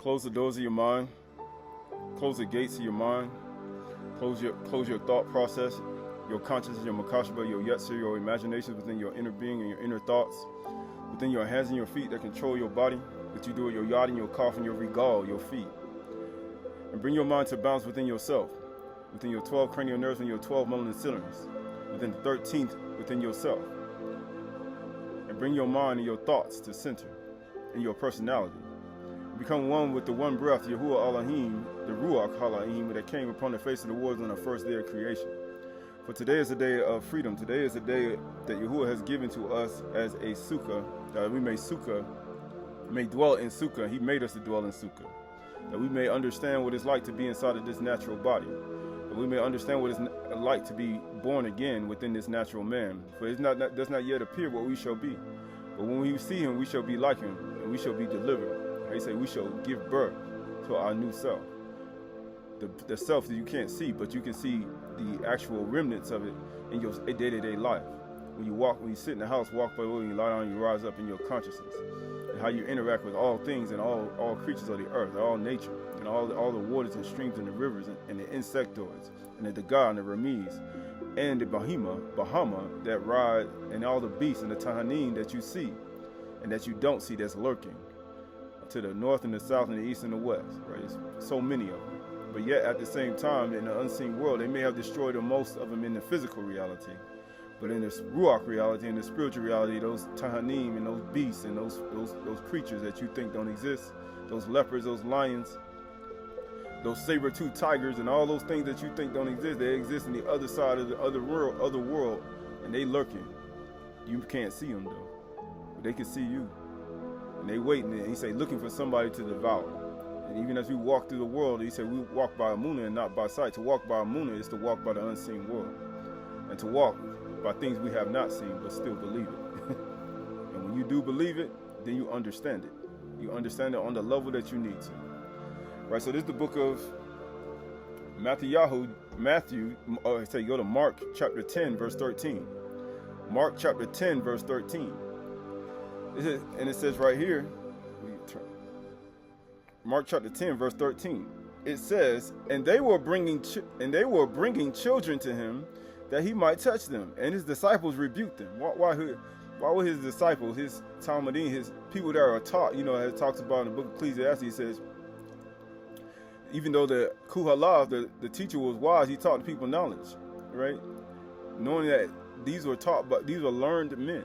Close the doors of your mind. Close the gates of your mind. Close your thought process, your consciousness, your makashba, your yetzer, your imaginations within your inner being and your inner thoughts, within your hands and your feet that control your body, that you do with your yad and your kaf and your regal, your feet. And bring your mind to balance within yourself, within your 12 cranial nerves and your 12 melanin cylinders, within the 13th within yourself. And bring your mind and your thoughts to center in your personality. Become one with the one breath, Yahuwah Elohim, the Ruach Elohim, that came upon the face of the waters on the first day of creation. For today is a day of freedom. Today is a day that Yahuwah has given to us as a sukkah, that we may dwell in sukkah. He made us to dwell in sukkah. That we may understand what it's like to be inside of this natural body. That we may understand what it's like to be born again within this natural man. For it does not yet appear what we shall be. But when we see him, we shall be like him, and we shall be delivered. He say we shall give birth to our new self. The self that you can't see, but you can see the actual remnants of it in your day-to-day life. When you sit in the house, walk by the way, you lie down, you rise up in your consciousness. And how you interact with all things and all creatures of the earth, all nature, and all the waters and streams and the rivers and the insectoids, and the Daga and the Ramis, and the Bahama that ride, and all the beasts and the Tahanin that you see and that you don't see that's lurking. To the north and the south and the east and the west, right? It's so many of them. But yet at the same time, in the unseen world, they may have destroyed most of them in the physical reality. But in this Ruach reality, in the spiritual reality, those Tahanim and those beasts and those creatures that you think don't exist, those leopards, those lions, those saber-toothed tigers, and all those things that you think don't exist, they exist on the other side of the other world, and they lurking. You can't see them though, but they can see you. And they waiting, and he say, looking for somebody to devour. And even as we walk through the world, he said, we walk by Amunah and not by sight. To walk by Amunah is to walk by the unseen world. And to walk by things we have not seen, but still believe it. And when you do believe it, then you understand it. You understand it on the level that you need to. Right, so this is the book of Matthew, go to Mark chapter 10, verse 13. Mark chapter 10, verse 13. And it says right here, Mark chapter 10, verse 13. It says, and they were bringing children to him that he might touch them, and his disciples rebuked them. Why were his disciples, his Talmudim, his people that are taught, as it talks about in the book of Ecclesiastes, it says, even though the Qahalath, the teacher was wise, he taught the people knowledge, right? Knowing that these were learned men.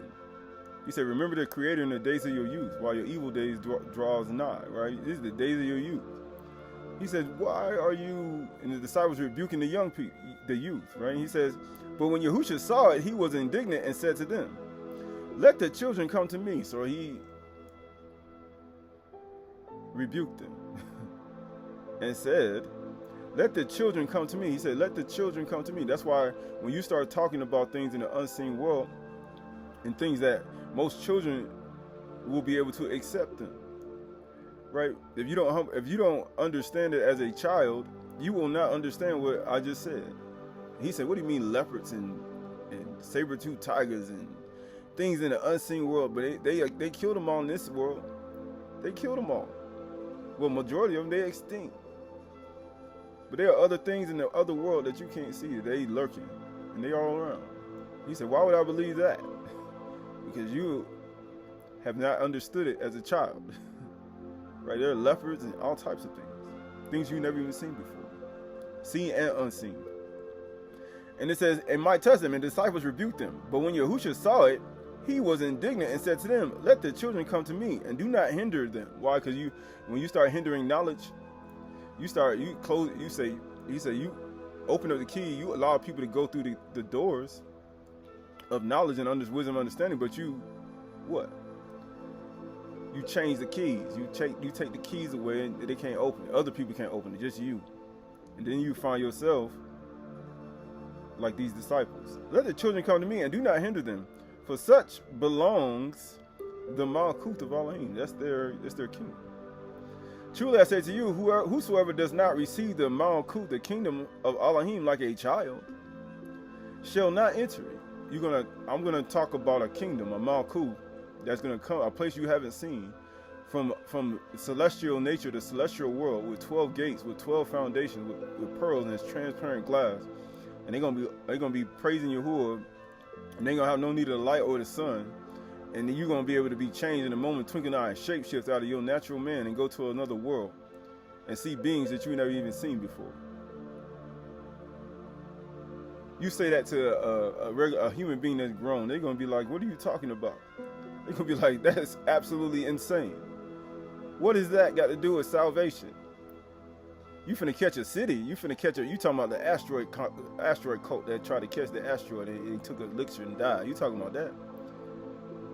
He said, remember the Creator in the days of your youth, while your evil days draws nigh, right? These are the days of your youth. He said, why are you, and the disciples rebuking the young people, the youth, right? He says, but when Yahushua saw it, he was indignant and said to them, let the children come to me. So he rebuked them and said, let the children come to me. He said, let the children come to me. That's why when you start talking about things in the unseen world and things that most children will be able to accept them, right? If you don't understand it as a child, you will not understand what I just said. He said, what do you mean leopards and saber-toothed tigers and things in the unseen world? But they killed them all in this world. They killed them all. Well, majority of them, they extinct. But there are other things in the other world that you can't see. They lurking, and they all around. He said, why would I believe that? Because you have not understood it as a child. Right? There are leopards and all types of things you've never even seen before, seen and unseen. And it says, and might touch them, and disciples rebuked them. But when Yahushua saw it, he was indignant and said to them, let the children come to me, and do not hinder them. Why? Because when you start hindering knowledge, you open up the key, you allow people to go through the doors of knowledge and wisdom and understanding, but you change the keys. You take the keys away and they can't open it. Other people can't open it, just you. And then you find yourself like these disciples. Let the children come to me and do not hinder them, for such belongs the Malkut of Elohim. That's their kingdom. Truly I say to you, whosoever does not receive the Malkut, the kingdom of Elohim, like a child, shall not enter it. I'm gonna talk about a kingdom, a Malkut, that's gonna come, a place you haven't seen, from celestial nature to celestial world, with 12 gates, with 12 foundations, with pearls and it's transparent glass, and they're gonna be praising Yahuwah, and they're gonna have no need of the light or the sun, and then you're gonna be able to be changed in a moment, twinkling eye, and shapeshift out of your natural man and go to another world and see beings that you never even seen before. You say that to a human being that's grown, they're gonna be like, "What are you talking about?" They're gonna be like, "That's absolutely insane. What does that got to do with salvation? You finna catch a city. You talking about the asteroid cult that tried to catch the asteroid and he took an elixir and died. You talking about that?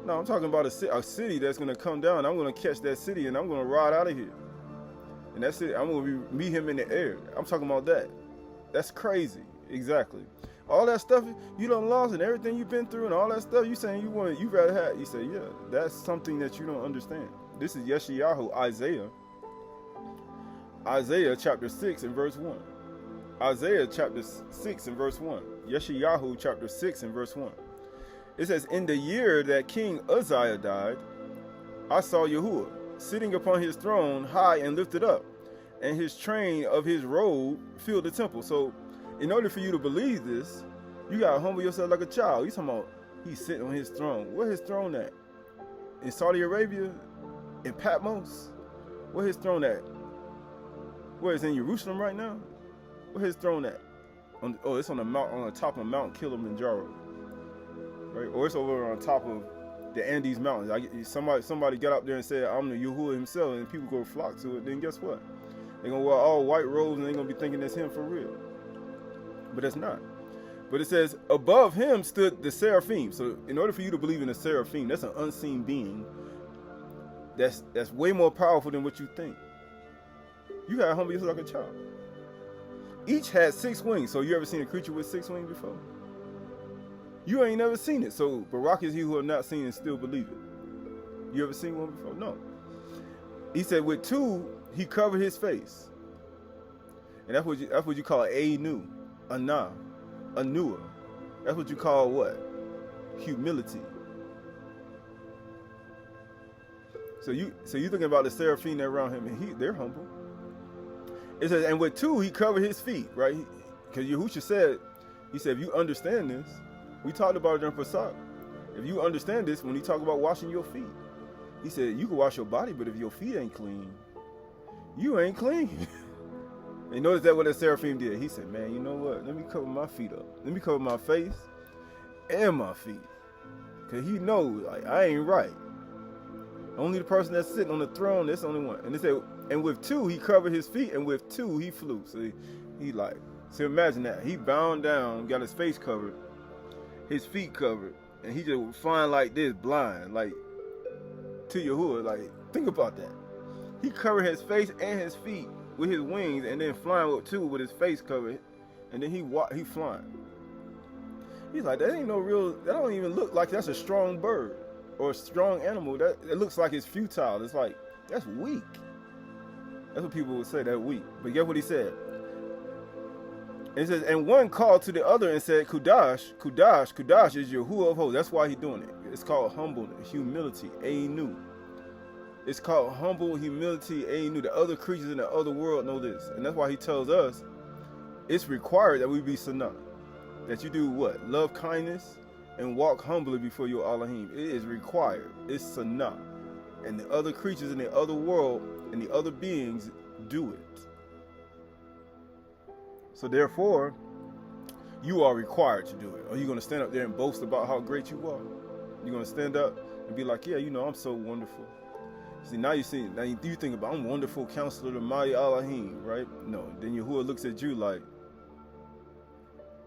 No, I'm talking about a city that's gonna come down. I'm gonna catch that city and I'm gonna ride out of here. And that's it. I'm gonna meet him in the air. I'm talking about that. That's crazy. Exactly. All that stuff you done lost and everything you've been through and all that stuff you saying you rather have. You say, yeah, that's something that you don't understand. This is Yeshayahu, Isaiah chapter 6 and verse 1. Isaiah chapter 6 and verse 1. Yeshayahu chapter 6 and verse 1. It says, in the year that King Uzziah died, I saw Yahuwah sitting upon his throne high and lifted up, and his train of his robe filled the temple. So in order for you to believe this, you gotta humble yourself like a child. You talking about he's sitting on his throne. Where his throne at? In Saudi Arabia? In Patmos? Where his throne at? Where is in Jerusalem right now? Where his throne at? It's on the top of Mount Kilimanjaro, right? Or it's over on top of the Andes Mountains. Somebody got up there and said, "I'm the Yahuwah himself," and people go flock to it. Then guess what? They're gonna wear all white robes and they're gonna be thinking that's him for real. But that's not. But it says, above him stood the seraphim. So in order for you to believe in a seraphim, that's an unseen being that's way more powerful than what you think. You gotta humble yourself like a child. Each had 6 wings. So you ever seen a creature with 6 wings before? You ain't never seen it. So Barak is he who have not seen and still believe it. You ever seen one before? No. He said with 2, he covered his face. And that's what you call Anu, Anah, Anua. That's what you call what? Humility. So you thinking about the seraphim that around him, and they're humble. It says, and with 2 he covered his feet, right? Because Yahusha said, he said, if you understand this, we talked about it during Pesach. If you understand this, when he talked about washing your feet, he said you can wash your body, but if your feet ain't clean, you ain't clean. And notice that what the seraphim did. He said, man, you know what? Let me cover my feet up. Let me cover my face and my feet. Because he knows, like, I ain't right. Only the person that's sitting on the throne, that's the only one. And they said, and with 2, he covered his feet, and with 2, he flew. So so imagine that. He bound down, got his face covered, his feet covered, and he just flying like this, blind, like, to Yahuwah. Like, think about that. He covered his face and his feet with his wings, and then flying with 2 with his face covered, and then he flying. He's like, that ain't no real, that don't even look like that's a strong bird or a strong animal. That it looks like it's futile. It's like, that's weak. That's what people would say, that weak. But guess what he said? It says, and one called to the other and said, Kudash, Kudash, Kudash is Yahuwah of hosts. That's why he's doing it. It's called humbleness, humility, Anu. It's called humble humility, Anu. The other creatures in the other world know this. And that's why he tells us it's required that we be sanah. That you do what? Love kindness and walk humbly before your Elohim. It is required. It's sanah. And the other creatures in the other world and the other beings do it. So therefore, you are required to do it. Are you going to stand up there and boast about how great you are? You're going to stand up and be like, yeah, you know, I'm so wonderful. See, now you think about, I'm wonderful counselor, the mighty Elohim, right? No, then Yahuwah looks at you like,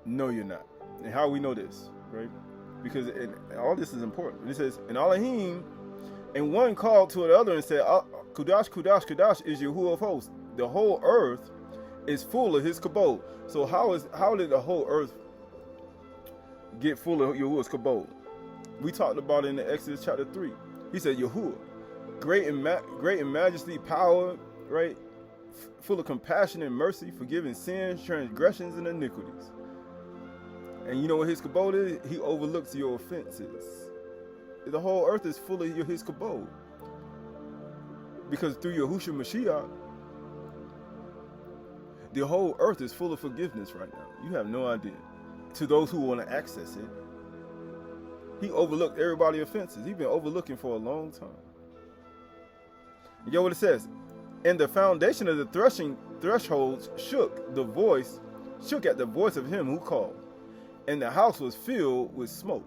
no, you're not. And how we know this, right? Because all this is important. It says, and Elohim, and one called to the other and said, Kudash, Kudash, Kudash is Yahuwah of hosts. The whole earth is full of his kabod. So how did the whole earth get full of Yahuwah's kabod? We talked about it in the Exodus chapter 3. He said, Yahuwah, great in majesty, power, right? Full of compassion and mercy, forgiving sins, transgressions, and iniquities. And you know what his kabod is? He overlooks your offenses. The whole earth is full of his kabod. Because through Yahushua Mashiach, the whole earth is full of forgiveness right now. You have no idea. To those who want to access it, he overlooked everybody's offenses. He's been overlooking for a long time. You know what it says? And the foundation of the thresholds shook at the voice of him who called, and the house was filled with smoke.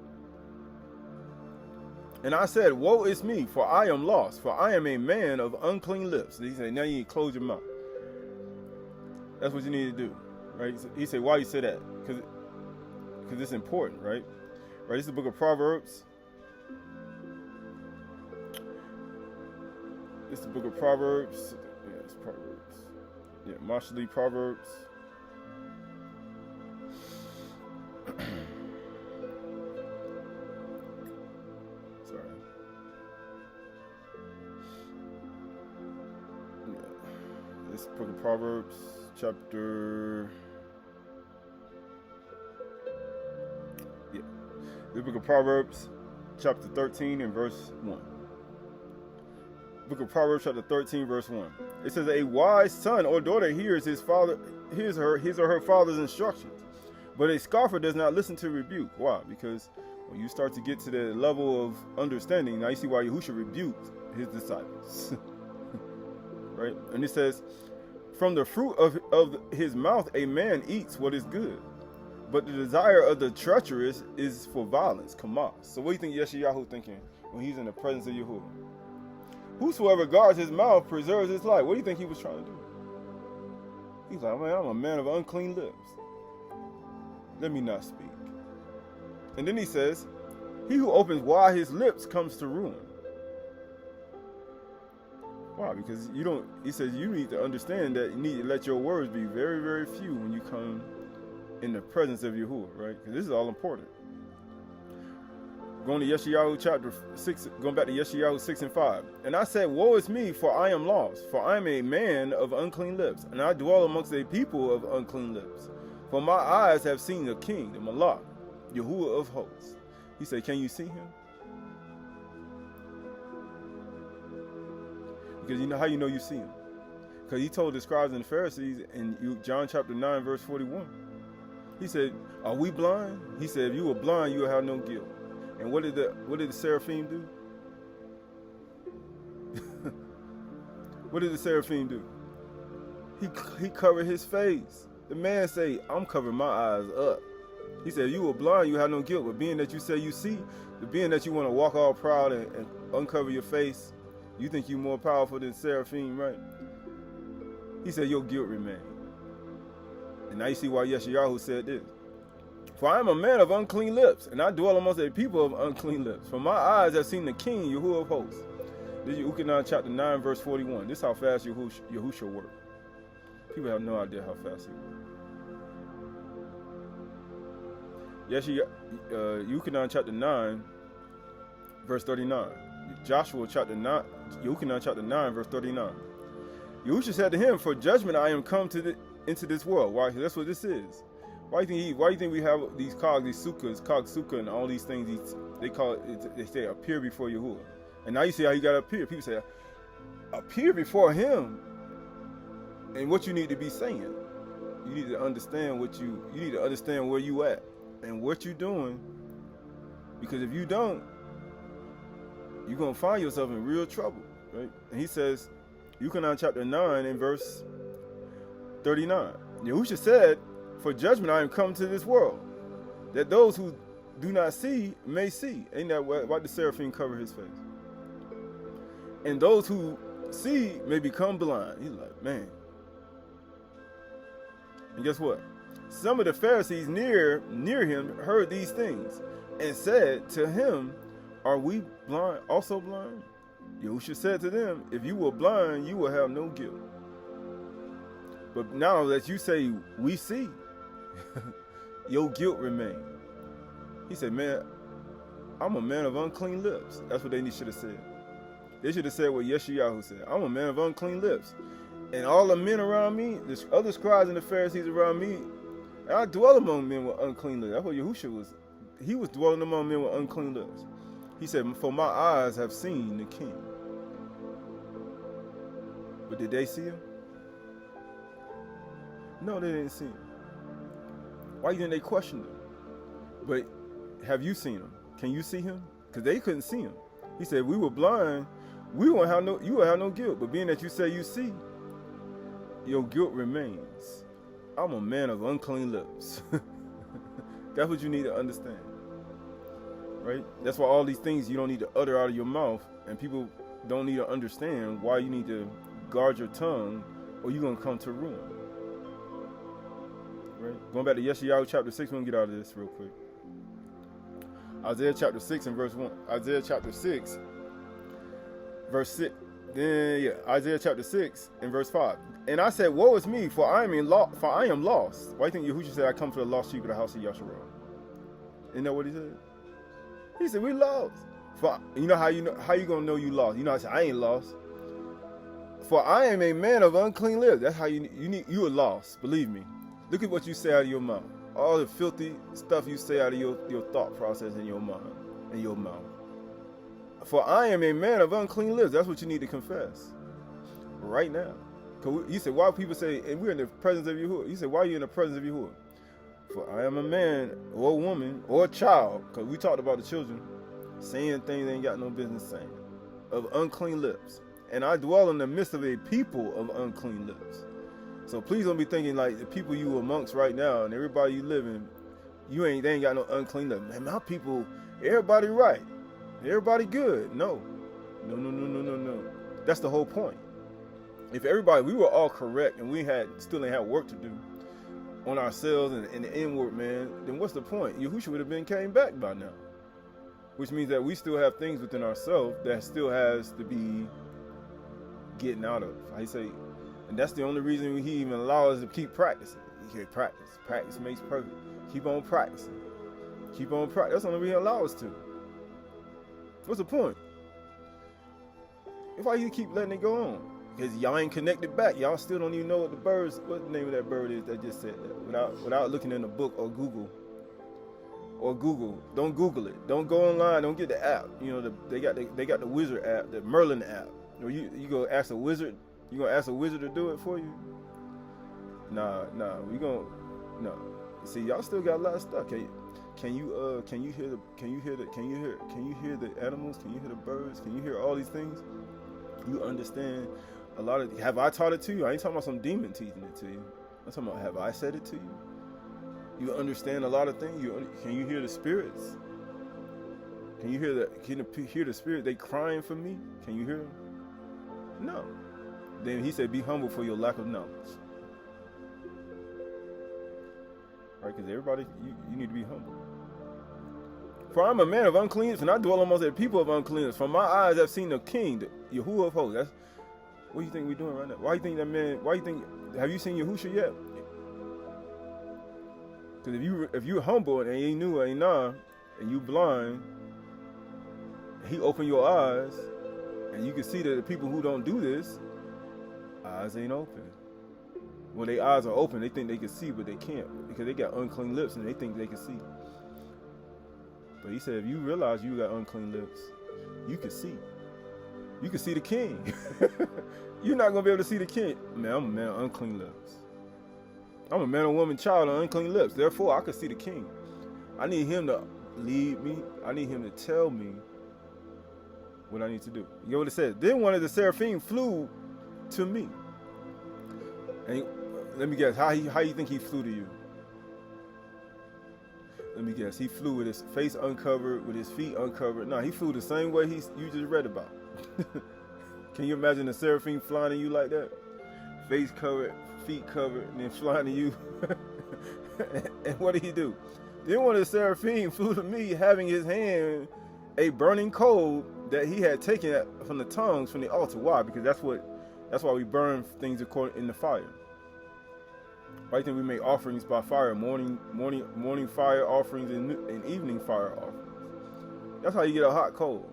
And I said, woe is me, for I am lost, for I am a man of unclean lips. And he said, now you need to close your mouth. That's what you need to do, right? He said, why you say that? Because it's important, right? Right, this is the book of Proverbs. This is the book of Proverbs. Yeah, it's Proverbs. Yeah, Mashyach Proverbs. Sorry. Yeah. This is the book of Proverbs, chapter... The book of Proverbs, chapter 13 and verse 1. Book of Proverbs, chapter 13, verse 1. It says, a wise son or daughter hears his or her father's instructions, but a scoffer does not listen to rebuke. Why? Because when you start to get to the level of understanding, now you see why Yahushua rebuked his disciples. Right? And it says, from the fruit of his mouth a man eats what is good, but the desire of the treacherous is for violence. Kamas. So what do you think Yeshayahu thinking when he's in the presence of Yahuwah? Whosoever guards his mouth preserves his life. What do you think he was trying to do? He's like, man, I'm a man of unclean lips. Let me not speak. And then he says, he who opens wide his lips comes to ruin. Why? Because he says you need to understand that you need to let your words be very, very few when you come in the presence of Yahuwah, right? Because this is all important. Going to Yeshayahu chapter 6, going back to Yeshayahu 6 and 5. And I said, woe is me, for I am lost, for I am a man of unclean lips, and I dwell amongst a people of unclean lips. For my eyes have seen the King, the Malach, Yahuwah of hosts. He said, can you see him? Because you know how you know you see him? Because he told the scribes and the Pharisees in John chapter 9, verse 41. He said, are we blind? He said, if you were blind, you would have no guilt. And what did the seraphim do? What did the seraphim do? He covered his face. The man say, I'm covering my eyes up. He said, if you were blind, you have no guilt. But being that you say you see, the being that you want to walk all proud and uncover your face, you think you're more powerful than seraphim, right? He said, your guilt remains. And now you see why Yeshayahu said this. For I am a man of unclean lips, and I dwell amongst a people of unclean lips. For my eyes have seen the King, Yahuwah of hosts. This is Ukanan chapter 9, verse 41. This is how fast Yahushua worked. People have no idea how fast he worked. Ukanan chapter 9, verse 39. Joshua chapter 9, Ukanan chapter 9, verse 39. Yahushua said to him, for judgment I am come into this world. Why? That's what this is. Why do you think we have these Chag Sukkah, and all these things? They call it. They say appear before Yahuwah. And now you see how you got to appear. People say appear before Him, and what you need to be saying. You need to understand you need to understand where you at and what you're doing. Because if you don't, you're gonna find yourself in real trouble, right? And he says, Yuchanan chapter 9 and verse 39. Yahushua said, for judgment I am come to this world, that those who do not see may see. Ain't that why the seraphim cover his face? And those who see may become blind. He's like, man. And guess what? Some of the Pharisees near him heard these things and said to him, are we blind, also blind? Yahushua said to them, if you were blind, you will have no guilt. But now that you say we see, your guilt remains. He said, man, I'm a man of unclean lips. That's what they should have said. They should have said what Yeshayahu said. I'm a man of unclean lips. And all the men around me, the other scribes and the Pharisees around me, and I dwell among men with unclean lips. That's what Yahushua was. He was dwelling among men with unclean lips. He said, for my eyes have seen the King. But did they see him? No, they didn't see him. Why didn't they question him? But have you seen him? Can you see him? Because they couldn't see him. He said, we were blind. You will have no guilt. But being that you say you see, your guilt remains. I'm a man of unclean lips. That's what you need to understand. Right? That's why all these things you don't need to utter out of your mouth, and people don't need to understand why you need to guard your tongue, or you're going to come to ruin. Right? Going back to Yeshayahu chapter 6, we're going to get out of this real quick. Isaiah chapter 6 and verse 1. Isaiah chapter 6, verse 6. Isaiah chapter 6 and verse 5. And I said, woe is me, for I am lost. Why do you think Yahushua said, I come for the lost sheep of the house of Yasharal? Isn't that what he said? He said, we lost. For you know how you gonna know you lost? You know, I said, I ain't lost. For I am a man of unclean lips. That's how you are lost. Believe me. Look at what you say out of your mouth. All the filthy stuff you say out of your thought process in your mind, in your mouth. For I am a man of unclean lips. That's what you need to confess right now. You said, why people say, and we're in the presence of Yahuwah. You said, why are you in the presence of Yahuwah? For I am a man or a woman or a child, because we talked about the children saying things they ain't got no business saying, of unclean lips. And I dwell in the midst of a people of unclean lips. So please don't be thinking like the people you amongst right now and everybody you live in, they ain't got no unclean lips. Man, my people, everybody right. Everybody good. No. That's the whole point. If we were all correct and we still ain't had work to do on ourselves and the inward, man, then what's the point? Yahushua would have came back by now. Which means that we still have things within ourselves that still has to be getting out of. I say, and that's the only reason he even allows us to keep practicing. He said, practice. Practice makes perfect. Keep on practicing. Keep on practicing. That's the only reason he allows us to. What's the point? Why you keep letting it go on? Because y'all ain't connected back. Y'all still don't even know what the name of that bird is that just said that without looking in the book or Google. Don't Google it. Don't go online. Don't get the app. You know, they got the Wizard app, the Merlin app. You go ask a wizard. You gonna ask a wizard to do it for you? Nah. No. See, y'all still got a lot of stuff. Can you hear the animals? Can you hear the birds? Can you hear all these things? You understand a lot of. Have I taught it to you? I ain't talking about some demon teaching it to you. I'm talking about, have I said it to you? You understand a lot of things. Can you hear the spirits? Can you hear the spirit? They crying for me. Can you hear them? No. Then he said, be humble for your lack of knowledge. Right? Because everybody, you need to be humble. For I'm a man of uncleanness, and I dwell amongst the people of uncleanness. From my eyes I've seen the King, the Yahuwah of hosts. What do you think we're doing right now? Why do you think, have you seen Yahushua yet? Because if you're humble and you knew Aydah, and you blind, he opened your eyes, and you can see that the people who don't do this, eyes ain't open. When their eyes are open, they think they can see, but they can't, because they got unclean lips and they think they can see. But he said, if you realize you got unclean lips, you can see. You can see the King. You're not going to be able to see the King. Man, I'm a man of unclean lips. I'm a man or woman child of unclean lips. Therefore, I can see the King. I need him to lead me. I need him to tell me what I need to do. You know what it says? Then one of the seraphim flew to me. And let me guess, how you think he flew to you? Let me guess, he flew with his face uncovered, with his feet uncovered. No, he flew the same way you just read about. Can you imagine the seraphim flying to you like that? Face covered, feet covered, and then flying to you. And what did he do? Then one of the seraphim flew to me, having his hand a burning coal that he had taken from the tongues from the altar. Why? Because that's why we burn things in the fire. Why do you think we make offerings by fire? Morning fire offerings and evening fire offerings. That's how you get a hot coal.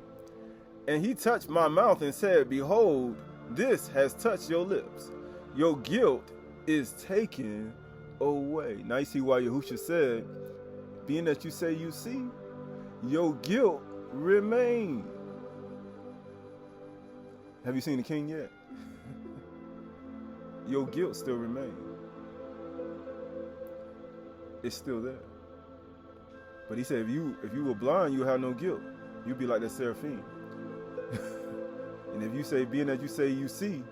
And he touched my mouth and said, behold, this has touched your lips. Your guilt is taken away. Now you see why Yahushua said, being that you say you see, your guilt remains. Have you seen the King yet? your guilt still remains. It's still there. But he said, if you were blind, you have no guilt. You'd be like that seraphim. And if you say, being that you say you see,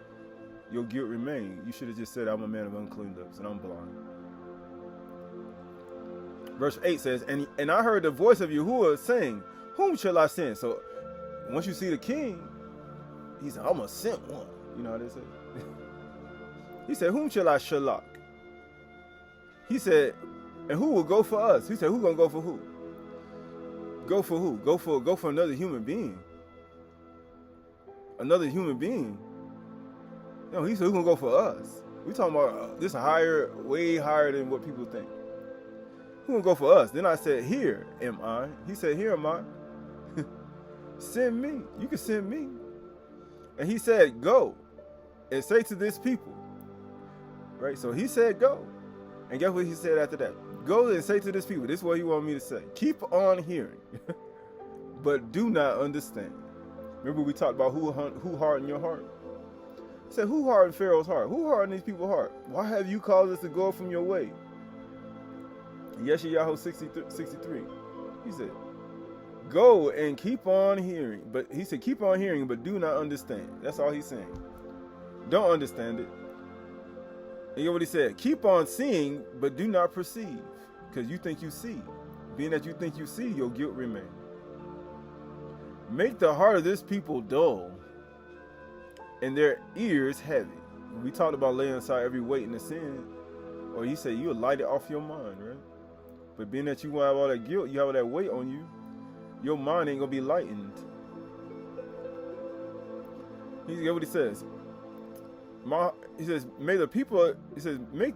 your guilt remains. You should have just said, I'm a man of unclean lips and I'm blind. Verse 8 says, and I heard the voice of Yahuwah saying, whom shall I send? So once you see the king, he said, I'm a sent one. You know how they say? He said, whom shall I shalak? He said, and who will go for us? He said, who gonna go for who? Go for who? Go for another human being. Another human being. No, he said, who gonna go for us? We talking about this higher, way higher than what people think. Who gonna go for us? Then I said, here am I. He said, here am I. Send me. You can send me. And he said, go and say to this people. Right? So he said, go. And guess what he said after that? Go and say to this people. This is what he wanted me to say. Keep on hearing, but do not understand. Remember we talked about who hardened your heart? He said, who hardened Pharaoh's heart? Who hardened these people's heart? Why have you caused us to go from your way? Yeshayahu 63. He said, go and keep on hearing. But he said, keep on hearing, but do not understand. That's all he's saying. Don't understand it. And you know what he said? Keep on seeing, but do not perceive. Because you think you see. Being that you think you see, your guilt remains. Make the heart of this people dull, and their ears heavy. We talked about laying aside every weight and the sin. Or he said, you'll light it off your mind, right? But being that you have all that guilt, you have all that weight on you, your mind ain't going to be lightened. Here's what he says. He says, make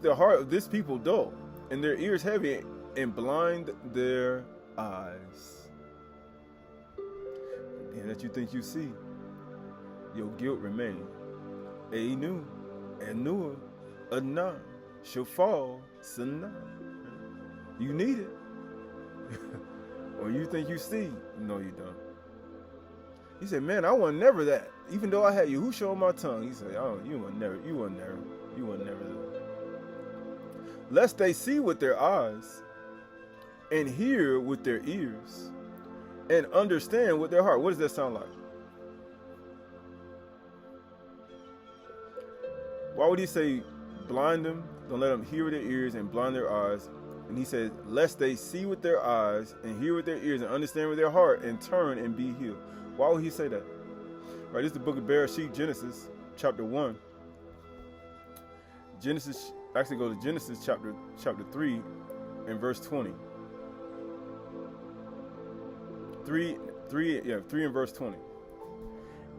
the heart of this people dull, and their ears heavy, and blind their eyes. And that you think you see, your guilt remains. Einu, Enua, Adnan, Shafal, Sana. You need it. Or you think you see. No, you don't. He said, man, I want never that. Even though I had Yahushua on my tongue. He said, oh, you want never that. Lest they see with their eyes, and hear with their ears, and understand with their heart. What does that sound like? Why would he say blind them? Don't let them hear with their ears and blind their eyes. And he says, lest they see with their eyes and hear with their ears and understand with their heart and turn and be healed. Why would he say that? Right, this is the book of Bereshit, Genesis, chapter 1. Actually go to Genesis chapter 3 and verse 20. 3 and verse 20.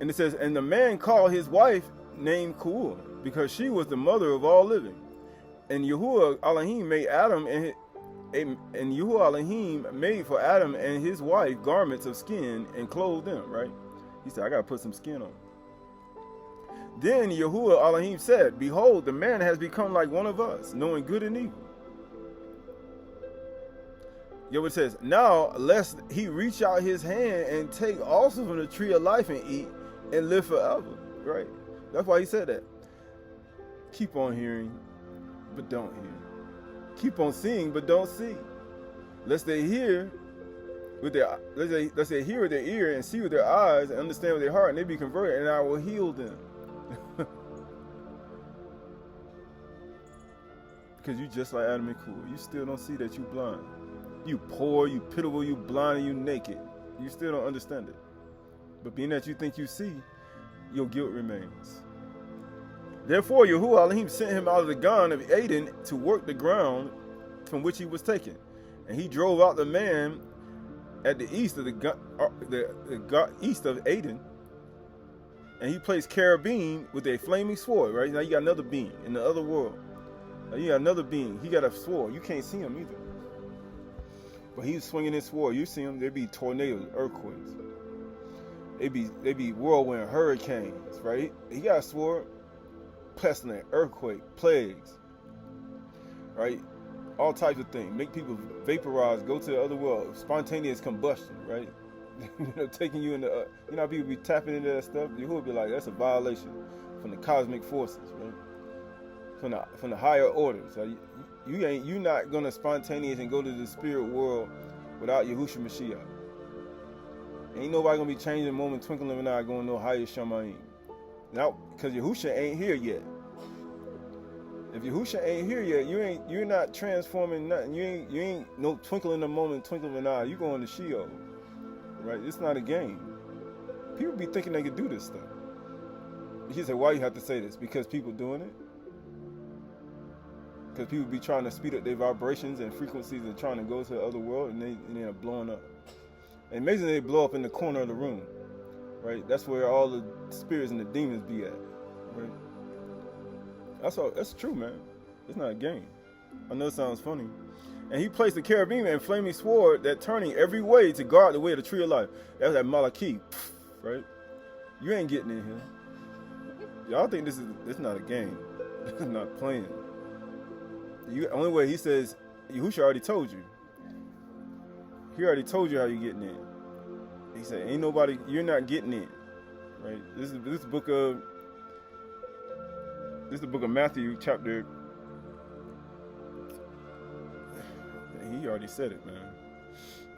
And it says, and the man called his wife named Kuah, because she was the mother of all living. And Yahuwah Elohim made Yahuwah Elohim made for Adam and his wife garments of skin and clothed them, right? He said, I got to put some skin on. Then Yahuwah Elohim said, behold, the man has become like one of us, knowing good and evil. It says, now lest he reach out his hand and take also from the tree of life and eat and live forever, right? That's why he said that. Keep on hearing, but don't hear. Keep on seeing, but don't see. Lest they hear with their, let's say hear with their ear and see with their eyes and understand with their heart, and they be converted, and I will heal them. Because you just like Adam and Kuah. You still don't see that you blind. You poor, you pitiable, you blind, and you naked. You still don't understand it. But being that you think you see, your guilt remains. Therefore, Yahuwah Elohim sent him out of the Gan of Eden to work the ground from which he was taken. And he drove out the man at the east of east of Eden. And he placed cherubim with a flaming sword, right? Now you got another being in the other world. Now you got another being. He got a sword. You can't see him either. But he's swinging his sword. You see him, there'd be tornadoes, earthquakes. They'd be whirlwind, hurricanes, right? He got a sword. Pestilence, earthquake, plagues, right? All types of things. Make people vaporize, go to the other world. Spontaneous combustion, right? Taking you into, how people be tapping into that stuff. You would be like, that's a violation from the cosmic forces, right? from the higher orders. So you not gonna spontaneous and go to the spirit world without Yahushua Mashiach. Ain't nobody gonna be changing the moment, twinkling of an eye, going no higher Shamayim. Now, because Yahushua ain't here yet. If Yahushua ain't here yet, you're not transforming nothing. You ain't no twinkling in the moment, twinkling of an eye. You going to Sheol, right? It's not a game. People be thinking they could do this stuff. He said, why you have to say this? Because people doing it. Because people be trying to speed up their vibrations and frequencies and trying to go to the other world, and they end up blowing up. And amazingly, they blow up in the corner of the room, right? That's where all the spirits and the demons be at, right? That's true, man. It's not a game. I know it sounds funny. And he placed the cherubim and flaming sword that turning every way to guard the way of the tree of life. That's that Malachi, right? You ain't getting in here. Y'all think this is not a game. This is not playing. Only way he says, Yahushua already told you. He already told you how you getting in. He said, ain't nobody, you're not getting in. Right? This is the book of Matthew chapter. He already said it, man.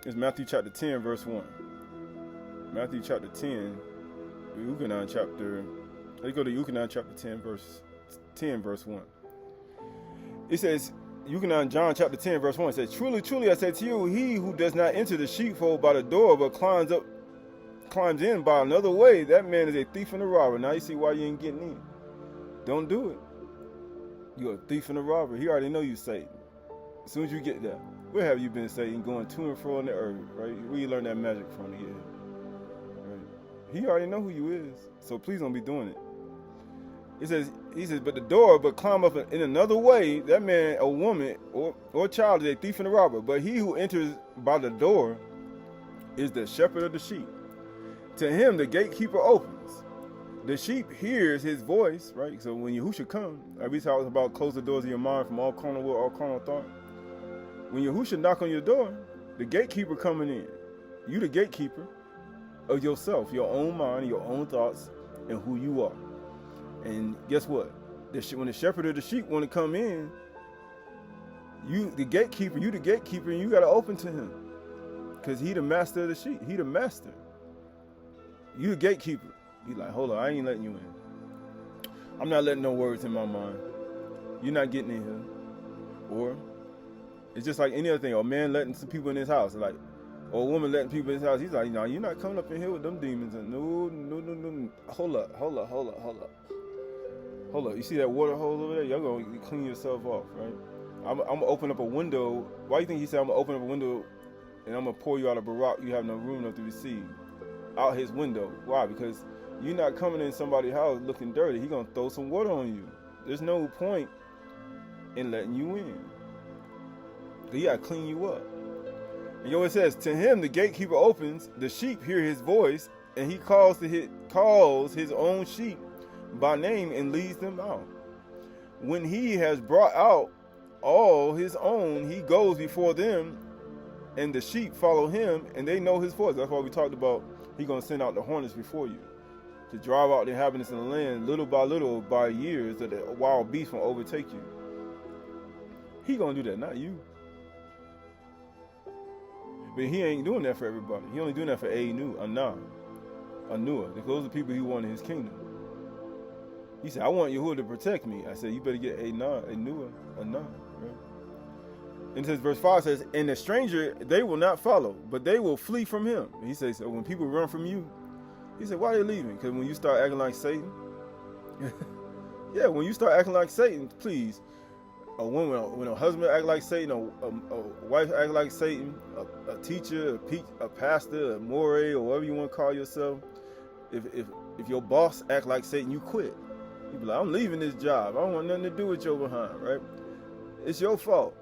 It's Matthew chapter 10, verse 1. Matthew chapter 10, Yuchanan chapter. Let's go to Yuchanan chapter 10, verse 1. It says, Yuchanan, John chapter 10, verse 1 says, truly, truly, I say to you, he who does not enter the sheepfold by the door, but climbs in by another way, that man is a thief and a robber. Now you see why you ain't getting in. Don't do it. You're a thief and a robber. He already know you Satan. As soon as you get there, where have you been, Satan, going to and fro on the earth, right? Where you learn that magic from? Yeah. Right? He already know who you is. So please don't be doing it. He says, but climb up in another way, that man, a woman, or child is a thief and a robber. But he who enters by the door is the shepherd of the sheep. To him the gatekeeper opens. The sheep hears his voice, right? So when Yahushua comes, we talk about close the doors of your mind from all carnal will, all carnal thought. When Yahushua knock on your door, the gatekeeper coming in. You the gatekeeper of yourself, your own mind, your own thoughts, and who you are. And guess what? When the shepherd of the sheep want to come in, you the gatekeeper, and you got to open to him. Because he the master of the sheep. He the master. You the gatekeeper. He like, hold on, I ain't letting you in. I'm not letting no words in my mind. You're not getting in here. Or it's just like any other thing. Or a man letting some people in his house. Like, or a woman letting people in his house. He's like, no, you're not coming up in here with them demons. And no. Hold up. You see that water hole over there? Y'all gonna clean yourself off, right? I'm gonna open up a window. Why do you think he said I'm gonna open up a window and I'm gonna pour you out a Barak you have no room enough to receive? Out his window. Why? Because you're not coming in somebody's house looking dirty. He's gonna throw some water on you. There's no point in letting you in. He gotta clean you up. And you know what it says? To him the gatekeeper opens, the sheep hear his voice, and he calls his own sheep by name and leads them out. When he has brought out all his own, he goes before them, and the sheep follow him, and they know his voice. That's why we talked about he's going to send out the hornets before you to drive out the inhabitants of the land little by little by years, that the wild beasts won't overtake you. He going to do that, not you. But he ain't doing that for everybody. He only doing that for Anua. Those are the people he want in his kingdom. He said, I want Yahuwah to protect me. I said, you better get Anua, right? And it says, verse 5 says, and the stranger they will not follow, but they will flee from him. And he says, so when people run from you, he said, why are they leaving? Because when you start acting like Satan, yeah, when you start acting like Satan, please, a woman, when a husband act like Satan, a wife act like Satan, a teacher, a pastor, a moray, or whatever you want to call yourself, if your boss act like Satan, you quit. You be like, I'm leaving this job. I don't want nothing to do with your behind, right? It's your fault.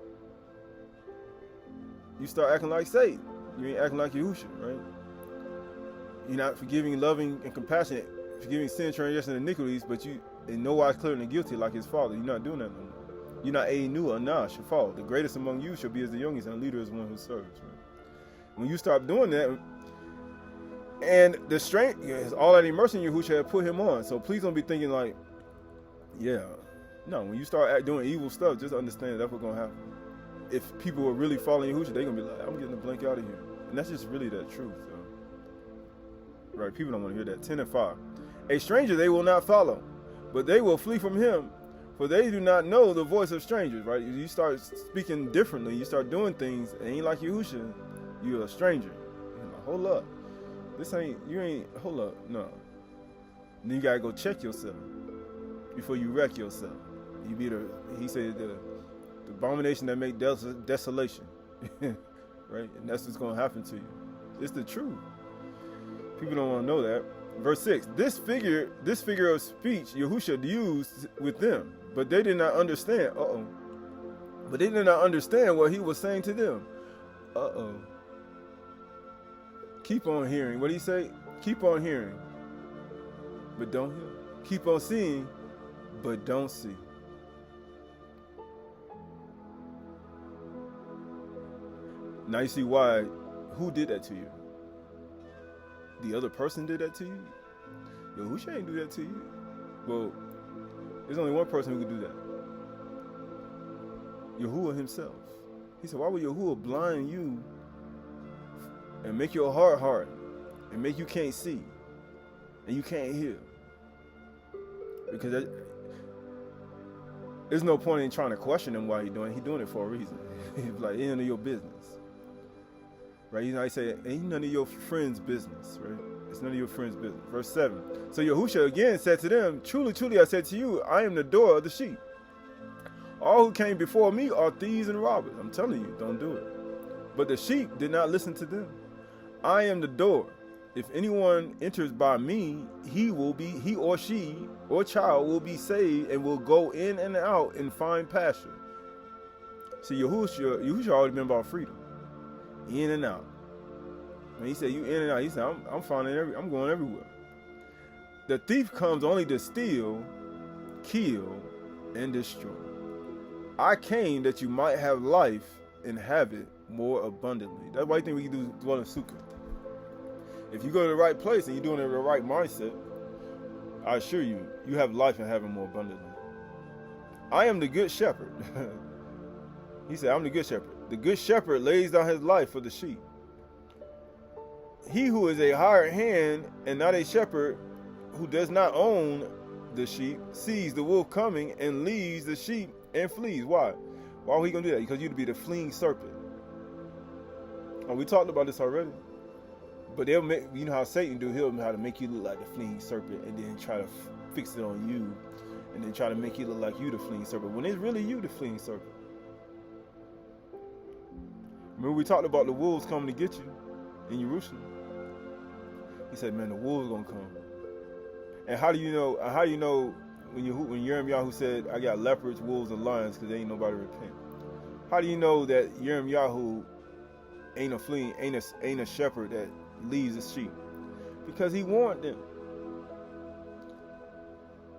You start acting like Satan. You ain't acting like Yahushua, right? You're not forgiving, loving, and compassionate, forgiving sin, transgression, and iniquities, but you in no wise clear and guilty like his father. You're not doing that no more. You're not Shafal. The greatest among you shall be as the youngest, and the leader is one who serves. Right? When you stop doing that, and the strength is all that immersion Yahushua had put him on. So please don't be thinking like, yeah, No, when you start doing evil stuff, just understand that's what's going to happen. If people are really following Yahushua, they're going to be like, I'm getting the blank out of here. And that's just really that truth. So. Right? People don't want to hear that. 10 and 5. A stranger they will not follow, but they will flee from him, for they do not know the voice of strangers. Right? You start speaking differently. You start doing things. It ain't like Yahushua. You're a stranger. You're like, hold up. Hold up. No. Then you got to go check yourself before you wreck yourself. He said, the abomination that make desolation. Right? And that's what's going to happen to you. It's the truth. People don't want to know that. Verse 6, this figure of speech Yahushua used with them, but they did not understand. But they did not understand what he was saying to them. Keep on hearing. What did he say? Keep on hearing, but don't hear. Keep on seeing, but don't see. Now you see why. Who did that to you? The other person did that to you? Yahushua ain't do that to you. Well, there's only one person who could do that. Yahuwah himself. He said, why would Yahuwah blind you and make your heart hard and make you can't see and you can't hear? Because there's no point in trying to question him why he's doing it. He's doing it for a reason. He's like, it ain't none of your business. Right? You know, he said, ain't none of your friends' business, right? It's none of your friends' business. Verse 7. So Yahushua again said to them, truly, truly, I said to you, I am the door of the sheep. All who came before me are thieves and robbers. I'm telling you, don't do it. But the sheep did not listen to them. I am the door. If anyone enters by me, he or she or child will be saved and will go in and out and find pasture. See, Yahushua already been about freedom. In and out. When he said you in and out, he said, I'm going everywhere. The thief comes only to steal, kill, and destroy. I came that you might have life and have it more abundantly. That's why I think we can do dwell in Sukkah. If you go to the right place and you're doing it with the right mindset, I assure you, you have life and have it more abundantly. I am the good shepherd. He said, I'm the good shepherd. The good shepherd lays down his life for the sheep. He who is a hired hand and not a shepherd, who does not own the sheep, sees the wolf coming and leaves the sheep and flees. Why? Why are we going to do that? Because you'd be the fleeing serpent. Oh, we talked about this already. But they'll make, you know how Satan do, he'll know how to make you look like the fleeing serpent and then try to fix it on you and then try to make you look like you the fleeing serpent when it's really you the fleeing serpent. Remember we talked about the wolves coming to get you in Jerusalem. He said, man, the wolves gonna come. And how do you know when Yirmiyahu said, I got leopards, wolves, and lions because ain't nobody repent? How do you know that Yirmiyahu ain't a shepherd that leaves his sheep? Because he warned them.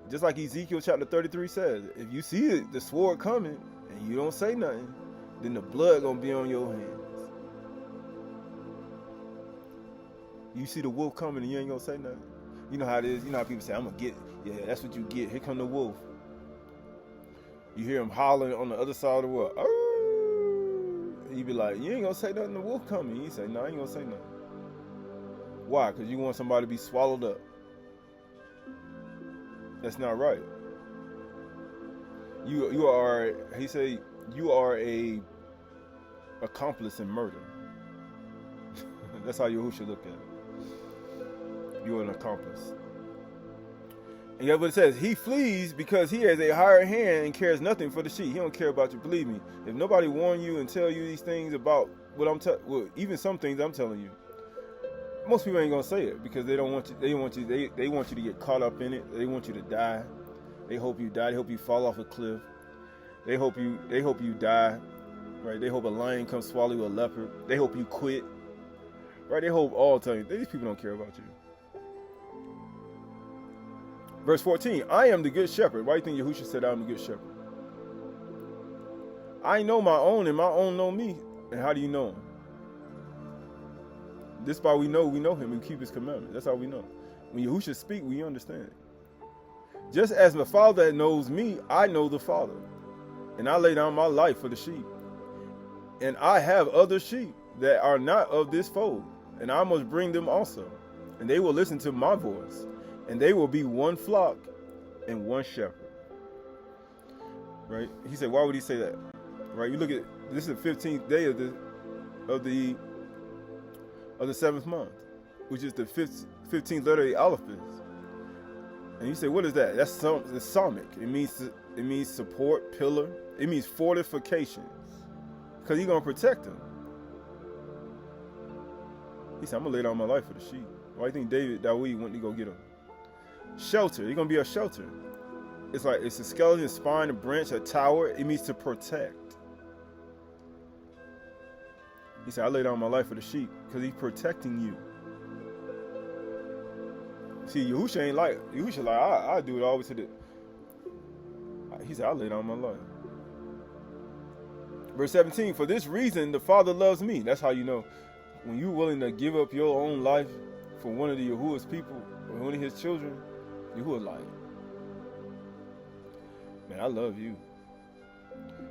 Just like Ezekiel chapter 33 says, if you see the sword coming and you don't say nothing, then the blood gonna be on your hands. You see the wolf coming and you ain't gonna say nothing. You know how it is. You know how people say, I'm gonna get, yeah, that's what you get. Here come the wolf. You hear him hollering on the other side of the world. And you be like, you ain't gonna say nothing, the wolf coming. You say, no, I ain't gonna say nothing. Why? Because you want somebody to be swallowed up. That's not right. You are, he say, you are a accomplice in murder. That's how Yahushua look at it. You're an accomplice. And that's what it says. He flees because he has a hired hand and cares nothing for the sheep. He don't care about you. Believe me. If nobody warn you and tell you these things about what I'm well, even some things I'm telling you, most people ain't gonna say it because they don't want you. They want you to get caught up in it. They want you to die. They hope you die. They hope you fall off a cliff. They hope you die. Right? They hope a lion comes swallow you, a leopard. They hope you quit. Right? They hope all the time. These people don't care about you. Verse 14, I am the good shepherd. Why do you think Yahushua said I'm the good shepherd? I know my own and my own know me. And how do you know him? This is why we know him and keep his commandments. That's how we know. When Yahushua speak, we understand it. Just as the Father knows me, I know the Father. And I lay down my life for the sheep. And I have other sheep that are not of this fold, and I must bring them also. And they will listen to my voice, and they will be one flock and one shepherd. Right? He said, why would he say that? Right? You look at, this is the 15th day of the 7th month, which is the 15th letter of the alphabet. And you say, what is that? That's it's psalmic. It means support, pillar. It means fortifications. Because he's going to protect them. He said, I'm going to lay down my life for the sheep. Why do you think Dawid went to go get him? Shelter. You're going to be a shelter. It's like, it's a skeleton, a spine, a branch, a tower. It means to protect. He said, I lay down my life for the sheep because he's protecting you. See, Yahushua ain't like, Yahushua like, I do it always to the, he said, I lay down my life. Verse 17, for this reason the Father loves me. That's how you know. When you're willing to give up your own life for one of the Yahuwah's people, or one of his children, Yahuwah like, man, I love you.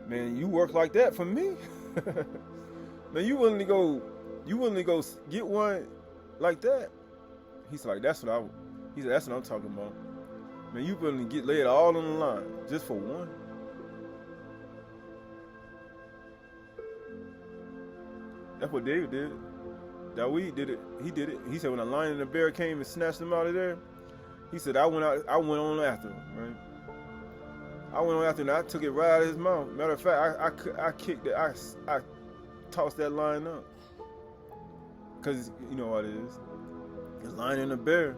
Man, you work like that for me? Man, you willing to go get one like that? He's like, that's what I'm talking about. Man, you willing to lay it all on the line just for one? That's what David did. Dawid did it. He did it. He said when a lion and a bear came and snatched him out of there, he said, I went on after him, right? I went on after him and I took it right out of his mouth. Matter of fact, I kicked it. I tossed that lion up. Because you know what it is. The lion and the bear,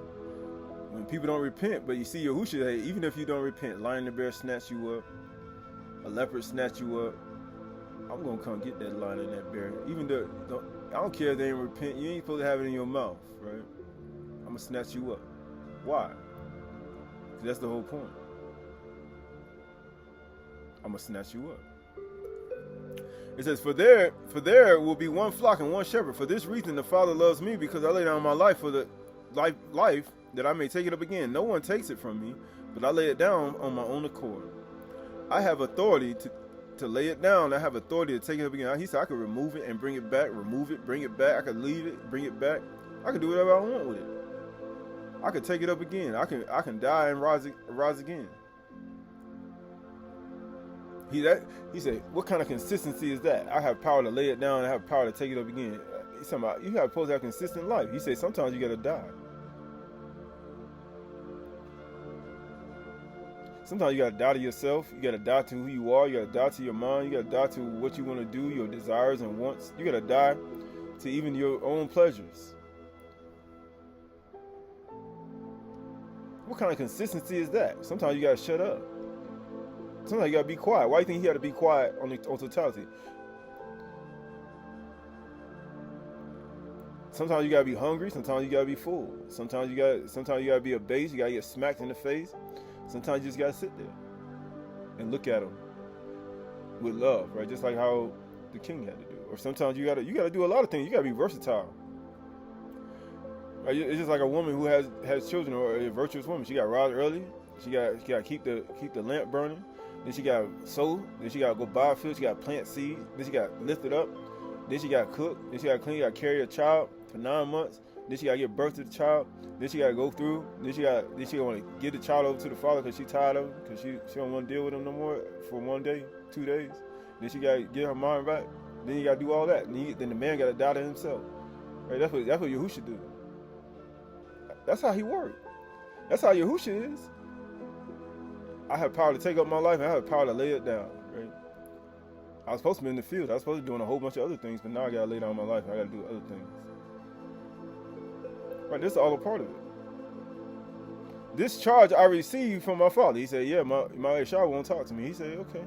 when people don't repent, but you see Yahushua, hey, even if you don't repent, lion and the bear snatch you up, a leopard snatch you up, I'm going to come get that lion and that bear. Even though, I don't care if they ain't repent, you ain't supposed to have it in your mouth, right? I'm going to snatch you up. Why? Because that's the whole point. I'm going to snatch you up. It says, for there will be one flock and one shepherd. For this reason the Father loves me, because I lay down my life for the life that I may take it up again. No one takes it from me, but I lay it down on my own accord. I have authority to lay it down. I have authority to take it up again. He said I could remove it and bring it back, remove it, bring it back. I could leave it, bring it back. I could do whatever I want with it. I could take it up again. I can die and rise again. He said, what kind of consistency is that? I have power to lay it down. I have power to take it up again. He's talking about, you have supposed to have consistent life. He said, sometimes you got to die. Sometimes you got to die to yourself. You got to die to who you are. You got to die to your mind. You got to die to what you want to do, your desires and wants. You got to die to even your own pleasures. What kind of consistency is that? Sometimes you got to shut up. Sometimes you got to be quiet. Why do you think he had to be quiet on totality? Sometimes you got to be hungry. Sometimes you got to be full. Sometimes you got to be abased. You got to get smacked in the face. Sometimes you just got to sit there and look at them with love, right? Just like how the king had to do. Or sometimes you got to do a lot of things. You got to be versatile. Right? It's just like a woman who has children, or a virtuous woman. She got to rise early. She got to keep the lamp burning. Then she got to sow. Then she got to go buy a field. She got to plant seeds. Then she got to lift it up. Then she got to cook. Then she got to clean. You got to carry a child for 9 months. Then she got to give birth to the child. Then she got to go through. Then she want to give the child over to the father because she tired of him, because she don't want to deal with him no more for 1 day, 2 days. Then she got to get her mind back. Then you got to do all that. Then the man got to die to himself. Right? That's what Yahushua do. That's how he worked. That's how Yahushua is. I have power to take up my life, and I have power to lay it down. Right? I was supposed to be in the field. I was supposed to be doing a whole bunch of other things, but now I got to lay down my life. I got to do other things. Right, this is all a part of it. This charge I received from my father. He said, yeah, my Aydahchay won't talk to me. He said, okay.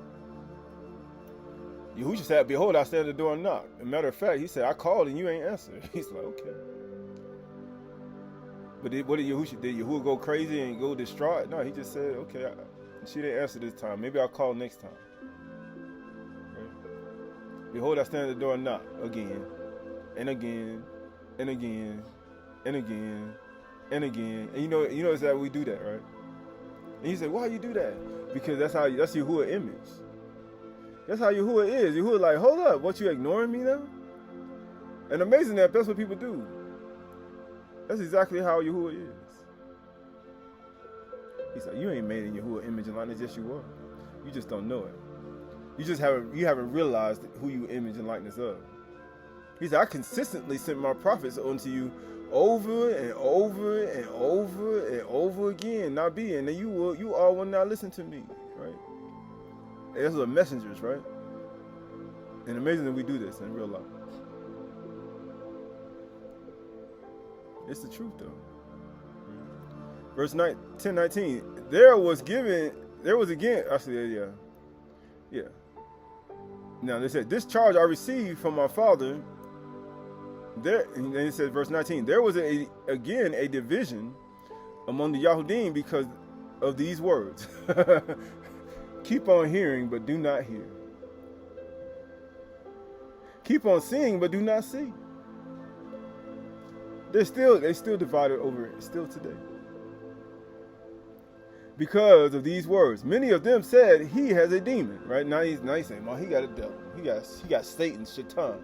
Yahushua said, behold, I stand at the door and knock. As a matter of fact, he said, I called and you ain't answered. He's like, okay. But what did Yahushua do? Did Yahuwah go crazy and go distraught? No, he just said, okay, she didn't answer this time. Maybe I'll call next time. Right? Behold, I stand at the door and knock again, and again, and again, and again, and again. And you know that we do that, right? And he said, why you do that? Because that's Yahuwah image. That's how Yahuwah is. Yahuwah like, hold up, what, you ignoring me now? And amazing that's what people do. That's exactly how Yahuwah is. He's like, you ain't made in Yahuwah image and likeness. Yes, you are. You just don't know it. You haven't realized who you image and likeness of. He said, I consistently sent my prophets unto you over and over and over and over again, not being, and you all will not listen to me, right? And those are messengers, right? And amazing that we do this in real life. It's the truth, though. Verse 10:19. There was again. Actually, yeah. Now they said, this charge I received from my father. There, and then it says, verse 19. There was again a division among the Yahudim because of these words. Keep on hearing, but do not hear. Keep on seeing, but do not see. They still divided over it, still today. Because of these words, many of them said he has a demon. Right now he's saying, "Man, he got a devil. He got Satan, Shaitan.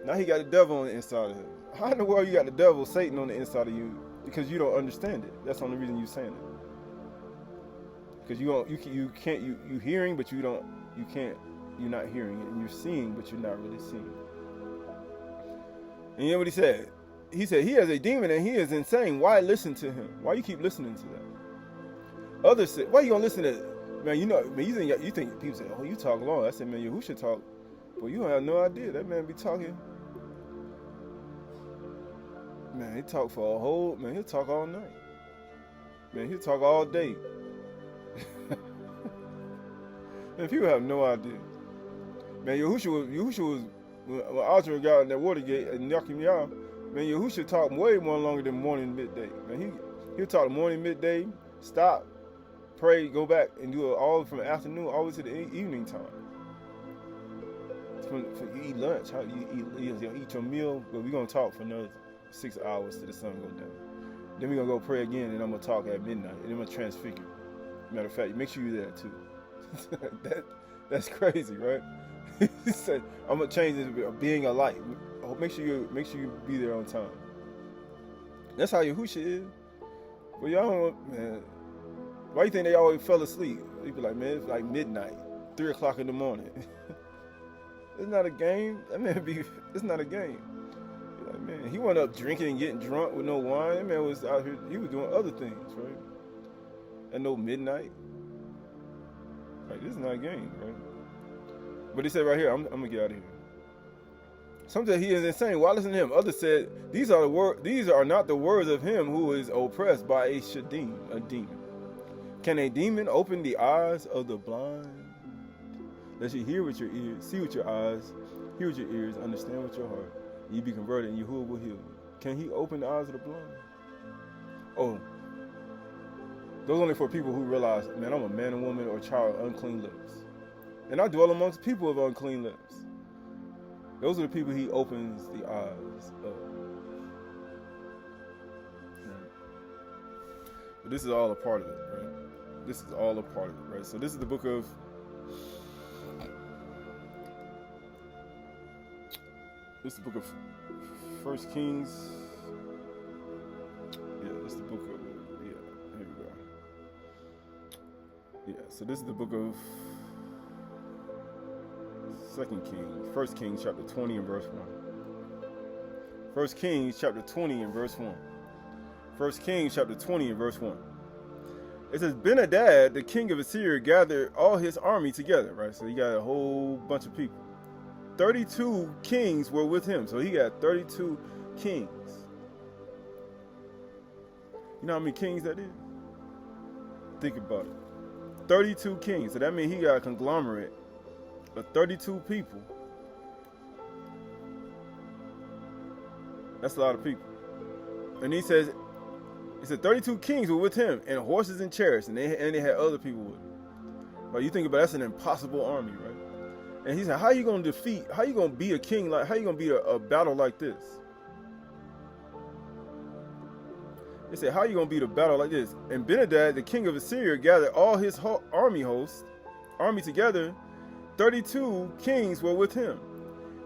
Now he got a devil on the inside of him. How in the world you got the devil, Satan on the inside of you? Because you don't understand it. That's the only reason you're saying it. Because you hearing, but you're not hearing it, and you're seeing, but you're not really seeing it. And you know what he said? He said he has a demon and he is insane. Why listen to him? Why you keep listening to that? Others said, why you gonna listen to, man, you think people say, oh, you talk long. I said, man, who should talk? But you don't have no idea. That man be talking. Man, he talk for he'll talk all night. Man, he'll talk all day. Man, people have no idea. Man, Yahushua was when Algebra got in that Watergate and knocked him out, man, Yahushua talked way more longer than morning and midday. Man, he'll talk morning, midday, stop, pray, go back, and do it all from afternoon all the way to the evening time. You eat lunch, you eat your meal, but we're going to talk for another 6 hours till the sun go down. Then we're going to go pray again, and I'm going to talk at midnight, and I'm going to transfigure. Matter of fact, make sure you're there too. That's crazy, right? He said, I'm going to change this being a light. Make sure you be there on time. That's how Yahushua is. But y'all don't, man, why you think they always fell asleep? They be like, man, it's like midnight, 3 o'clock in the morning. It's not a game. That man it's not a game. Like, man, he went up drinking and getting drunk with no wine. That man was out here, he was doing other things, right? At no midnight. Like, this is not a game, right? But he said right here, I'm gonna get out of here. Some said he is insane. Why listen to him? Others said, these are not the words of him who is oppressed by a shadim, a demon. Can a demon open the eyes of the blind? Let you hear with your ears, see with your eyes, hear with your ears, understand with your heart, and you be converted, and Yahuwah will heal you. Can he open the eyes of the blind? Oh, those only for people who realize, man, I'm a man and woman or child of unclean lips. And I dwell amongst people of unclean lips. Those are the people he opens the eyes of. Right. But this is all a part of it, right? This is all a part of it, right? So this is the book of First Kings. Yeah, this is the book of, here we go. Yeah, so this is the book of First Kings chapter 20 and verse 1. First Kings chapter 20 and verse 1. First Kings chapter 20 and verse 1. It says, Ben-Hadad, the king of Assyria, gathered all his army together, right? So he got a whole bunch of people. 32 kings were with him. So he got 32 kings. You know how many kings that is? Think about it. 32 kings. So that means he got a conglomerate of 32 people. That's a lot of people. And he said 32 kings were with him, and horses and chariots, and they had other people with them. But you think about it, that's an impossible army, right? And he said, how you going to be a king, how you going to beat a battle like this? They said, how are you going to beat a battle like this? And Ben-Hadad, the king of Assyria, gathered all his army together. 32 kings were with him,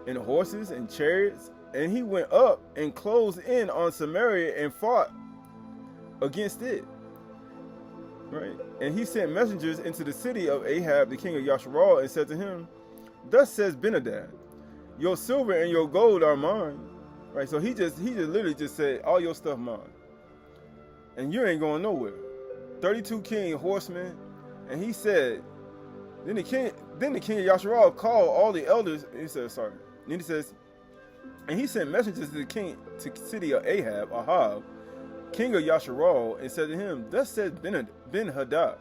and horses and chariots. And he went up and closed in on Samaria and fought against it. Right? And he sent messengers into the city of Ahab, the king of Yasharal, and said to him, thus says Ben-Hadad, your silver and your gold are mine. Right? So he just literally just said, all your stuff mine. And you ain't going nowhere. 32 king horsemen. And he said, then the king of Yasharal called all the elders. He said, sorry. Then he says, and he sent messengers to the city of Ahab, king of Yasharal, and said to him, thus says Ben-Hadad.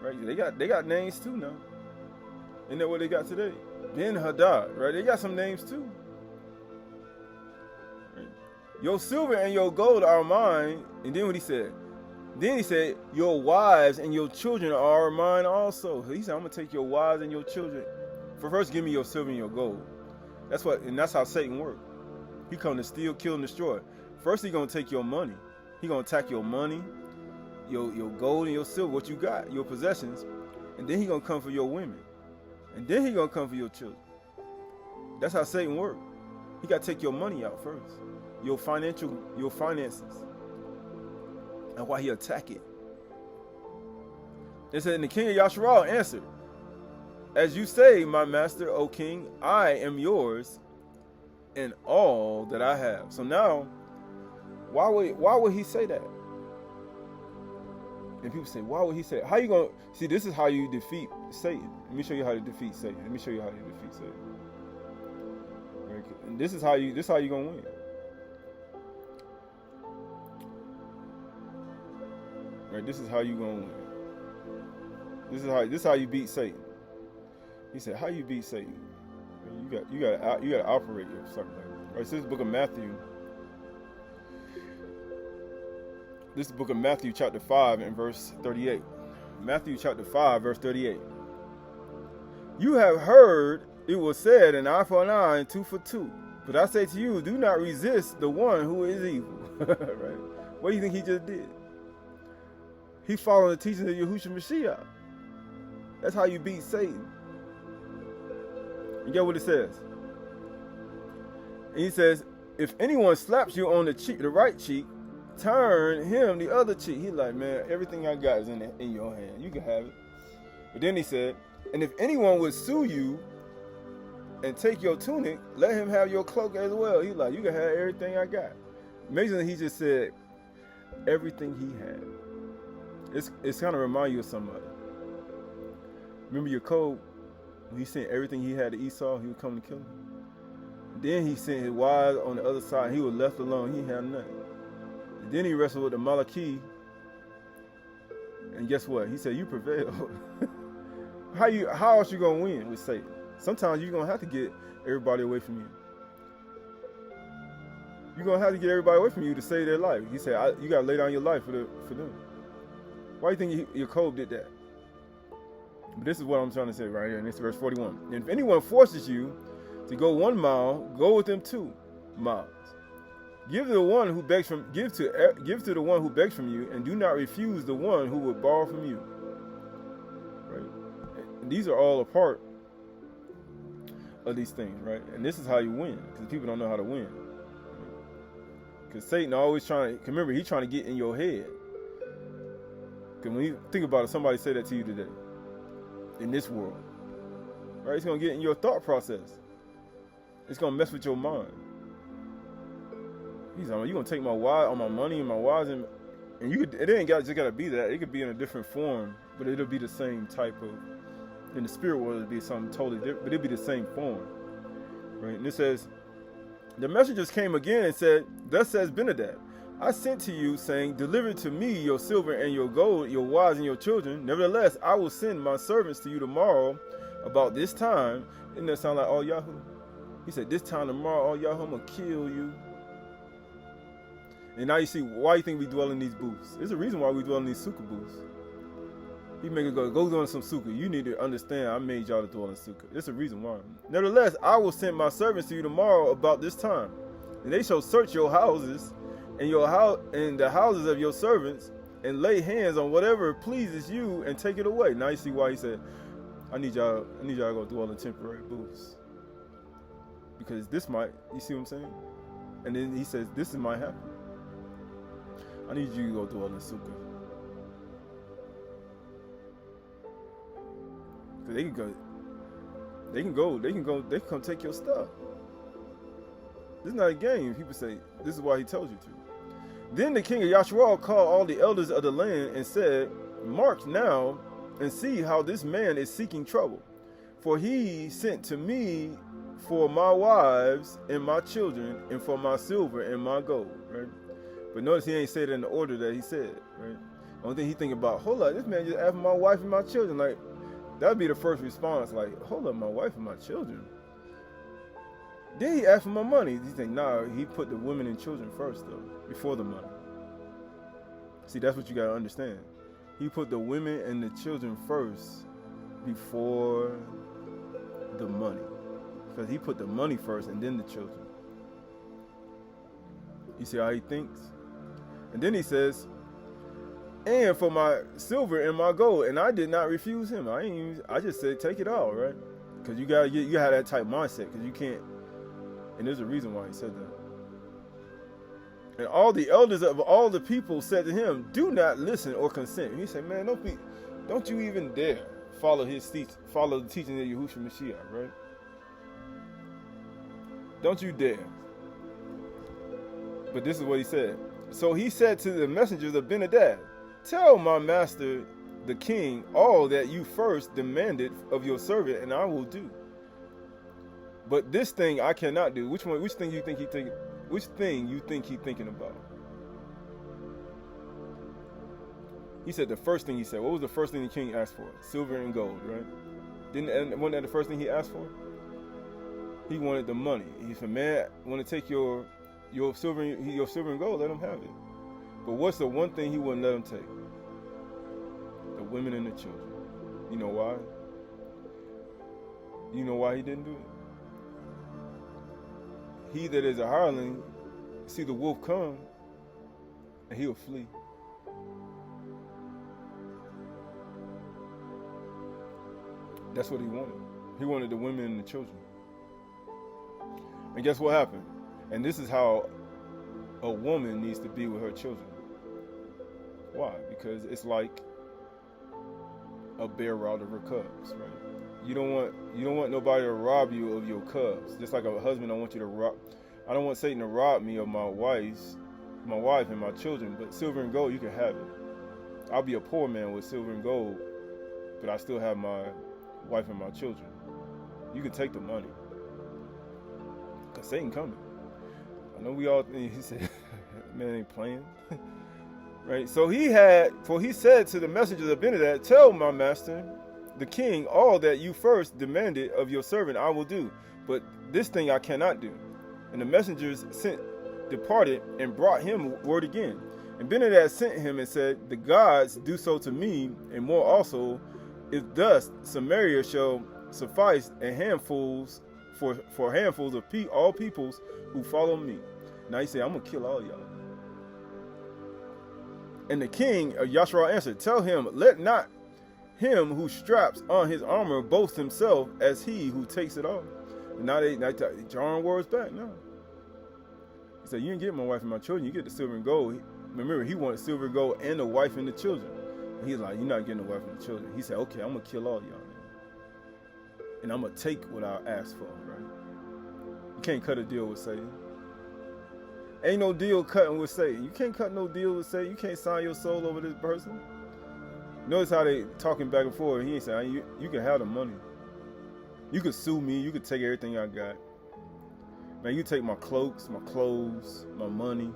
Right? They got names too now. Isn't that what they got today? Ben-Hadad, right? They got some names too. Right? Your silver and your gold are mine. And then what he said? Then he said, your wives and your children are mine also. So he said, I'm going to take your wives and your children. First, give me your silver and your gold. That's how Satan works. He come to steal, kill, and destroy. First, he's going to take your money. He's going to attack your money, your gold and your silver, what you got, your possessions. And then he's going to come for your women. And then he's going to come for your children. That's how Satan works. He got to take your money out first. Your finances. And why he attack it. It said, and the king of Yasharal answered, as you say, my master, O king, I am yours in all that I have. So now, why would he say that? And people say, why would he say it? How you going to, see, this is how you defeat Satan. Let me show you how to defeat Satan. Right? And this is how you going to win. Right? This is how you going to win. This is how you beat Satan. He said, how you beat Satan? You got to operate or something. Right? So this is the book of Matthew. This is the book of Matthew chapter 5 and verse 38. Matthew chapter 5 verse 38. You have heard it was said, an eye for an eye and tooth for tooth. But I say to you, do not resist the one who is evil. Right? What do you think he just did? He followed the teachings of Yahushua Mashyach. That's how you beat Satan. You get what it says? And he says, if anyone slaps you on the right cheek, turn him the other cheek. He's like, man, everything I got is in your hand. You can have it. But then he said, and if anyone would sue you and take your tunic, let him have your cloak as well. He's like, you can have everything I got. Amazingly, he just said everything he had. It's kind of remind you of somebody. Remember Jacob, when he sent everything he had to Esau, he would come to kill him. Then he sent his wives on the other side. He was left alone. He had nothing. And then he wrestled with the Malachi. And guess what? He said, you prevailed. How else you going to win with Satan? Sometimes you're going to have to get everybody away from you. You're going to have to get everybody away from you to save their life. He said, you got to lay down your life for them. Why do you think Jacob did that? But this is what I'm trying to say right here. And this is verse 41. And if anyone forces you to go 1 mile, go with them 2 miles. Give to the one who begs from you, and do not refuse the one who would borrow from you. Right? And these are all a part of these things, right? And this is how you win, because people don't know how to win. Because Satan always remember, he's trying to get in your head. Because when you think about it, somebody say that to you today, in this world, right? It's going to get in your thought process. It's going to mess with your mind. He's like, you're going to take all my money and my wives, and it ain't just got to be that. It could be in a different form, but it'll be the same type of, in the spirit world, it'll be something totally different, but it'll be the same form, right? And it says, the messengers came again and said, thus says Ben-Hadad, I sent to you, saying, deliver to me your silver and your gold, your wives and your children. Nevertheless, I will send my servants to you tomorrow about this time. Didn't that sound like all Yahoo? He said, this time tomorrow, all Yahoo, I'm going to kill you. And now you see why you think we dwell in these booths. There's a reason why we dwell in these sukkah booths. He make it go on some sukkah. You need to understand, I made y'all to dwell in sukkah. There's a reason why. Nevertheless, I will send my servants to you tomorrow about this time. And they shall search your houses in your house, in the houses of your servants, and lay hands on whatever pleases you and take it away. Now you see why he said, I need y'all to go dwell in temporary booths. Because this might, you see what I'm saying? And then he says, this might happen. I need you to go dwell in Sukkah. Because they can come take your stuff. This is not a game. People say, this is why he tells you to. Then the king of Yasharal called all the elders of the land and said, mark now and see how this man is seeking trouble. For he sent to me for my wives and my children and for my silver and my gold, right? But notice he ain't said it in the order that he said, right? The only thing he thinking about, hold up, this man just asked for my wife and my children. Like, that'd be the first response, like, hold up, my wife and my children. Then he asked for my money. You think, nah, he put the women and children first, though, before the money. See, that's what you got to understand. He put the women and the children first before the money. Because he put the money first and then the children. You see how he thinks? And then he says, and for my silver and my gold, and I did not refuse him. I just said, take it all, right? Because you have that type mindset, because you can't. And there's a reason why he said that. And all the elders of all the people said to him, do not listen or consent. And he said, man, don't you even dare follow the teaching of Yahushua Mashyach, right? Don't you dare. But this is what he said. So he said to the messengers of Ben-Hadad, tell my master, the king, all that you first demanded of your servant, and I will do. But this thing I cannot do. Which thing you think he thinking about? He said the first thing he said. What was the first thing the king asked for? Silver and gold, right? Wasn't that the first thing he asked for? He wanted the money. He said, man, I want to take your silver and gold, let him have it. But what's the one thing he wouldn't let him take? The women and the children. You know why? You know why he didn't do it? He that is a hireling, see the wolf come, and he'll flee. That's what he wanted. He wanted the women and the children. And guess what happened? And this is how a woman needs to be with her children. Why? Because it's like a bear out of her cubs, right? You don't want nobody to rob you of your cubs. Just like a husband, I don't want Satan to rob me of my wife and my children. But silver and gold, you can have it. I'll be a poor man with silver and gold, but I still have my wife and my children. You can take the money, cause Satan coming. I know we all think, he said, man ain't playing. Right? So he said to the messengers of Ben-Hadad, tell my master, the king, all that you first demanded of your servant I will do, but this thing I cannot do. And the messengers departed and brought him word again. And Ben-Hadad sent him and said, the gods do so to me, and more also, if thus Samaria shall suffice and handfuls for handfuls of all peoples who follow me. Now he said, I'm gonna kill all y'all. And the king of Yasharal answered, tell him, let not him who straps on his armor boast himself as he who takes it off. And now they drawing words back now. He said, you didn't get my wife and my children, you get the silver and gold. Remember, he wanted silver and gold and the wife and the children. And he's like, you're not getting the wife and the children. He said, okay, I'm gonna kill all y'all now. And I'm gonna take what I asked for, right? You can't cut a deal with Satan. Ain't no deal cutting with Satan. You can't cut no deal with Satan. You can't sign your soul over this person. Notice how they talking back and forth. He ain't saying, you can have the money. You can sue me. You can take everything I got. Man, you take my cloaks, my clothes, my money.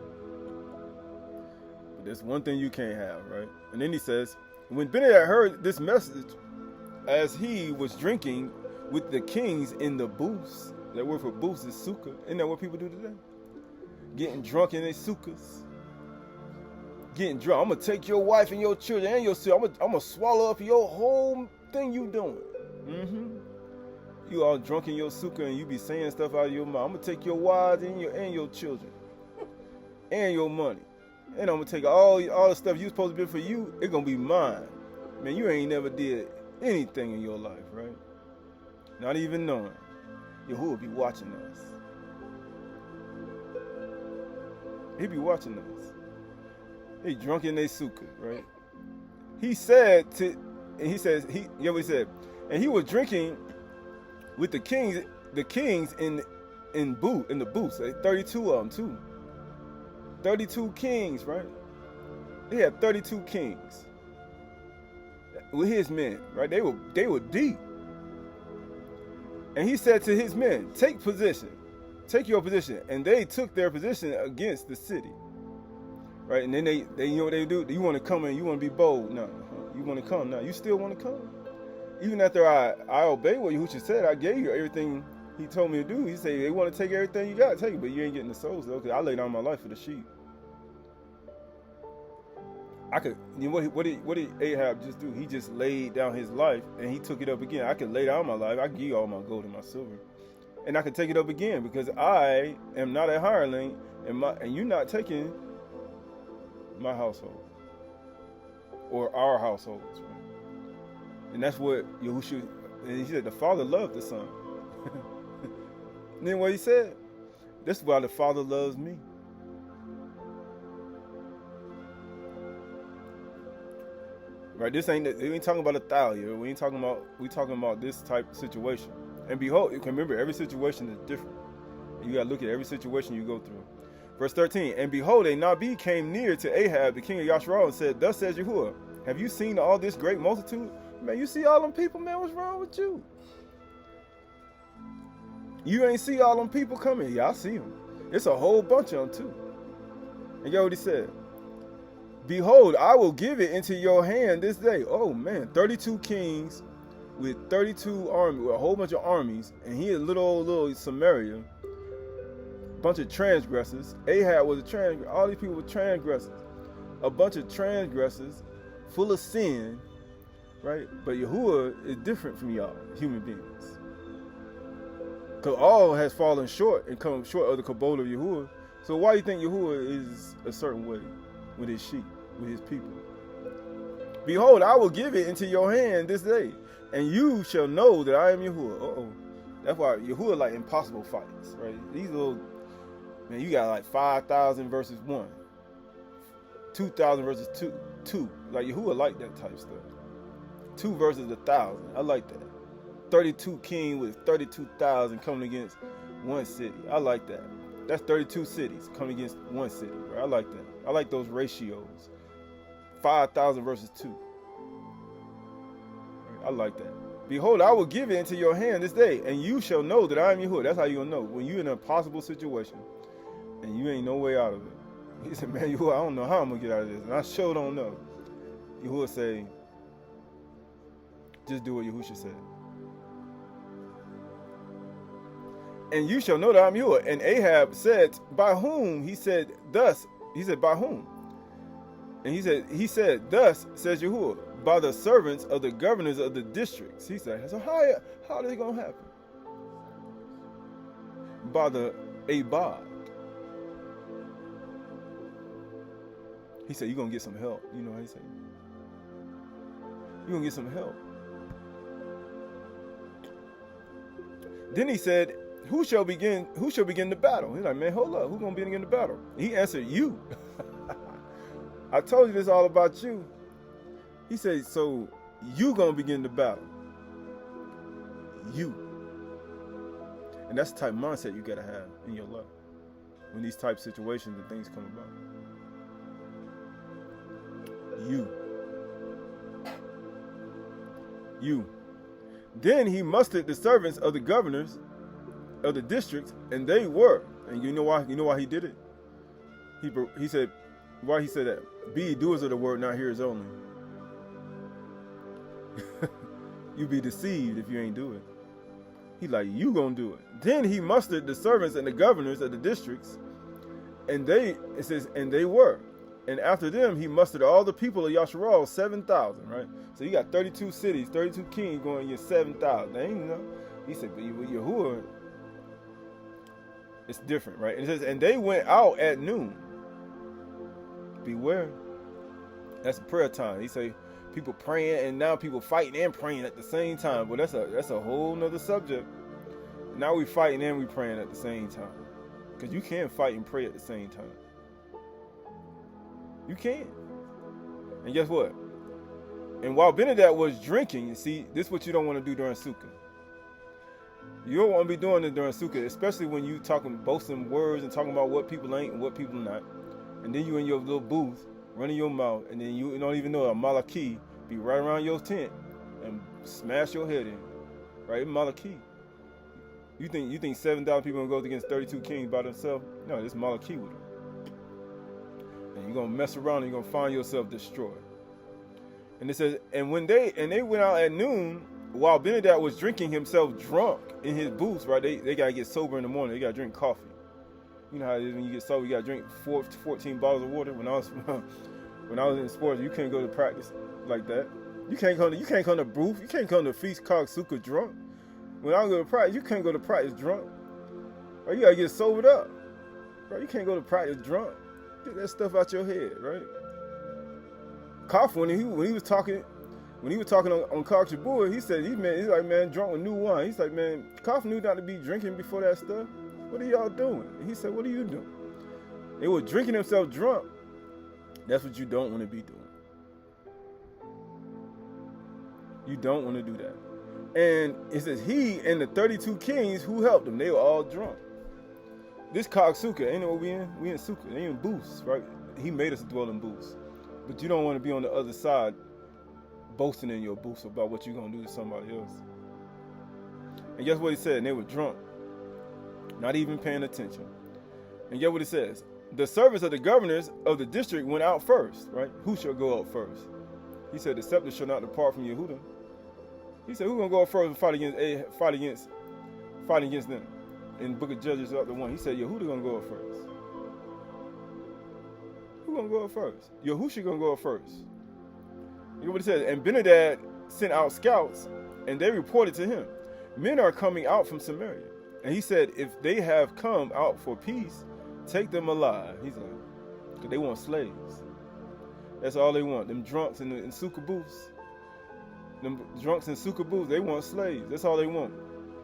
But there's one thing you can't have, right? And then he says, when Ben-Hadad heard this message, as he was drinking with the kings in the booths, that word for booths is sukkah. Isn't that what people do today? Getting drunk in their sukkahs. Getting drunk. I'm going to take your wife and your children and your sister. I'm going to swallow up your whole thing you doing. You all drunk in your sukkah and you be saying stuff out of your mouth. I'm going to take your wives and your children. and your money. And I'm going to take all the stuff you supposed to be for you, it's going to be mine. Man, you ain't never did anything in your life, right? Not even knowing. Yahuwah be watching us. He be watching us. He drunk in their sukkah, right? He said to, and he says, you know what he said? And he was drinking with the kings in the booths, like 32 of them too. 32 kings, right? He had 32 kings with his men, right? They were deep. And he said to his men, take position, take your position. And they took their position against the city, right? And then they you know what they do? You want to come in, you want to be bold. No, you want to come. No, you still want to come. Even after I obeyed what Yahushua said, I gave you everything he told me to do. He said, they want to take everything you got, take it, but you ain't getting the souls though, because I laid down my life for the sheep. What did Ahab just do? He just laid down his life and he took it up again. I can lay down my life. I can give you all my gold and my silver, and I can take it up again because I am not a hireling, and you're not taking my household or our households. Right? And that's what Yahushua. And he said the Father loved the Son. And then what he said? That's why the Father loves me. Right, we ain't talking about a thalia. We talking about this type of situation. And behold, you can remember every situation is different. You gotta look at every situation you go through. Verse 13, and behold, a Nabi came near to Ahab, the king of Yasharal, and said, thus says Yahuwah, have you seen all this great multitude? Man, you see all them people, man, what's wrong with you? You ain't see all them people coming. Yeah, I see them. It's a whole bunch of them too. And get what he said. Behold, I will give it into your hand this day. Oh man, 32 kings with 32 armies, with a whole bunch of armies, and he is little Samaria, a bunch of transgressors. Ahab was a transgressor. All these people were transgressors. A bunch of transgressors, full of sin, right? But Yahuwah is different from y'all, human beings. Because all has fallen short and come short of the kabod of Yahuwah. So why do you think Yahuwah is a certain way with his sheep, with his people? Behold, I will give it into your hand this day, and you shall know that I am Yahuwah. That's why Yahuwah like impossible fights, right? These little, man, you got like 5,000 versus 1, 2,000 versus 2. Like Yahuwah like that type stuff. 2 versus 1,000. I like that. 32 king with 32,000 coming against one city. I like that. That's 32 cities coming against one city, right? I like that. I like those ratios. 5,000 versus 2. Right? I like that. Behold, I will give it into your hand this day, and you shall know that I am Yahuwah. That's how you'll know. When you're in an impossible situation, and you ain't no way out of it. He said, man, Yahuwah, I don't know how I'm going to get out of this. And I sure don't know. Yahuwah say, just do what Yahushua said. And you shall know that I'm Yahuwah. And Ahab said, by whom? He said, thus. He said, by whom? And he said, thus says Yahuwah, by the servants of the governors of the districts. He said, so how are they going to happen? By the Abad. He said, you're going to get some help. You know how he said? You're going to get some help. Then he said, who shall begin the battle? He's like, man, hold up. Who's going to begin the battle? He answered, you. I told you this all about you. He said, so you going to begin the battle. You. And that's the type of mindset you got to have in your life when these type of situations and things come about. You. Then he mustered the servants of the governors of the districts, and they were. And you know why? You know why he did it? He said, why he said that? Be doers of the word, not hearers only. You be deceived if you ain't do it. He like, you gonna do it. Then he mustered the servants and the governors of the districts, and it says, and they were. And after them, he mustered all the people of Yasharal, 7,000, right? So you got 32 cities, 32 kings going against 7,000. They ain't know. He said, but with Yahuwah, it's different, right? And it says, and they went out at noon. beware. That's a prayer time. He say people praying and now people fighting and praying at the same time. But that's a whole nother subject. Now we fighting and we praying at the same time. Because you can fight and pray at the same time. You can. And guess what? And while Benedict was drinking, you see, this is what you don't want to do during Sukkah. You don't want to be doing it during Sukkah, especially when you talking, boasting words and talking about what people ain't and what people not. And then you in your little booth, running your mouth, and then you don't even know a Malachi be right around your tent and smash your head in. Right? Malachi. You think 7,000 people gonna go against 32 kings by themselves? No, this Malachi with them. And you're gonna mess around and you're gonna find yourself destroyed. And it says, and they went out at noon while Benedict was drinking himself drunk in his booth, right? They gotta get sober in the morning. They gotta drink coffee. You know how it is when you get sober, you gotta drink 14 bottles of water. When I was in sports, you can't go to practice like that. You can't come to booth. You can't come to feast Chag Sukkah drunk. When I go to practice, you can't go to practice drunk. Or you gotta get sobered up. Right? You can't go to practice drunk. Get that stuff out your head, right? Koff, when he was talking on Chag Sukkah, he said he's like, man, drunk with new wine. He's like, man, Koff knew not to be drinking before that stuff. What are y'all doing? And he said, what are you doing? They were drinking themselves drunk. That's what you don't want to be doing. You don't want to do that. And it says he and the 32 kings who helped him, they were all drunk. This Chag Sukkah, ain't know what we in? We in Sukkah. They in booths, right? He made us dwell in booths. But you don't want to be on the other side boasting in your booths about what you're going to do to somebody else. And guess what he said? And they were drunk. Not even paying attention. And get what it says. The servants of the governors of the district went out first, right? Who shall go out first? He said, the scepter shall not depart from Yehuda. He said, who's going to go out first and fight against them? In the book of Judges chapter 1, he said, Yehuda going to go out first. Who's going to go out first? Yahusha going to go out first. You know what it says? And Benedict sent out scouts, and they reported to him, men are coming out from Samaria. And he said, if they have come out for peace, take them alive. He's like, because they want slaves. That's all they want. Them drunks in Sukkah booths. Them drunks in Sukkah booths, they want slaves. That's all they want.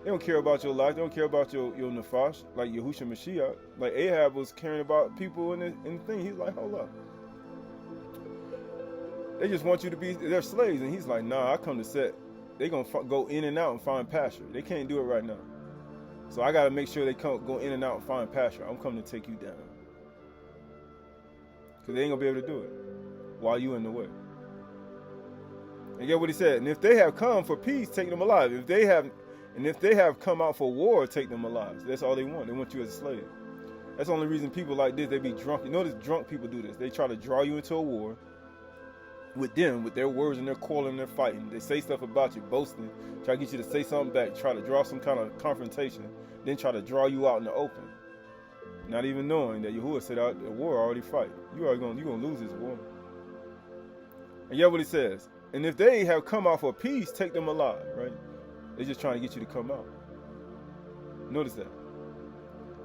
They don't care about your life. They don't care about your nefash, like Yahushua Mashyach. Like Ahab was caring about people in the thing. He's like, hold up. They just want you to be their slaves. And he's like, nah, I come to set. They're going to go in and out and find pasture. They can't do it right now. So I got to make sure they go in and out and find pasture. I'm coming to take you down. Because they ain't going to be able to do it while you in the way. And get what he said. And if they have come for peace, take them alive. If they have come out for war, take them alive. So that's all they want. They want you as a slave. That's the only reason people like this, they be drunk. You notice drunk people do this. They try to draw you into a war with them, with their words and their calling and their fighting. They say stuff about you, boasting, try to get you to say something back, try to draw some kind of confrontation, then try to draw you out in the open. Not even knowing that Yahuwah said out the war already fight. You're gonna lose this war. And yet what he says, and if they have come out for peace, take them alive, right? They're just trying to get you to come out. Notice that.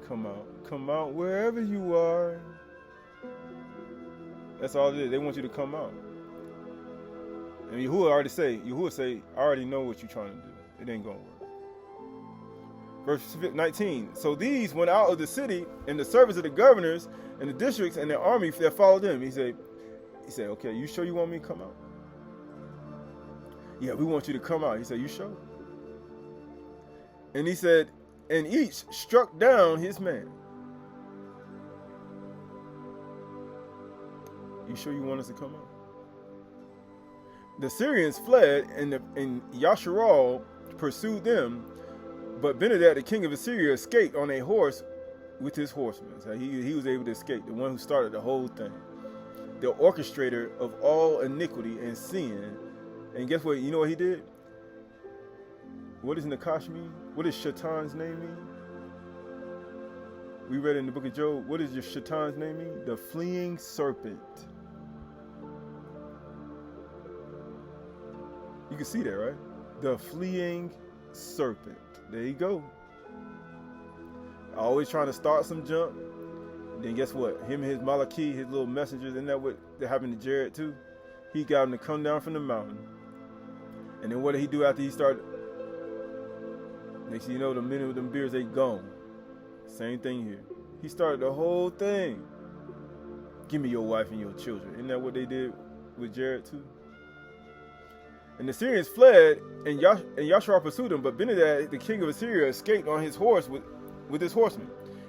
Come out. Come out wherever you are. That's all it is. They want you to come out. And Yahuwah say, I already know what you're trying to do. It ain't going to work. Verse 19. So these went out of the city in the service of the governors and the districts and the army that followed them. He said, okay, you sure you want me to come out? Yeah, we want you to come out. He said, you sure? And he said, and each struck down his man. You sure you want us to come out? The Syrians fled, and Yasharal pursued them, but Benedict, the king of Assyria, escaped on a horse with his horsemen. So he was able to escape, the one who started the whole thing, the orchestrator of all iniquity and sin. And guess what? You know what he did? What does Nakash mean? What does Shaitan's name mean? We read in the book of Job, what does your Shaitan's name mean? The fleeing serpent. You can see that, right? The fleeing serpent. There you go. Always trying to start some junk, Then guess what? Him and his Malachi, his little messengers, isn't that what happened to Jared too? He got him to come down from the mountain. And then what did he do after he started? Next thing you know, the men with them beards, they gone. Same thing here. He started the whole thing. Give me your wife and your children. Isn't that what they did with Jared too? And the Syrians fled, and Yasharal pursued them. But Benadad, the king of Assyria, escaped on his horse with his horsemen.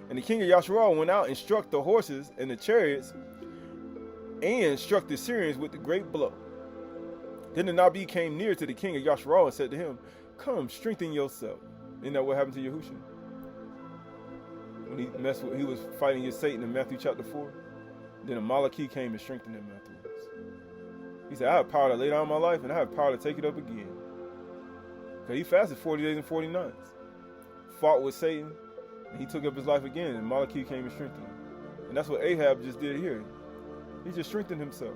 And the king of Yasharal went out and struck the horses and the chariots, and struck the Syrians with the great blow. Then the Nabi came near to the king of Yasharal and said to him, "Come, strengthen yourself." Isn't that what happened to Yahushua? When he was fighting against Satan in Matthew chapter 4. Then a Malachi came and strengthened him afterwards. He said, "I have power to lay down my life, and I have power to take it up again." Because he fasted 40 days and 40 nights. Fought with Satan, and he took up his life again, and Malachi came and strengthened him. And that's what Ahab just did here. He just strengthened himself.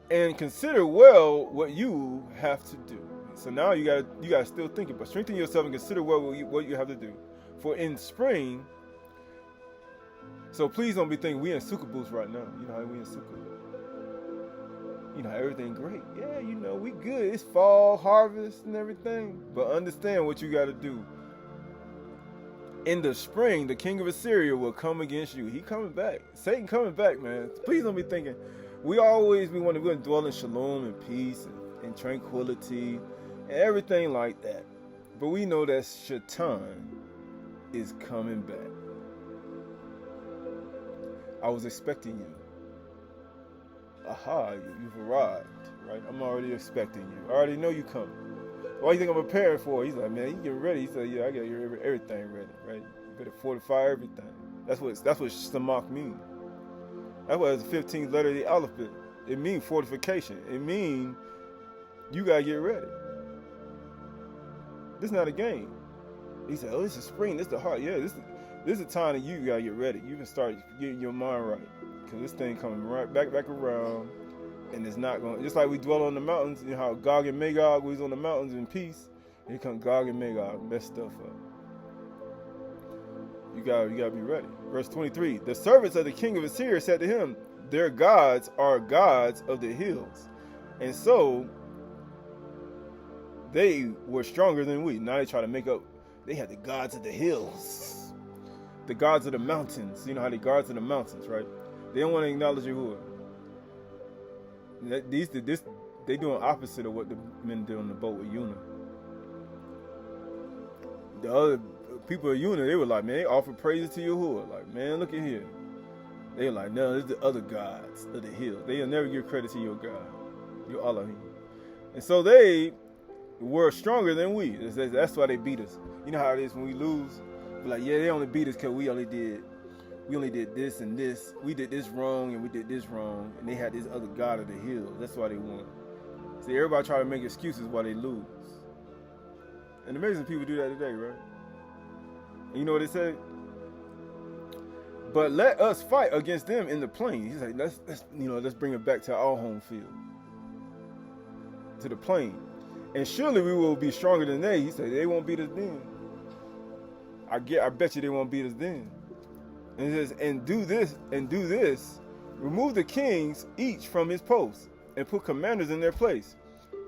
And consider well what you have to do. So now you gotta still think about strengthen yourself and consider well what you have to do. For in spring, so please don't be thinking we in Sukkah booths right now. You know how we in Sukkah. You know, everything great. Yeah, you know, we good. It's fall, harvest, and everything. But understand what you got to do. In the spring, the king of Assyria will come against you. He coming back. Satan coming back, man. Please don't be thinking. We want to dwell in shalom and peace and tranquility and everything like that. But we know that Shaitan is coming back. I was expecting you. Aha, you've arrived, right? I'm already expecting you. I already know you coming. What do you think I'm preparing for? He's like, man, you getting ready? He said, yeah, I got everything ready, right? You better fortify everything. That's what Samach means. That's why it's the 15th letter of the alphabet. It means fortification. It means you gotta get ready. This is not a game. He said, oh, this is spring. This is the heart. Yeah, this is the time that you gotta get ready. You can start getting your mind right. Because this thing coming right back around. And it's not going, just like we dwell on the mountains, you know how Gog and Magog was on the mountains in peace. Here come Gog and Magog, mess stuff up. You gotta be ready. Verse 23, the servants of the king of Assyria said to him, their gods are gods of the hills. And so they were stronger than we. Now they try to make up, they had the gods of the hills. The gods of the mountains. You know how the gods of the mountains, right? They don't want to acknowledge Yahuwah. They doing opposite of what the men did on the boat with Yuna. The other people of Yuna, they were like, man, they offered praises to Yahuwah. Like, man, look at here. They were like, no, it's the other gods of the hill. They'll never give credit to your God, your Elohim. And so they were stronger than we. That's why they beat us. You know how it is when we lose? We're like, yeah, they only beat us because we only did this and this. We did this wrong and we did this wrong. And they had this other God of the hills. That's why they won. See, everybody try to make excuses why they lose. And amazing people do that today, right? And you know what they say? But let us fight against them in the plain. He's like, let's bring it back to our home field. To the plain. And surely we will be stronger than they. He said, they won't beat us then. I bet you they won't beat us then. And it says, and do this, remove the kings each from his post, and put commanders in their place,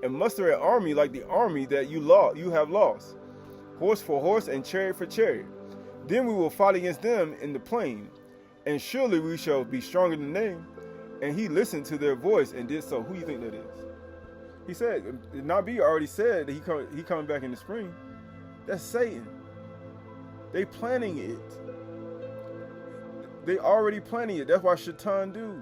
and muster an army like the army that you have lost, horse for horse and chariot for chariot. Then we will fight against them in the plain, and surely we shall be stronger than they. And he listened to their voice and did so. Who do you think that is? He said, Nabi already said that he coming back in the spring. That's Satan. They planning it. They already planning it. That's why Shaitan do.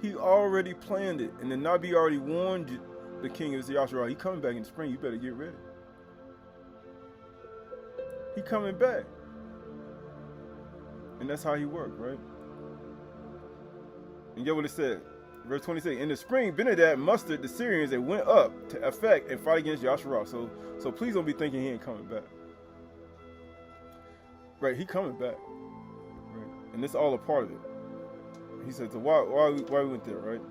He already planned it. And the Nabi already warned the king of Yasharal. He coming back in the spring. You better get ready. He coming back. And that's how he worked, right? And get what it said. Verse 26. In the spring, Benadad mustered the Syrians and went up to effect and fight against Yasharal. So please don't be thinking he ain't coming back. Right, he coming back. And this is all a part of it. He said, so why we went there, right?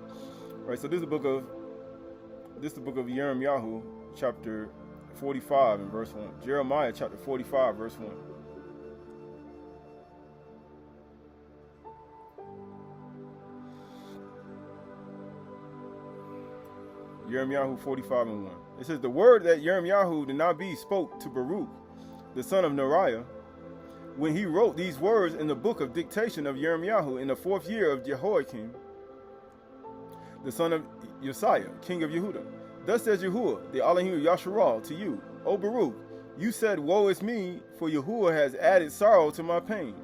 Right, so this is the book of Jeremiah, chapter 45 and verse 1. Jeremiah chapter 45, verse 1. Yirmiyahu 45:1. It says, the word that Yirmiyahu the Nabi spoke to Baruch, the son of Neriah, when he wrote these words in the book of dictation of Yirmiyahu in the 4th year of Jehoiakim, the son of Josiah, king of Yehudah. Thus says Yahuwah, the Elohim of Yasharal, to you, O Baruch, you said, woe is me, for Yahuwah has added sorrow to my pain.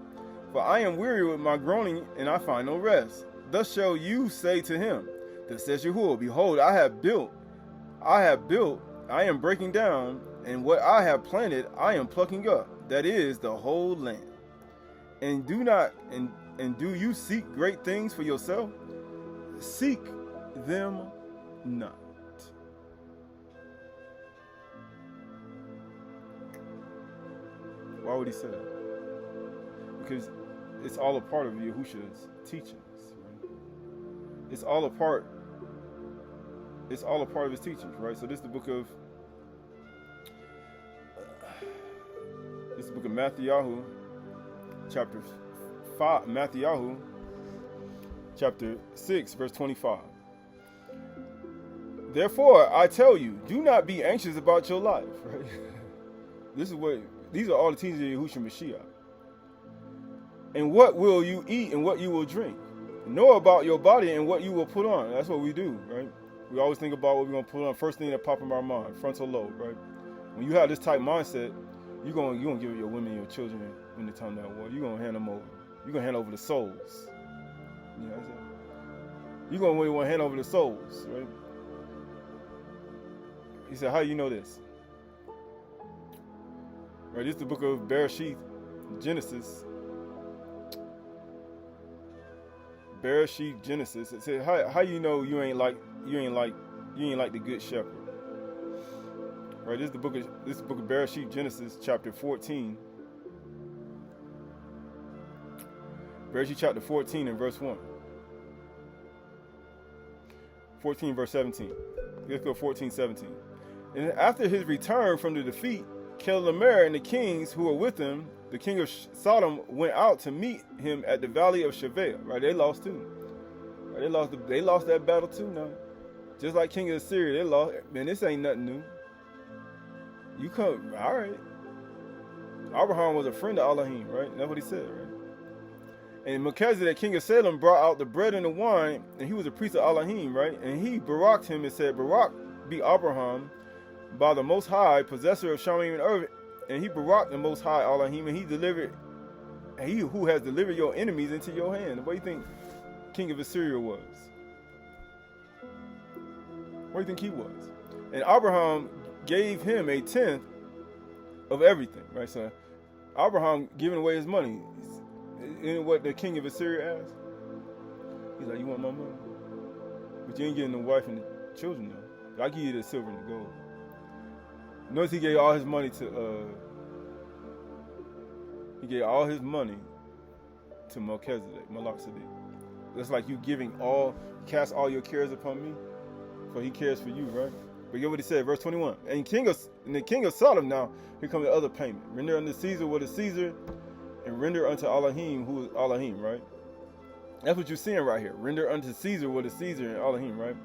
For I am weary with my groaning, and I find no rest. Thus shall you say to him, thus says Yahuwah, behold, I have built, I am breaking down, and what I have planted, I am plucking up, that is, the whole land. And do you seek great things for yourself? Seek them not. Why would he say that? Because it's all a part of Yahusha's teachings. Right? It's all a part of his teachings, right? So this is the book of Matthew, chapter 5, Matthew, chapter 6, verse 25. Therefore, I tell you, do not be anxious about your life. Right? These are all the teachings of Yahushua Mashiach. And what will you eat and what you will drink? Know about your body and what you will put on. That's what we do, right? We always think about what we're going to put on. First thing that pops in our mind, frontal lobe, right? When you have this type mindset, you're going to give your women and your children when they turn that war. You're going to hand them over. You're going to hand over the souls. You know what I'm saying? You're going to want to hand over the souls, right? He said, how do you know this? Right, this is the book of Bereshith, Genesis. Bereshith, Genesis. It said, how you know you ain't like the good shepherd? Right, this is the book of Bereshith, Genesis, chapter 14. Bereshith chapter 14 and verse 1. 14 verse 17. Let's go 14:17. And after his return from the defeat, Lumeria and the kings who were with him, the king of Sodom, went out to meet him at the valley of Shabath. Right, they lost too. Right, they lost that battle too now. Just like king of Assyria, they lost. Man, this ain't nothing new. You come, all right. Abraham was a friend of Elohim, right? That's what he said, right? And Melchizedek, king of Salem, brought out the bread and the wine, and he was a priest of Elohim, right? And he baraked him and said, Barak be Abraham, by the Most High, possessor of Shamim and Earth, and he baraked the Most High Elohim, and he who has delivered your enemies into your hand. What do you think king of Assyria was? What do you think he was? And Abraham gave him a tenth of everything, right? So Abraham giving away his money. And what the king of Assyria asked? He's like, you want my money? But you ain't getting the wife and the children though. I'll give you the silver and the gold. Notice he gave all his money to Melchizedek, Malachzedek. That's like you cast all your cares upon me, for he cares for you, right? But get what he said, verse 21. And the king of Sodom now, here comes the other payment. Render unto Caesar what is Caesar, and render unto Elohim who is Elohim, right? That's what you're seeing right here. Render unto Caesar what is Caesar and Elohim, right?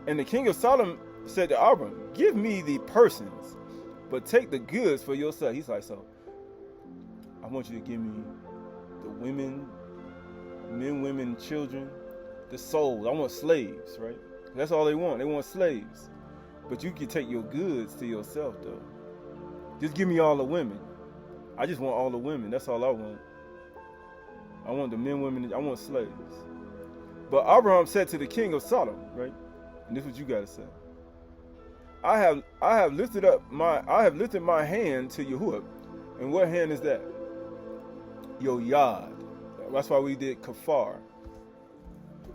And the king of Sodom said to Abram, give me the persons, but take the goods for yourself. He's like, so I want you to give me the women, men, women, children, the souls. I want slaves, right? That's all they want. They want slaves. But you can take your goods to yourself, though. Just give me all the women. I just want all the women. That's all I want. I want the men, women, I want slaves. But Abraham said to the king of Sodom, right? And this is what you got to say. I have lifted my hand to Yahuwah. And what hand is that? Your yad. That's why we did kafar.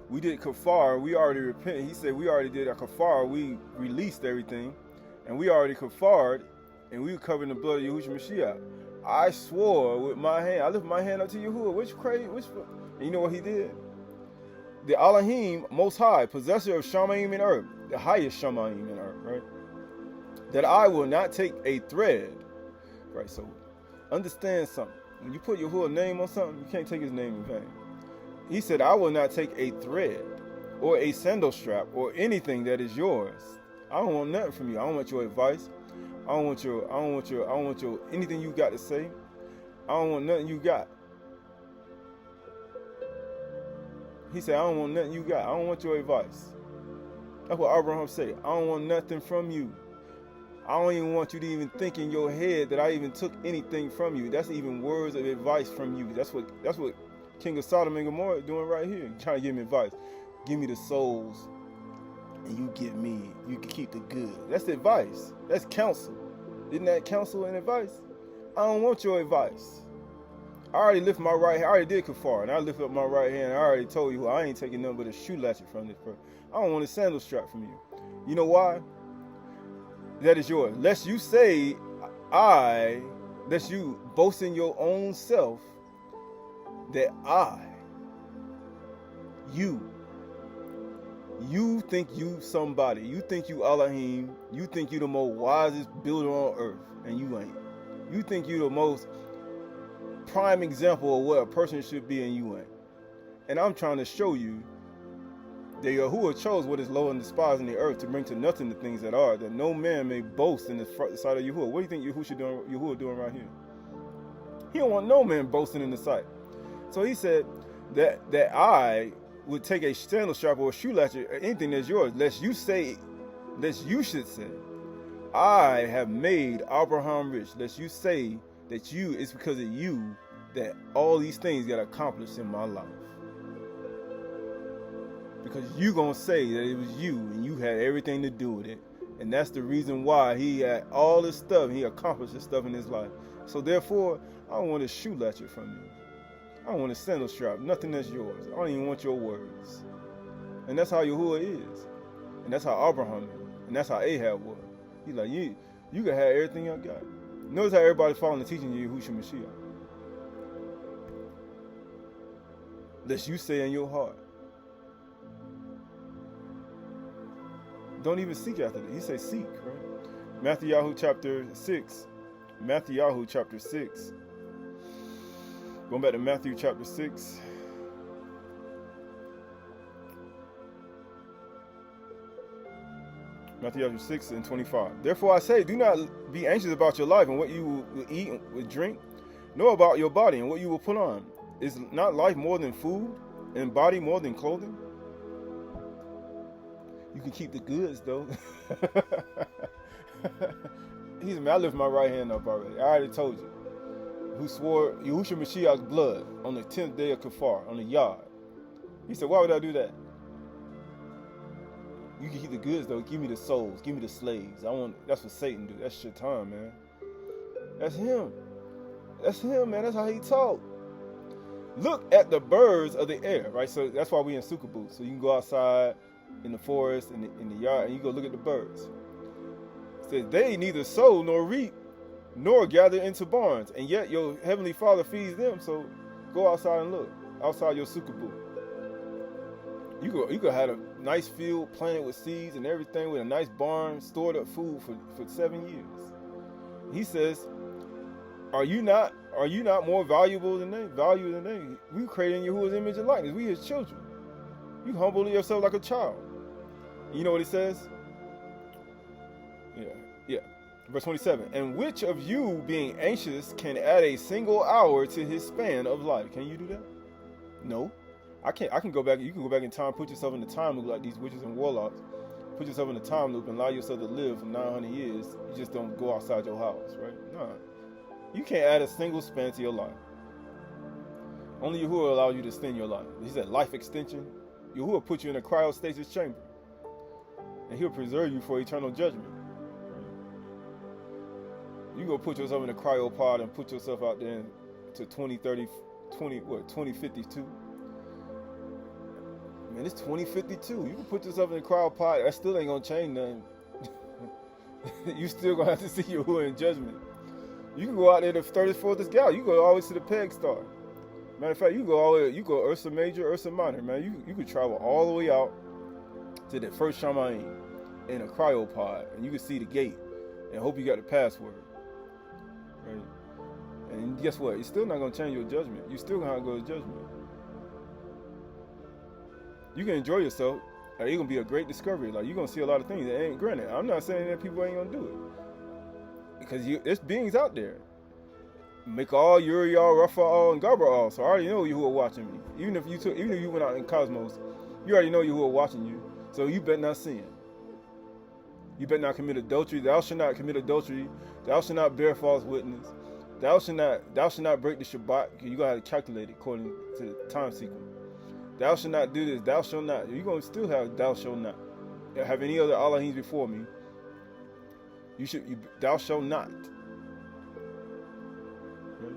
We did kafar. We already repented. He said we already did a kafar. We released everything. And we already kafared. And we were covered in the blood of Yahushua Mashiach. I swore with my hand. I lifted my hand up to Yahuwah. And you know what he did? The Elohim, Most High, possessor of Shamaim and Earth, the highest Shamaim and Earth, right? That I will not take a thread, right? So understand something. When you put Yahuwah's name on something, you can't take his name in vain. He said, I will not take a thread or a sandal strap or anything that is yours I don't want nothing from you. I don't want your advice. I don't want your anything you got to say. I don't want nothing you got. He said, I don't want nothing you got. I don't want your advice. That's what Abraham said. I don't want nothing from you. I don't even want you to even think in your head that I even took anything from you. That's even words of advice from you. That's what King of Sodom and Gomorrah is doing right here. Trying to give me advice. Give me the souls, and you give me. You can keep the good. That's advice. That's counsel. Isn't that counsel and advice? I don't want your advice. I already lift my right hand. I already did kafar, and I lift up my right hand. I already told you I ain't taking nothing but a shoe latchet from this person. I don't want a sandal strap from you. You know why? That is yours. Lest you say, lest you boast in your own self that you think you somebody. You think you Elohim. You think you the most wisest builder on earth, and you ain't. You think you the most prime example of what a person should be, and you ain't. And I'm trying to show you that Yahuwah chose what is low and despised in the earth to bring to nothing the things that are, that no man may boast in the sight of Yahuwah. What do you think Yahuwah doing right here? He don't want no man boasting in the sight. So he said that I would take a sandal strap or a shoe latchet or anything that's yours, lest you should say, I have made Abraham rich, lest you say that it's because of you that all these things got accomplished in my life. Because you gonna say that it was you and you had everything to do with it. And that's the reason why he had all this stuff, he accomplished this stuff in his life. So therefore, I don't want a shoe latchet from you. I don't want a sandal strap, nothing that's yours. I don't even want your words. And that's how Yahuwah is. And that's how Abraham is. And that's how Ahab was. He's like, you can have everything I got. Notice how everybody following the teaching of Yahushua Mashyach. Lest you say in your heart. Don't even seek after it. He said seek, right? Matthew chapter 6. Matthew chapter 6. Going back to Matthew chapter 6. Matthew chapter 6 and 25. Therefore I say, do not be anxious about your life and what you will eat and will drink, nor about your body and what you will put on. Is not life more than food, and body more than clothing? You can keep the goods, though. He said, man, I lift my right hand up already. I already told you. Who swore Yahushua Mashiach's blood on the 10th day of Kafar, on the yard. He said, why would I do that? You can keep the goods, though. Give me the souls. Give me the slaves. That's what Satan do. That's Shaitan, man. That's him. That's him, man. That's how he talk. Look at the birds of the air, right? So that's why we in Sukkah boots. So you can go outside in the forest, in the yard, and you go look at the birds. It says, they neither sow nor reap, nor gather into barns, and yet your heavenly Father feeds them. So go outside and look. Outside your Sukkah boot. You could have a nice field planted with seeds and everything, with a nice barn, stored up food for 7 years. He says, Are you not more valuable than they? We created in Yahuwah's image and likeness. We his children. You humble yourself like a child. And you know what he says? Yeah. Verse 27. And which of you, being anxious, can add a single hour to his span of life? Can you do that? No. I can't. I can go back. You can go back in time, put yourself in the time loop like these witches and warlocks. Put yourself in the time loop and allow yourself to live for 900 years. You just don't go outside your house, right? No. You can't add a single span to your life. Only Yahuwah allows you to extend your life. He said life extension. Yahuwah put you in a cryostasis chamber. And he'll preserve you for eternal judgment. You go put yourself in a cryopod and put yourself out there to 2052. Man, it's 2052. You can put yourself in a cryopod. That still ain't going to change nothing. You still going to have to see Yahuwah in judgment. You can go out there to 34th Gal. You go always to the Peg Star. Matter of fact, you go Ursa Major, Ursa Minor, man. You could travel all the way out to the first Shamayim in a cryopod, and you can see the gate, and hope you got the password, right? And guess what? It's still not gonna change your judgment. You still gonna have to go to judgment. You can enjoy yourself. Like, it's gonna be a great discovery. Like, you're gonna see a lot of things. That ain't granted. I'm not saying that people ain't gonna do it, because it's beings out there. Make all Uriel, Raphael, and Gabriel. So I already know you who are watching me. Even if you went out in cosmos, you already know you who are watching you. So you better not sin. You better not commit adultery. Thou shalt not commit adultery. Thou shalt not bear false witness. Thou shalt not break the Shabbat. You gotta calculate it according to the time sequence. Thou shalt not do this. Thou shalt not. You're gonna still have thou shalt not. Have any other Allahims before me. Thou shalt not. Right?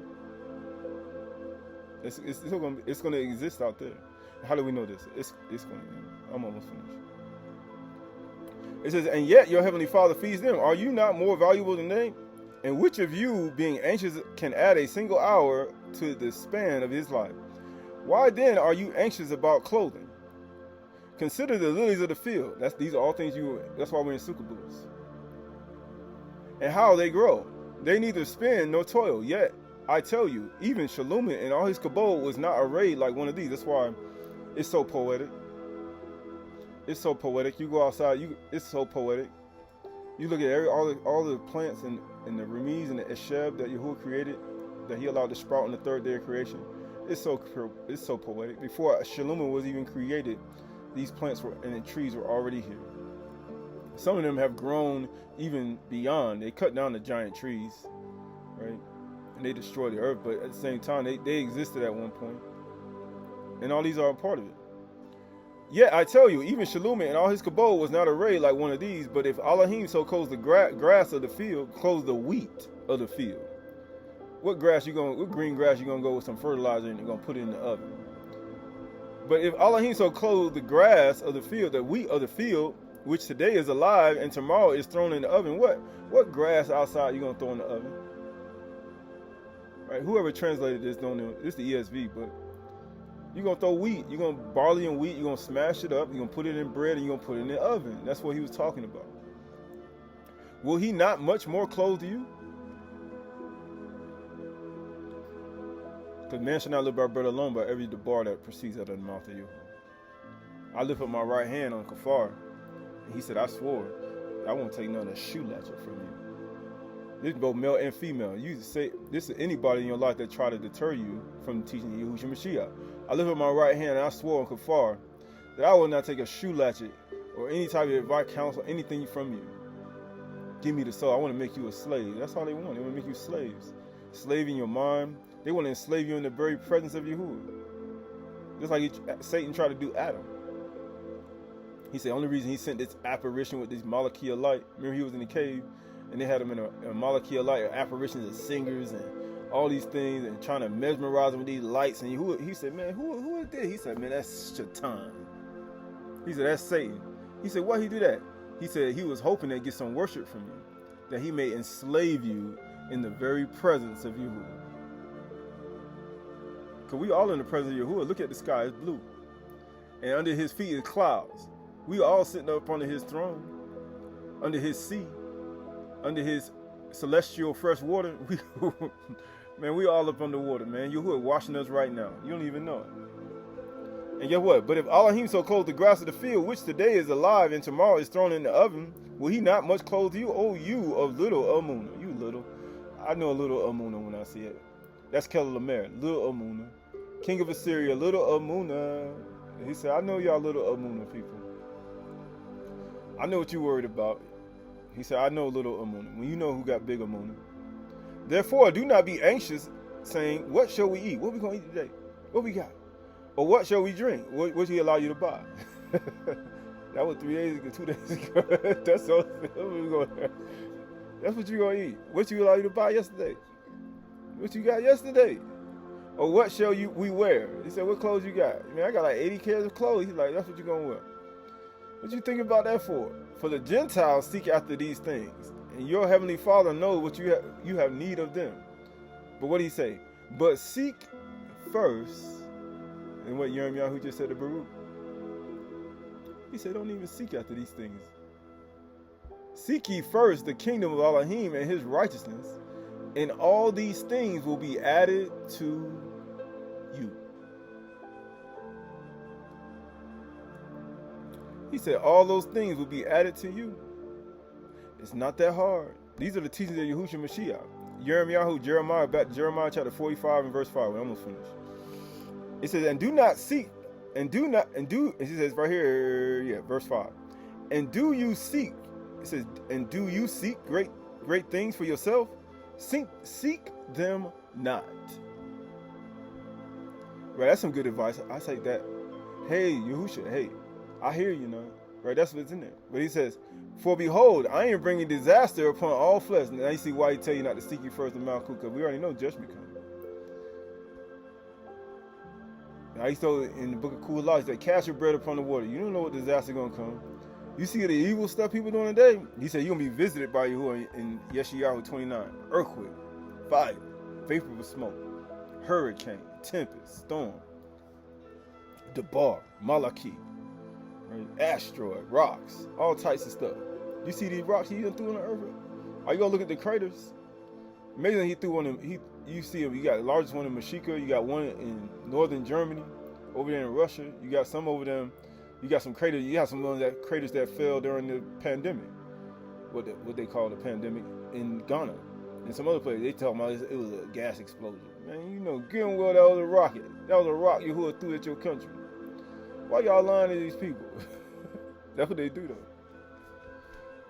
It's gonna exist out there. How do we know this? It's gonna. I'm almost finished. It says, and yet your heavenly Father feeds them. Are you not more valuable than they? And which of you, being anxious, can add a single hour to the span of his life? Why then are you anxious about clothing? Consider the lilies of the field. These are all things that's why we're in Sukkah booths. And how they grow. They neither spin nor toil. Yet, I tell you, even Shalom and all his kabod was not arrayed like one of these. That's why it's so poetic. It's so poetic. You go outside, it's so poetic. You look at all the plants and the remes and the esheb that Yahuwah created, that he allowed to sprout on the third day of creation. It's so poetic. Before Shalom was even created, these plants and the trees were already here. Some of them have grown even beyond. They cut down the giant trees, right? And they destroyed the earth, but at the same time, they existed at one point. And all these are a part of it. Yet I tell you, even Shalom and all his kabod was not arrayed like one of these. But if Elohim so clothes the grass of the field, clothes the wheat of the field. What green grass you gonna go with some fertilizer and you're gonna put it in the oven? But if Elohim so clothes the grass of the field, the wheat of the field, which today is alive and tomorrow is thrown in the oven, what grass outside you gonna throw in the oven? Right? Whoever translated this don't know. This is the ESV, but you're going to throw wheat. You're going to barley and wheat. You're going to smash it up. You're going to put it in bread and you're going to put it in the oven. That's what he was talking about. Will he not much more clothe you? Because man shall not live by bread alone, but every debar that proceeds out of the mouth of you. I lift up my right hand on Kafar, and he said, I swore, I won't take none of the shoe latchet from you. This is both male and female. You say this is anybody in your life that try to deter you from teaching Yahushua Mashiach. I lift up my right hand and I swore on Kafar that I will not take a shoe latchet or any type of advice, counsel, anything from you. Give me the soul. I want to make you a slave. That's all they want. They want to make you slaves. Slave in your mind. They want to enslave you in the very presence of Yahuwah. Just like Satan tried to do Adam. He said the only reason he sent this apparition with this molecule light. Remember he was in the cave and they had him in a molecule light, apparitions of singers and all these things and trying to mesmerize him with these lights. And he said, man, who is this? He said, man, that's Shaitan. He said, that's Satan. He said, why he do that? He said he was hoping to get some worship from you, that he may enslave you in the very presence of Yahuwah. Because we all in the presence of Yahuwah. Look at the sky, it's blue. And under his feet is clouds. We all sitting up under his throne, under his sea, under his celestial fresh water. Man, we all up underwater, man. Yahuwah washing us right now. You don't even know it. And guess what? But if Elohim so clothes the grass of the field, which today is alive and tomorrow is thrown in the oven, will he not much clothe you? Oh, you of little Amunah. You little. I know a little Amunah when I see it. That's Lumeria, little Amunah. King of Assyria, little Amunah. He said, I know y'all little Amunah people. I know what you worried about. He said, I know little Amunah. When you know who got big Amunah. Therefore, do not be anxious, saying, what shall we eat? What we going to eat today? What we got? Or what shall we drink? What did he allow you to buy? That was 3 days ago, 2 days ago. That's all. That's what you're going to eat. What you allow you to buy yesterday? What you got yesterday? Or what shall we wear? He said, what clothes you got? Man, I got like 80 pairs of clothes. He's like, that's what you're going to wear. What you think about that for? For the Gentiles seek after these things, and your heavenly Father knows what you have need of them. But what did he say? But seek first, and what Yirmiyahu just said to Baruch. He said, don't even seek after these things. Seek ye first the kingdom of Elohim and his righteousness, and all these things will be added to you. He said all those things will be added to you. It's not that hard. These are the teachings of Yahushua Mashiach. Jeremiah, back to Jeremiah chapter 45 and verse 5. We're almost finished. It says, and do not seek, it says right here, yeah, verse 5. And do you seek, it says, and do you seek great things for yourself? Seek them not. Right, that's some good advice. I take that. Hey, Yahushua, hey, I hear you now. Right, that's what's in there. But he says, for behold, I am bringing disaster upon all flesh. Now you see why he tell you not to seek you first in Mount Kuka. We already know judgment coming. Now he told in the book of Qahalath, he said, cast your bread upon the water. You don't know what disaster going to come. You see the evil stuff people doing today? He said, you're going to be visited by Yahuwah in Yeshayahu 29. Earthquake, fire, vapor of smoke, hurricane, tempest, storm, debar, Malachi, right? Asteroid, rocks, all types of stuff. You see these rocks he done threw on the earth? Are you going to look at the craters? Amazing he threw one of them. You see him, you got the largest one in Mashyach, you got one in northern Germany, over there in Russia, you got some over them, you got some craters, you got some of that craters that fell during the pandemic, what they call the pandemic in Ghana. And some other places, they talking about it was a gas explosion. Man, you know good and well that was a rocket. That was a rock Yahuwah threw at your country. Why y'all lying to these people? That's what they do though.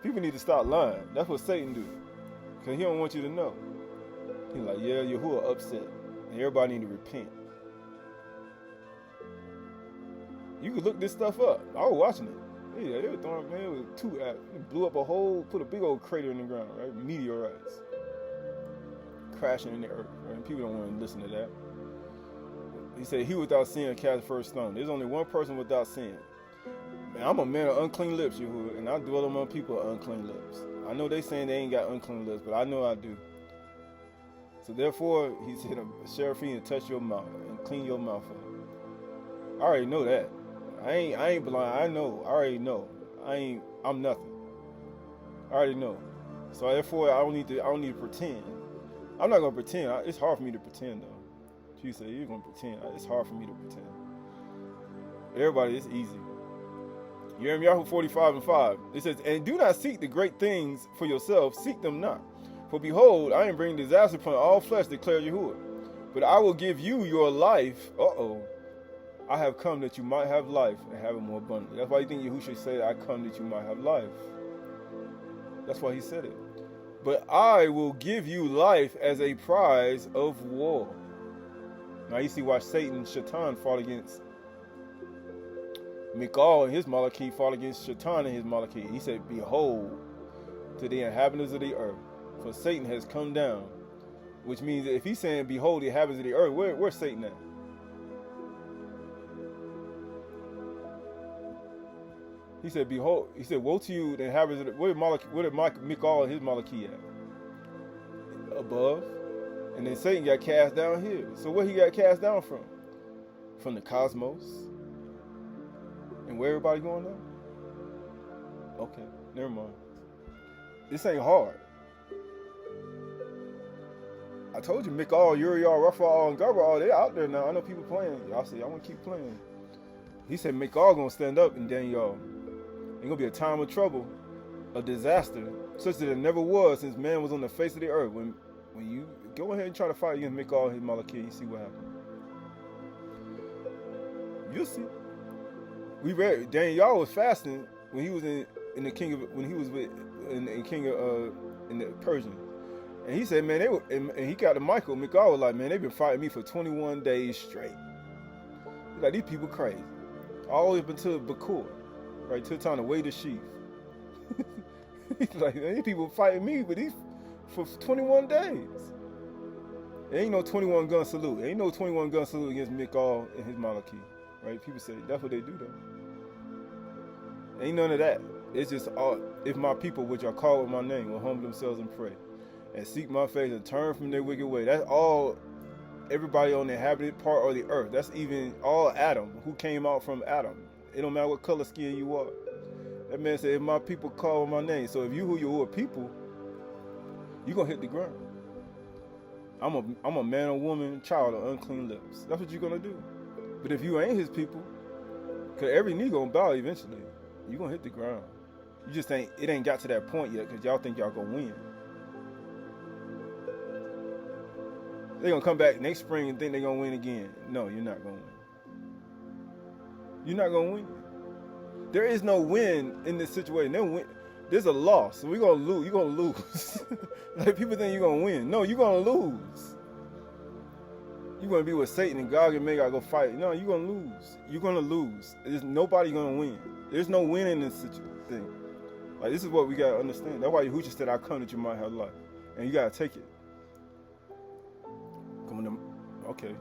People need to stop lying. That's what Satan do. Because he don't want you to know. He's like, yeah, Yahuwah upset. And everybody need to repent. You can look this stuff up. I was watching it. Yeah, they were throwing, man, it was it blew up a hole, put a big old crater in the ground, right? Meteorites. Crashing in the earth, right? People don't want to listen to that. He said, he without sin cast the first stone. There's only one person without sin. Man, I'm a man of unclean lips, Yahuwah, and I dwell among people of unclean lips. I know they saying they ain't got unclean lips, but I know I do. So therefore, he said, Seraphim, touch your mouth and clean your mouth up. I already know that. I ain't blind. I know. I already know. I'm nothing. I already know. So therefore, I don't need to pretend. I'm not gonna pretend. It's hard for me to pretend though. She said, you're gonna pretend. It's hard for me to pretend. Everybody, it's easy. Yirmiyahu 45 and 5. It says, and do not seek the great things for yourself, seek them not. For behold, I am bringing disaster upon all flesh, declared Yahuwah. But I will give you your life. I have come that you might have life and have it more abundantly. That's why you think Yahushua said, I come that you might have life. That's why he said it. But I will give you life as a prize of war. Now you see why Satan, Shaitan, fought against Mikal and his Malachi, fought against Shaitan and his Malachi. He said, behold, to the inhabitants of the earth, for Satan has come down. Which means that if he's saying, behold, the inhabitants of the earth, where's Satan at? He said, behold, he said, woe to you, the inhabitants of the earth. Where did Mikal and his Malachi at? Above. And then Satan got cast down here. So where he got cast down from? From the cosmos. And where everybody going now? Okay, never mind. This ain't hard. I told you, Mikal, Uriel, Raphael, and Gabriel, they out there now. I know people playing. Y'all say, I want to keep playing. He said, Mikal gonna stand up, and then y'all, it's gonna be a time of trouble, a disaster, such that it never was since man was on the face of the earth. When you go ahead and try to fight against Mikal and his Malachi, you see what happened. You'll see. We read Daniel was fasting when he was in the king of in the Persian, and he said, man, and he got to Mikal was like, man, they've been fighting me for 21 days straight. He's like, these people crazy, all the way up until Bakur, right, till the time to weigh the sheaf. He's like, man, these people fighting me, but these for 21 days. There ain't no 21 gun salute. There ain't no 21 gun salute against Mikal and his Malachi. Right? People say that's what they do though. Ain't none of that. It's just if my people which are called with my name will humble themselves and pray and seek my face and turn from their wicked way. That's all everybody on the inhabited part of the earth. That's even all Adam, who came out from Adam. It don't matter what color skin you are. That man said, if my people call with my name. So if you who you are people, you're gonna hit the ground. I'm a man or woman, child of unclean lips. That's what you're gonna do. But if you ain't his people, because every knee gonna bow eventually. you're going to hit the ground. You just ain't, it ain't got to that point yet because y'all think y'all going to win. They're going to come back next spring and think they're going to win again. No, you're not going to win. You're not going to win. There is no win in this situation. There's a loss. So we're going to lose. You're going to lose. Like people think you're going to win. No, you're going to lose. You're going to be with Satan and Gog and Magog go fight. No, you're going to lose. You're going to lose. There's nobody going to win. There's no win in this thing. Like, this is what we got to understand. That's why Yahushua said, I come that you might have life. And you got to take it. Okay.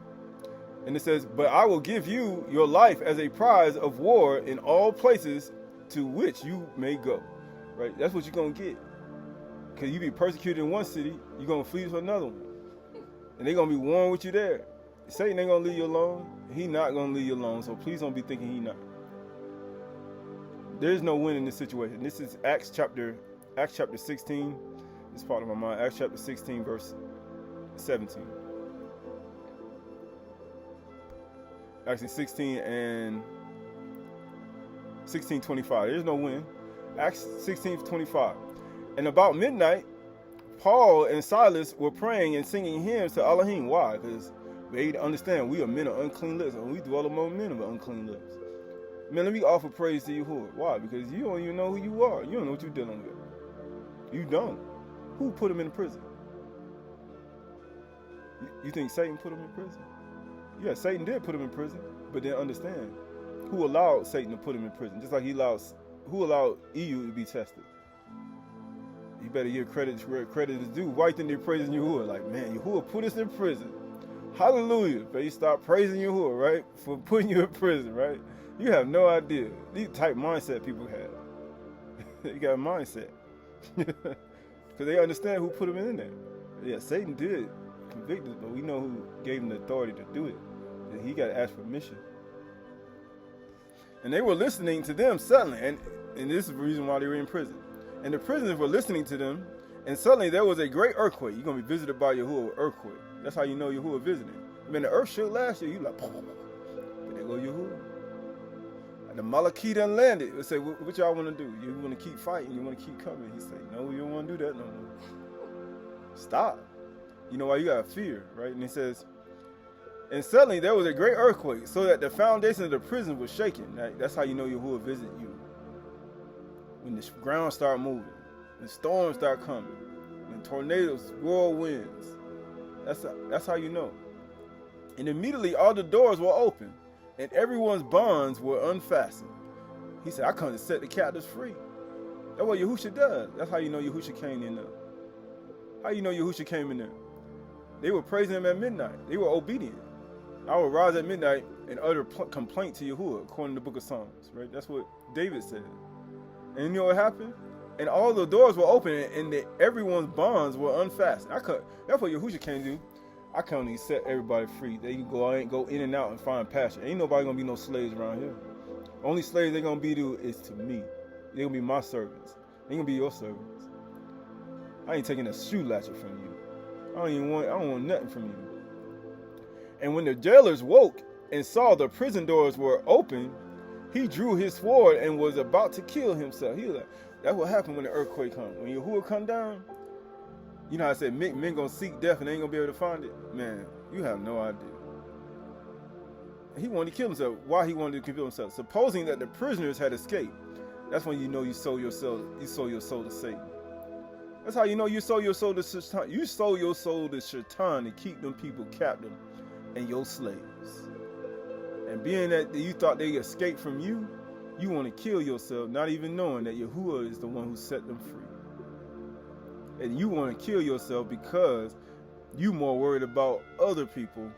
And it says, but I will give you your life as a prize of war in all places to which you may go. Right? That's what you're going to get. Because you be persecuted in one city, you're going to flee to another one. And they're going to be warring with you there. Satan ain't going to leave you alone. He not going to leave you alone. So please don't be thinking he not. There's no win in this situation. This is Acts chapter 16. It's part of my mind. Acts chapter 16, verse 17. Actually 16 and 16:25. There's no win. Acts 16:25. And about midnight, Paul and Silas were praying and singing hymns to Elohim. Why? Because they understand we are men of unclean lips, and we dwell among men of unclean lips. Man, let me offer praise to Yahuwah. Why? Because you don't even know who you are. You don't know what you're dealing with. You don't. Who put him in prison? You think Satan put him in prison? Yeah, Satan did put him in prison, but then understand who allowed Satan to put him in prison, just like who allowed EU to be tested. You better give credit where credit is due. Why think they're praising Yahuwah? Like, man, Yahuwah put us in prison. Hallelujah. But you start praising Yahuwah, right? For putting you in prison, right? You have no idea. These type mindset people have. They got a mindset. Because they understand who put them in there. Yeah, Satan did convict us, but we know who gave him the authority to do it. And he got to ask permission. And they were listening to them suddenly. And this is the reason why they were in prison. And the prisoners were listening to them. And suddenly there was a great earthquake. You're going to be visited by Yahuwah with earthquake. That's how you know Yahuwah visiting. I mean, the earth shook last year. You like, but there go Yahuwah. The Malachite done landed. They say, what y'all want to do? You want to keep fighting? You want to keep coming? He said, no, you don't want to do that no more. Stop. You know why? You got fear, right? And he says, and suddenly there was a great earthquake, so that the foundation of the prison was shaken. That's how you know Yahuwah visit you. When the ground start moving, when storms start coming, when tornadoes, whirlwinds. That's how you know. And immediately all the doors were open, and everyone's bonds were unfastened. He said, I come to set the captives free. That's what Yahushua does. That's how you know Yahushua came in there. How you know Yahushua came in there? They were praising him at midnight. They were obedient. I will rise at midnight and utter complaint to Yahuwah, according to the book of Psalms, right? That's what David said. And you know what happened? And all the doors were open, and everyone's bonds were unfastened. That's what Yahushua came to do. I can't even set everybody free. They can go in and out and find pasture. Ain't nobody gonna be no slaves around here. Only slaves they're gonna be to is to me. They're gonna be my servants. They're gonna be your servants. I ain't taking a shoe latchet from you. I don't want nothing from you. And when the jailers woke and saw the prison doors were open, he drew his sword and was about to kill himself. He was like, that's what happened when the earthquake comes. When Yahuwah come down, you know how I said men gonna seek death and they ain't gonna be able to find it? Man, you have no idea. He wanted to kill himself. Why he wanted to kill himself? Supposing that the prisoners had escaped. That's when you know you sold your soul to Satan. That's how you know you sold your soul to Shaitan. You sold your soul to Shaitan to keep them people captive and your slaves. And being that you thought they escaped from you, you want to kill yourself, not even knowing that Yahuwah is the one who set them free. And you want to kill yourself because you more worried about other people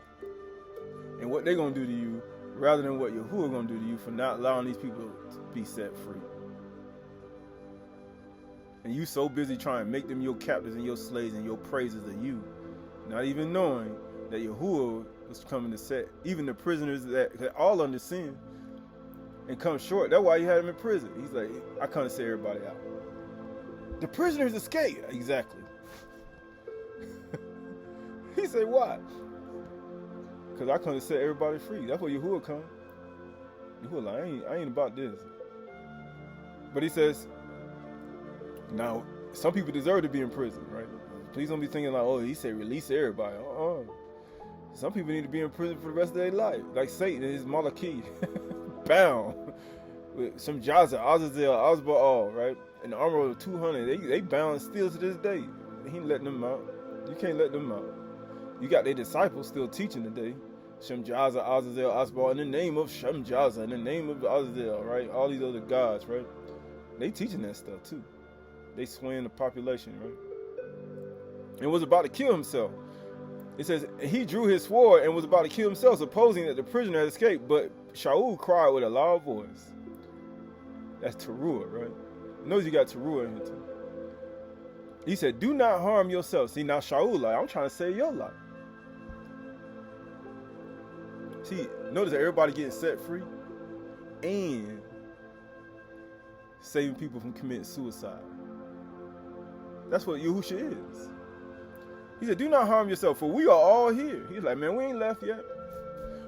and what they're going to do to you rather than what Yahuwah going to do to you for not allowing these people to be set free. And you so busy trying to make them your captives and your slaves and your praises of you, not even knowing that Yahuwah was coming to set even the prisoners that all under sin and come short. That's why he had them in prison. He's like, I come to set everybody out. The prisoners escaped. Exactly. He said, why? Because I come to set everybody free. That's where Yahuwah come. Yahuwah like, I ain't about this. But he says, now, some people deserve to be in prison, right? Please don't be thinking like, oh, he said release everybody. Some people need to be in prison for the rest of their life. Like Satan and his Malaki, bound with some Jaza, Azazel, Azbaal, right? In the armor of 200, they bound still to this day. He ain't letting them out. You can't let them out. You got their disciples still teaching today. Shem Jaza, Azazel, Azbaal, in the name of Shem Jaza, in the name of Azazel, right? All these other gods, right? They teaching that stuff too. They swaying the population, right? And was about to kill himself. It says, he drew his sword and was about to kill himself, supposing that the prisoner had escaped. But Shaul cried with a loud voice. That's Turah, right? Notice you got Turah in here too. He said, do not harm yourself. See, now Shaul, like, I'm trying to save your life. See, notice that everybody getting set free and saving people from committing suicide. That's what Yahusha is. He said, do not harm yourself, for we are all here. He's like, man, we ain't left yet.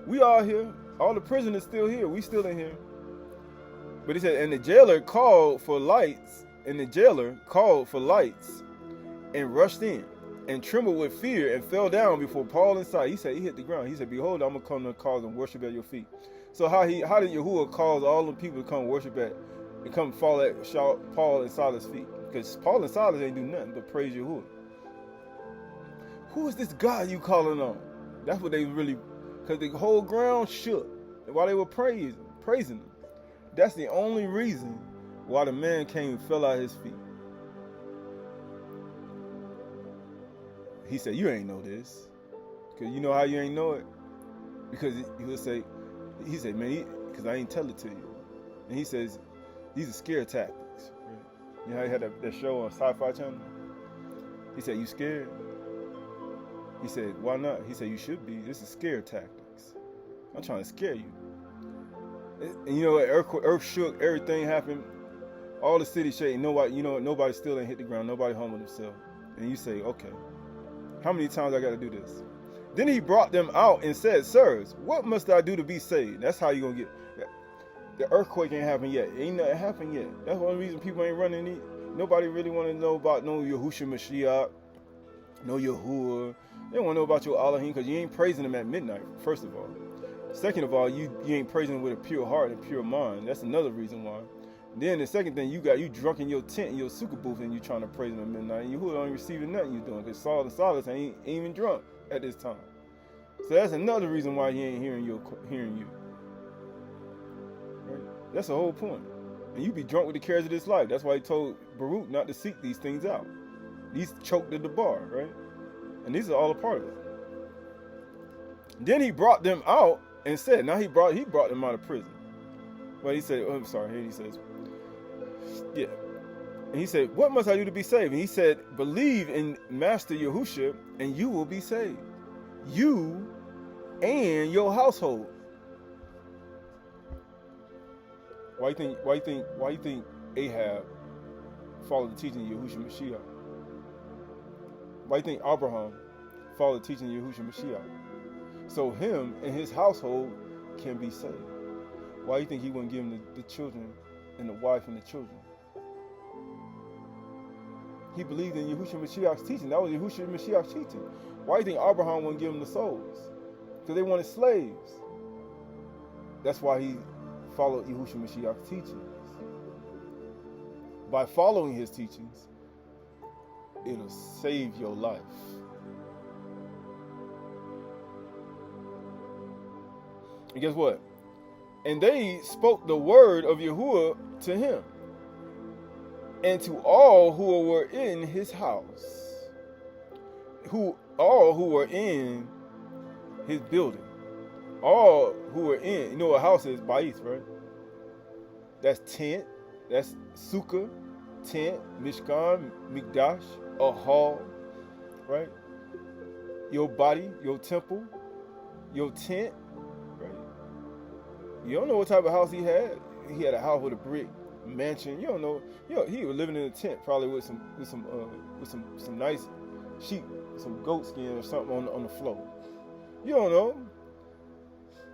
We all here. All the prisoners still here. We still in here. But he said, and the jailer called for lights, and rushed in, and trembled with fear, and fell down before Paul and Silas. He said, he hit the ground. He said, behold, I'm going to come to cause and worship at your feet. So how did Yahuwah cause all the people to come worship at, and come fall at Paul and Silas' feet? Because Paul and Silas ain't do nothing but praise Yahuwah. Who is this God you calling on? That's what they really, because the whole ground shook while they were praising him. That's the only reason why the man came and fell at his feet. He said, you ain't know this. Because you know how you ain't know it? Because he would say, he said, man, because I ain't tell it to you. And he says, these are scare tactics. You know how he had that show on Sci-Fi Channel? He said, you scared? He said, why not? He said, you should be. This is scare tactics. I'm trying to scare you. And you know what? Earth shook. Everything happened. All the city shaking. Nobody still ain't hit the ground. Nobody humbled themselves. And you say, okay, how many times I got to do this? Then he brought them out and said, sirs, what must I do to be saved? That's how you going to get. The earthquake ain't happened yet. Ain't nothing happened yet. That's one reason people ain't running. Nobody really want to know about no Yahushua Mashyach, no Yahuwah. They don't want to know about your Elohim because you ain't praising him at midnight, first of all. Second of all, you ain't praising him with a pure heart and pure mind. That's another reason why. Then the second thing, you drunk in your tent, in your sukkah booth, and you trying to praise him at midnight. And Yahuwah ain't receiving nothing you doing because Saul and Silas ain't even drunk at this time. So that's another reason why he ain't hearing you. Right? That's the whole point. And you be drunk with the cares of this life. That's why he told Baruch not to seek these things out. He's choked at the bar, right? And these are all a part of it. Then he brought them out and said, now he brought them out of prison. Well, he said, oh, I'm sorry, here he says, yeah. And he said, what must I do to be saved? And he said, believe in Master Yahusha and you will be saved. You and your household. Why you think Ahab followed the teaching of Yahushua Mashiach? Why do you think Abraham followed the teaching of Yahushua Mashiach? So him and his household can be saved. Why do you think he wouldn't give him the children and the wife and the children? He believed in Yahushua Mashiach's teaching. That was Yahushua Mashiach's teaching. Why do you think Abraham wouldn't give them the souls? Because they wanted slaves. That's why he followed Yahushua Mashiach's teachings. By following his teachings, it'll save your life. And guess what? And they spoke the word of Yahuwah to him and to all who were in his house, all who were in his building, all who were in, you know what a house is? Bais, right? That's tent, that's sukkah, tent, mishkan, mikdash, a hall, right? Your body, your temple, your tent, right? You don't know what type of house he had. He had a house with a brick mansion. You don't know. He was living in a tent, probably with some nice sheep, some goat skin or something on the floor. You don't know.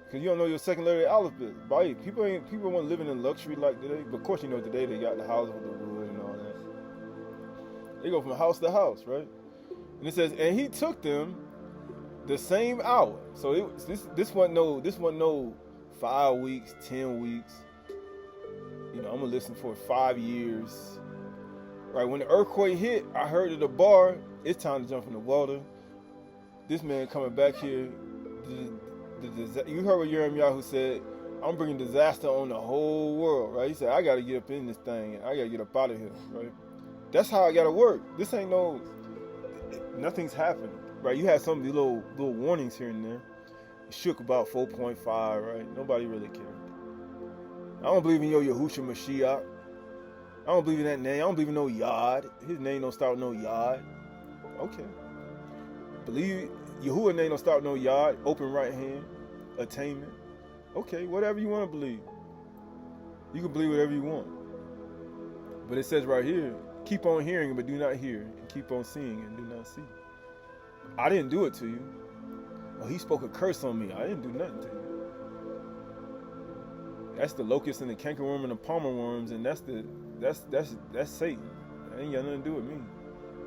Because you don't know your second letter of the alphabet. Right? People weren't living in luxury like today. But of course, you know, today they got the houses with the wood and all that. They go from house to house, right? And it says, and he took them the same hour. So this wasn't no 5 weeks, 10 weeks. You know, I'm gonna listen for 5 years. Right, when the earthquake hit, I heard at the bar, it's time to jump in the water. This man coming back here, you heard what Yirmiyahu said, I'm bringing disaster on the whole world, right? He said, I got to get up in this thing, and I got to get up out of here, right? That's how I got to work. This ain't nothing's happening, right? You had some of these little warnings here and there. It shook about 4.5, right? Nobody really cared. I don't believe in your Yahushua Mashyach. I don't believe in that name. I don't believe in no Yod. His name don't start with no Yod. Okay. Believe Yahuwah's name don't start with no Yod. Open right hand. Attainment. Okay, whatever you want to believe. You can believe whatever you want. But it says right here, keep on hearing but do not hear. And keep on seeing and do not see. I didn't do it to you. Well, he spoke a curse on me. I didn't do nothing to you. That's the locust and the cankerworm and the palmer worms, and that's Satan. That ain't got nothing to do with me.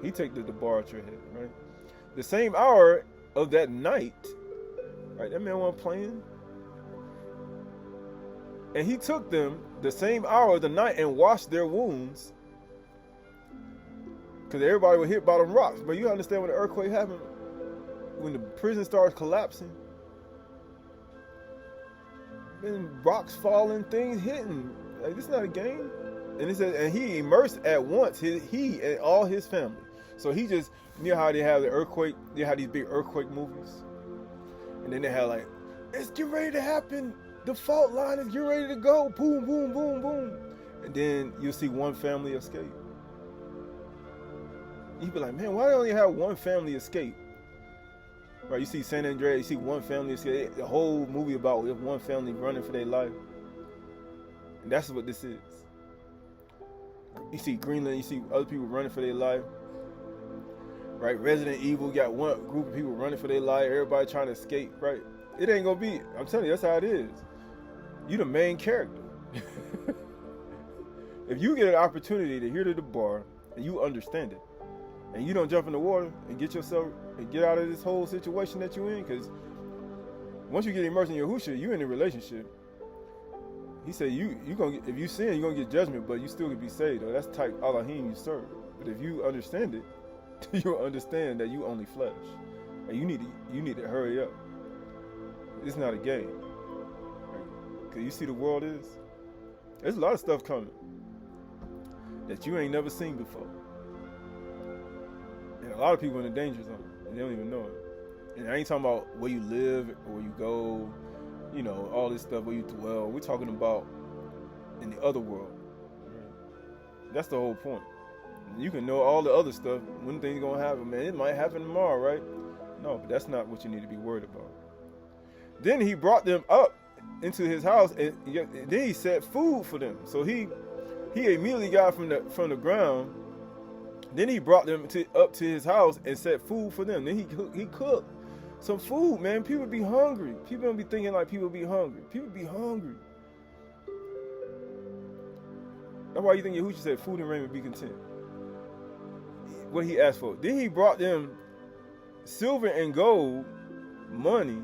He take the bar at your head, right? The same hour of that night, right? That man wasn't playing. And he took them the same hour of the night and washed their wounds, because everybody was hit by them rocks. But you understand when the earthquake happened, when the prison starts collapsing, and rocks falling, things hitting. Like, this is not a game. And it says, and he immersed at once he and all his family. So he just, you know how they have the earthquake, they have these big earthquake movies, and then they have like, it's getting ready to happen. The fault line is getting ready to go. Boom, boom, boom, boom. And then you'll see one family escape. You'd be like, man, why don't you have one family escape? Right, you see San Andreas, you see one family escape. The whole movie about one family running for their life. And that's what this is. You see Greenland, you see other people running for their life. Right, Resident Evil got one group of people running for their life. Everybody trying to escape, right? It ain't gonna be, I'm telling you, that's how it is. You the main character. If you get an opportunity to hear to the bar and you understand it, and you don't jump in the water and get yourself and get out of this whole situation that you're in, because once you get immersed in Yahushua, you're in a relationship. He said you gonna get, if you sin, you're gonna get judgment, but you still can be saved. That's type Elohim you serve. But if you understand it, you'll understand that you only flesh, and you need to hurry up. It's not a game, right? Because you see the world is. There's a lot of stuff coming that you ain't never seen before. And a lot of people in the danger zone, and they don't even know it. And I ain't talking about where you live or where you go, you know, all this stuff, where you dwell. We're talking about in the other world. That's the whole point. You can know all the other stuff, when things gonna happen, man. It might happen tomorrow, right? No, but that's not what you need to be worried about. Then he brought them up into his house, and then he set food for them. So he immediately got from the ground. Then he brought them up to his house and set food for them. Then he cooked some food, man. People be hungry. People don't be thinking like people be hungry. People be hungry. That's why you think Yahushua said, food and raiment be content. What he asked for. Then he brought them silver and gold, money.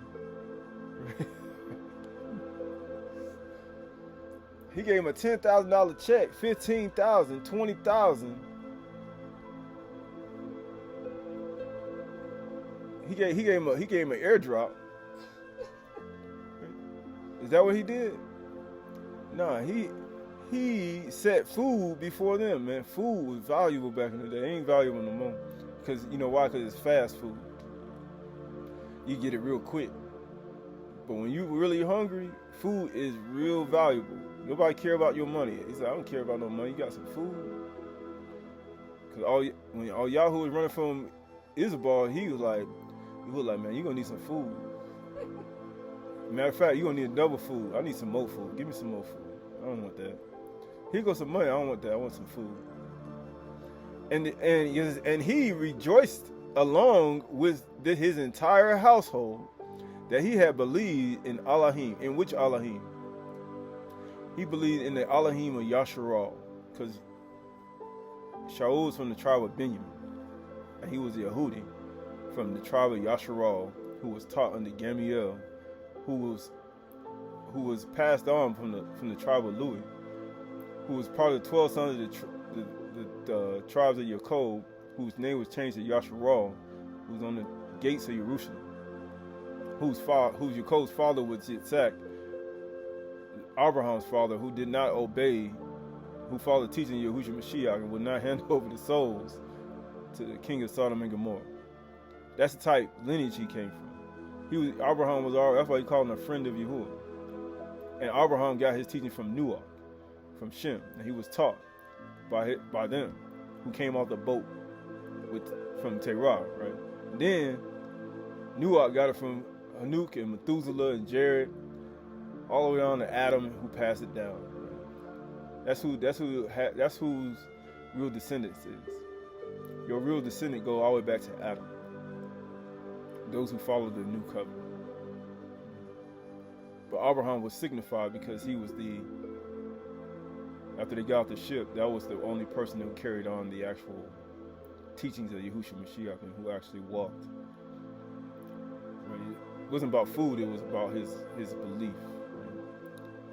He gave him a $10,000 check, $15,000, $20,000. He gave him an airdrop. Is that what he did? Nah, he set food before them, man. Food was valuable back in the day. It ain't valuable no more. Because you know why? Because it's fast food. You get it real quick. But when you really hungry, food is real valuable. Nobody care about your money. He said, I don't care about no money. You got some food. Because when all Yahoo was running from Isabel, he was like, man, you're going to need some food. Matter of fact, you're going to need double food. I need some more food. Give me some more food. I don't want that. Here goes some money. I don't want that. I want some food. And he rejoiced along with his entire household that he had believed in Elohim. In which Elohim? He believed in the Elohim of Yasharal, because Shaul was from the tribe of Benjamin, and he was a Yehudi from the tribe of Yasharal, who was taught under Gamaliel, who was passed on from the tribe of Louis, who was part of the 12 sons of the tribes of Yaakov, whose name was changed to Yasharal, who was on the gates of Jerusalem, whose Yaakov's father was Yitzhak, Abraham's father, who did not obey, who followed the teaching of Yahushua Mashyach and would not hand over the souls to the king of Sodom and Gomorrah. That's the type lineage he came from. Abraham was already, that's why he called him a friend of Yahuwah. And Abraham got his teaching from Noah, from Shem, and he was taught by them, who came off the boat from Turah, right? And then Noah got it from Hanuk and Methuselah and Jared, all the way on to Adam, who passed it down. That's whose real descendants is. Your real descendant go all the way back to Adam. Those who follow the new covenant. But Abraham was signified because he was after they got off the ship, that was the only person who carried on the actual teachings of Yahushua Mashiach and who actually walked. Right? It wasn't about food, it was about his belief.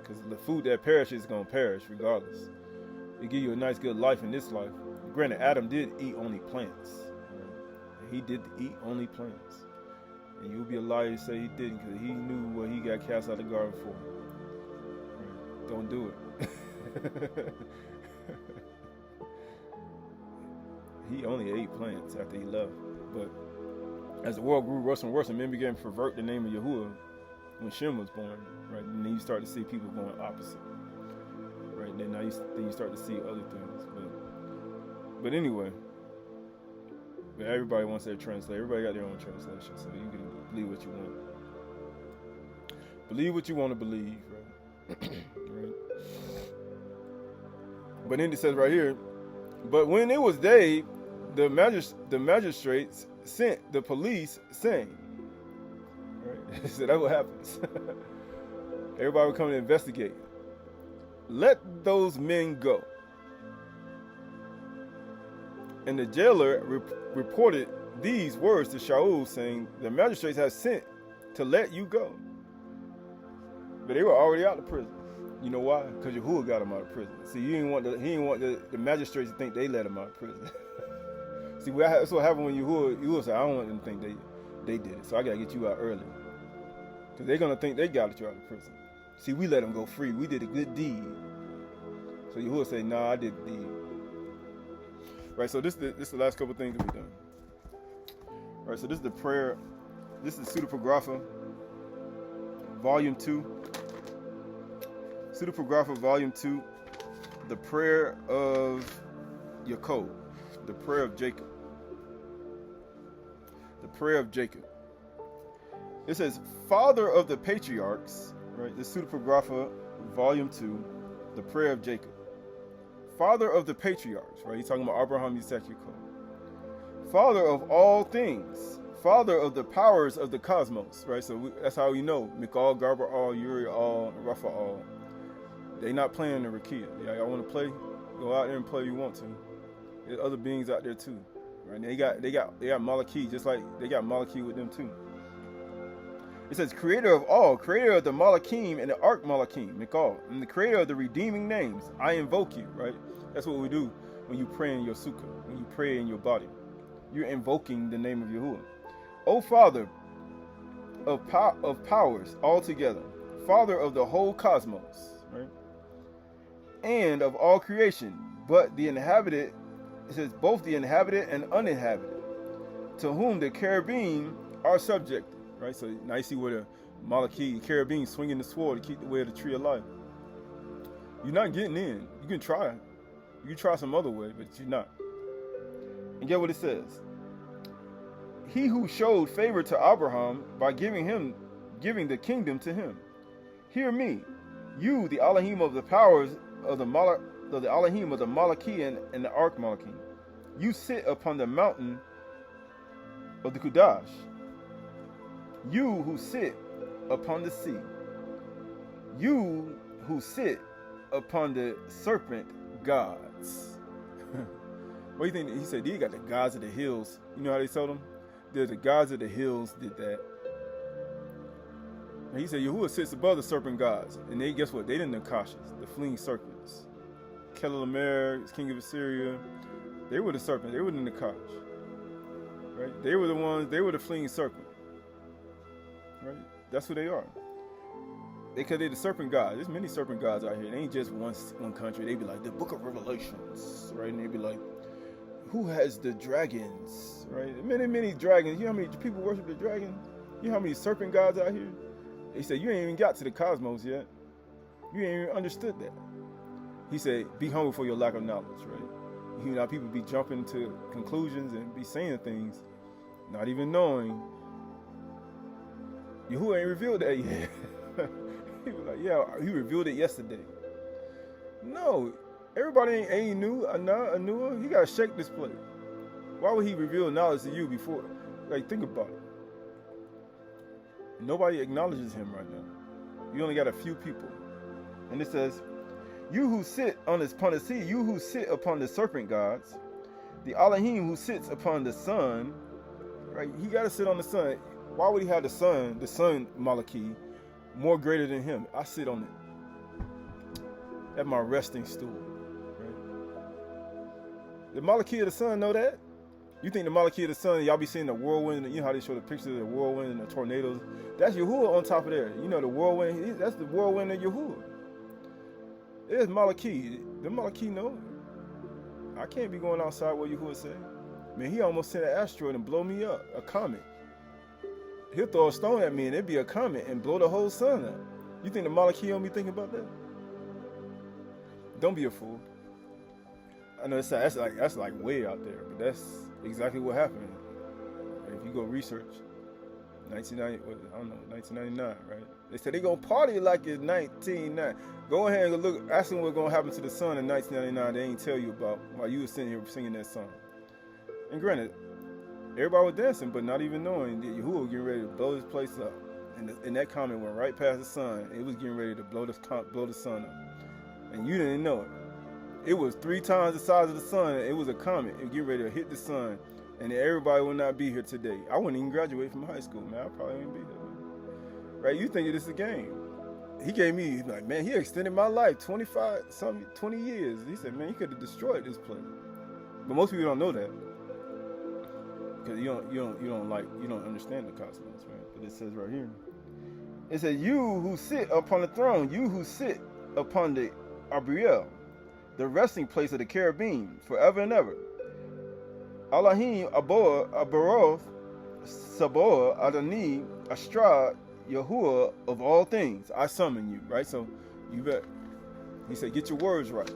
Because the food that perishes is going to perish regardless. It give you a nice, good life in this life. Granted, Adam did eat only plants. Right? He did eat only plants. And you'll be a liar to say he didn't, because he knew what he got cast out of the garden for. Right? Don't do it. He only ate plants after he left. But as the world grew worse and worse, and men began to pervert the name of Yahuwah when Shem was born, right? And then you start to see people going opposite, right? And then you start to see other things. But anyway, but everybody wants their translation. Everybody got their own translation, so you can believe what you want. Believe what you want to believe, right? Right? But then it says right here, but when it was day, the magistrates sent the police, saying, right? So that's what happens. Everybody would come to investigate. Let those men go. And the jailer reported these words to Shaul, saying, the magistrates have sent to let you go. But they were already out of prison. You know why? Because Yahuwah got him out of prison. See, he didn't want the magistrates to think they let him out of prison. See, that's what happened when Yahuwah said, I don't want them to think they did it. So I got to get you out early. Because they're going to think they got you out of prison. See, we let them go free. We did a good deed. So Yahuwah said, nah, I did the deed. Right, so this is the last couple of things that we've done. Right, so this is the prayer. This is Pseudepigrapha, Volume 2. Pseudepigrapha, Volume 2. The prayer of Yaakov. The prayer of Jacob. The prayer of Jacob. It says, Father of the Patriarchs. Right, this Pseudepigrapha, Volume 2. The prayer of Jacob. Father of the Patriarchs, right? He's talking about Abraham, Isaac, Jacob. Father of all things. Father of the powers of the cosmos, right? So that's how we know. Mikal, Garber, all, Uri, all, Rafa, all. They not playing the Rakia. Y'all want to play? Go out there and play if you want to. There's other beings out there too, right? They got Malaki, just like they got Malaki with them too. It says, creator of all, creator of the Malakim and the Ark Malakim, Mikal, and the creator of the redeeming names, I invoke you, right? That's what we do when you pray in your sukkah, when you pray in your body. You're invoking the name of Yahuwah. O Father of powers altogether, Father of the whole cosmos, right? And of all creation, but the inhabited, it says both the inhabited and uninhabited, to whom the cherubim are subject. Right, so now you see where the Malaki, cherubim swinging the sword to keep the way of the tree of life. You're not getting in. You can try. You can try some other way, but you're not. And get what it says. He who showed favor to Abraham by giving the kingdom to him. Hear me, you, the Elohim of the powers of the Elohim of the Malaki and the Ark Malaki. You sit upon the mountain of the Kudash. You who sit upon the sea, you who sit upon the serpent gods. What do you think? He said, you got the gods of the hills. You know how they told them? The gods of the hills did that. And he said, Yahuwah sits above the serpent gods. And they, guess what? They didn't Nakashas, the fleeing serpents. Lumeria, king of Assyria, they were the serpent. They were the Nakash. Right? They were the ones, they were the fleeing serpent. Right? That's who they are. Because they're the serpent gods. There's many serpent gods out here. It ain't just one country. They be like, the book of Revelations. Right? And they be like, who has the dragons? Right? Many dragons. You know how many people worship the dragon? You know how many serpent gods out here? He said, you ain't even got to the cosmos yet. You ain't even understood that. He said, be humble for your lack of knowledge, right? You know, people be jumping to conclusions and be saying things, not even knowing. Yahuwah ain't revealed that yet. He was like, yeah, he revealed it yesterday. No, everybody ain't new, Anua. He got to shake this place. Why would he reveal knowledge to you before? Like, think about it. Nobody acknowledges him right now. You only got a few people. And it says, you who sit upon the sea, you who sit upon the serpent gods, the Elohim who sits upon the sun, right? He got to sit on the sun. Why would he have the sun Malaki, more greater than him? I sit on it. That's my resting stool, right? The Malaki of the sun know that? You think the Malaki of the sun, y'all be seeing the whirlwind, you know how they show the pictures of the whirlwind and the tornadoes? That's Yahuwah on top of there. You know the whirlwind, that's the whirlwind of Yahuwah. It's Malaki. The Malaki know. I can't be going outside what Yahuwah said. Man, he almost sent an asteroid and blow me up, a comet. He'll throw a stone at me and it'd be a comet and blow the whole sun up. You think the Malaki don't be thinking about that? Don't be a fool. I know that's like way out there, but that's exactly what happened. If you go research, 1999, right? They said they're going to party like it's 1999. Go ahead and look, ask them what's going to happen to the sun in 1999. They ain't tell you about while you were sitting here singing that song. And granted, everybody was dancing, but not even knowing that Yahuwah was getting ready to blow this place up. And that comet went right past the sun. It was getting ready to blow the sun up. And you didn't know it. It was 3 times the size of the sun. It was a comet. It was getting ready to hit the sun. And everybody will not be here today. I wouldn't even graduate from high school, man. I probably wouldn't be here. Right? You think this is a game. He gave me, like, man, he extended my life 20 years. He said, man, he could have destroyed this place. But most people don't know that. Because you don't understand the cosmos, right? But it says right here. It says, you who sit upon the throne, you who sit upon the Abriel, the resting place of the cherubim, forever and ever. Elohim, Abaroth, Saboa, Adoni, Astrad, Yahuwah of all things, I summon you, right? So you bet. He said, get your words right.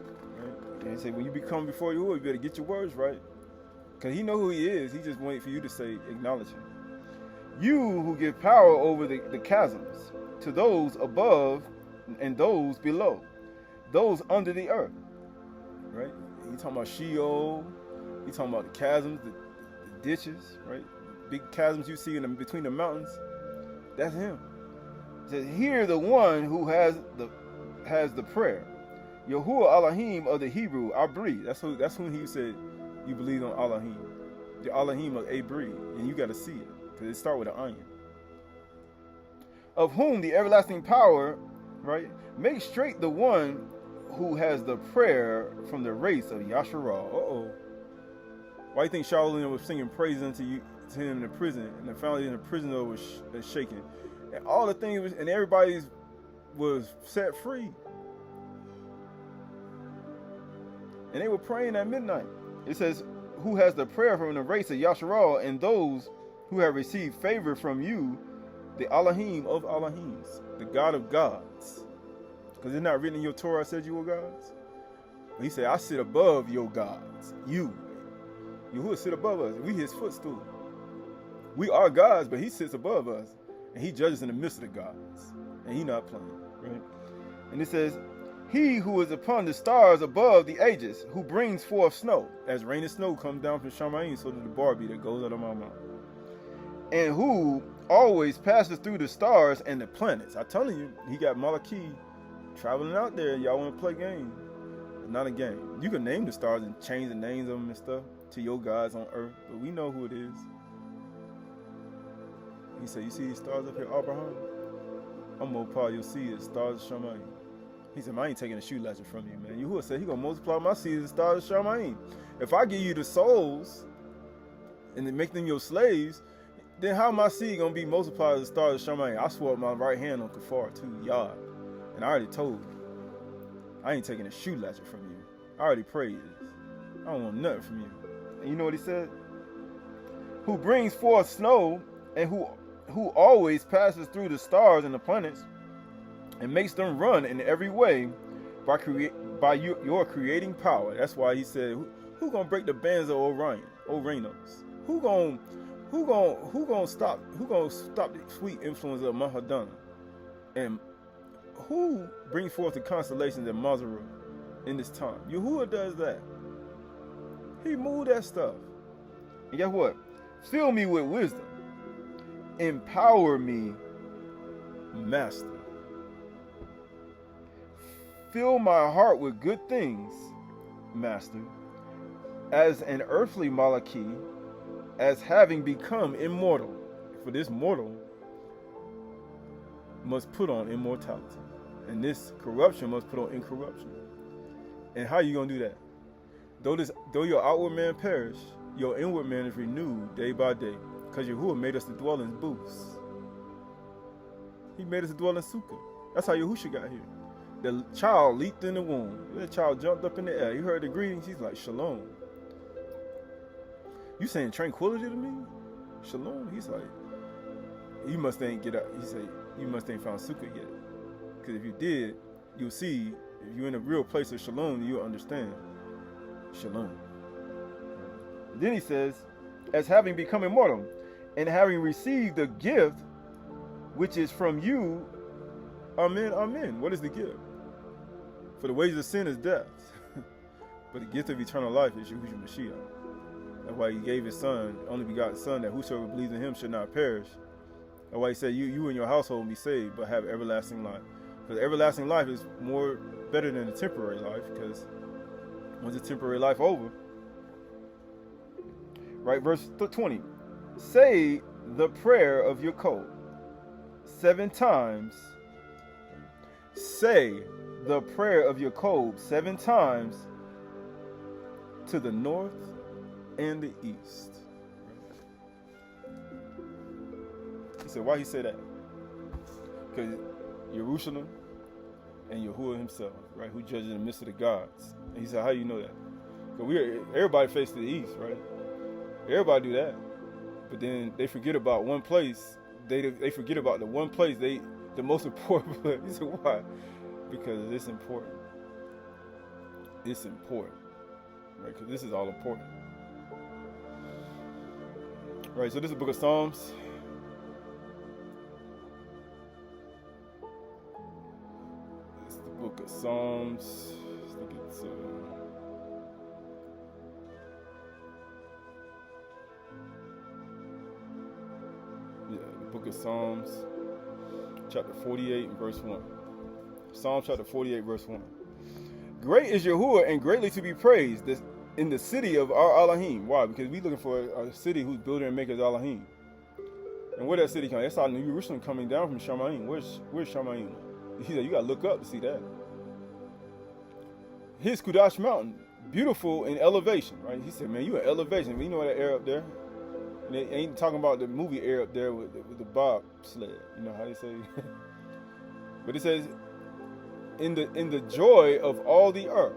And he said, when you become before Yahuwah, you better get your words right. Because he know who he is. He just waiting for you to say, acknowledge him. You who give power over the chasms, to those above and those below, those under the earth. Right? He talking about Sheol. He talking about the chasms, the ditches, right? Big chasms you see between the mountains. That's him. He says, hear the one who has the prayer. Yahuwah Elohim of the Hebrew, Abri. That's who he said you believe on Elohim. The Elohim of Abri. And you got to see it. Because it starts with an iron. Of whom the everlasting power, right? Make straight the one who has the prayer from the race of Yasharah. Uh-oh. Why do you think Shaolin was singing praise unto him in the prison, and the family in the prison was shaking, and all the things, and everybody was set free, and they were praying at midnight. It says, "Who has the prayer from the race of Yasharal, and those who have received favor from you, the Elohim of Elohims, the God of gods." Because it's not written in your Torah said you were gods. But he said, "I sit above your gods, you." Yahuwah sit above us. We his footstool. We are gods, but he sits above us. And he judges in the midst of the gods. And he not playing, right? And it says, "He who is upon the stars above the ages, who brings forth snow, as rain and snow comes down from Shamayim, so to the Barbie that goes out of my mouth. And who always passes through the stars and the planets. I'm telling you, he got Malachi traveling out there. Y'all want to play game? Not a game. You can name the stars and change the names of them and stuff to your gods on earth, but we know who it is. He said, you see these stars up here, Abraham? I'm more power, you'll see the stars of Shamayim. He said, man, I ain't taking a shoe latchet from you, man. Yahuwah said he gonna multiply my seed as the stars of Shamayim. If I give you the souls and then make them your slaves, then how my seed gonna be multiplied as the stars of Shamayim? I swore with my right hand on Kafar too, Yah. And I already told you, I ain't taking a shoe latchet from you. I already prayed this. I don't want nothing from you. And you know what he said? Who brings forth snow and who always passes through the stars and the planets and makes them run in every way by your creating power. That's why he said, who gonna break the bands of Orinos? Who gonna stop the sweet influence of Mahadana? And who brings forth the constellations in Mazarah in this time? Yahuwah does that. He moved that stuff. And guess what? Fill me with wisdom. Empower me, Master. Fill my heart with good things, Master, as an earthly Malachi, as having become immortal. For this mortal must put on immortality, and this corruption must put on incorruption. And how are you going to do that? Though your outward man perish, your inward man is renewed day by day, because Yahuwah made us to dwell in booths. He made us to dwell in Sukkah. That's how Yahushua got here. The child leaped in the womb. The child jumped up in the air. He heard the greetings. He's like, Shalom. You saying tranquility to me? Shalom. He's like, you must ain't get up. He said, you must ain't found Sukkah yet. Because if you did, you'll see, if you're in a real place of Shalom, you'll understand. Shalom. Then he says, as having become immortal, and having received the gift which is from you, amen, amen. What is the gift? For the wages of sin is death. But the gift of eternal life is Yahushua Mashyach. That's why he gave his son, only begotten son, that whosoever believes in him should not perish. That's why he said, you and your household will be saved, but have everlasting life. Because everlasting life is better than a temporary life, because once the temporary life over, right, verse 20. Say the prayer of your code 7 times. Say the prayer of your code 7 times to the north and the east. He said, why he say that? Because Jerusalem and Yahuwah himself, right, who judges in the midst of the gods. And he said, how do you know that? Because everybody faces to the east, right? Everybody do that. But then they forget about one place. They forget about the one place, the most important place. He said, why? Because it's important. It's important. Right? Because this is all important. Right, so this is the book of Psalms. It's the book of Psalms. I think it's book of Psalms, chapter 48 and verse 1. Psalm chapter 48, verse 1. Great is Yahuwah and greatly to be praised in the city of our Elohim. Why? Because we're looking for a city whose builder and maker is Elohim. And where that city comes? That's our New Jerusalem coming down from Shamayim. Where's Shamayim? He said, you got to look up to see that. His Kudash mountain, beautiful in elevation, right? He said, man, you in elevation. You know that air up there? And they ain't talking about the movie air up there with the bobsled. You know how they say? But it says, in the joy of all the earth.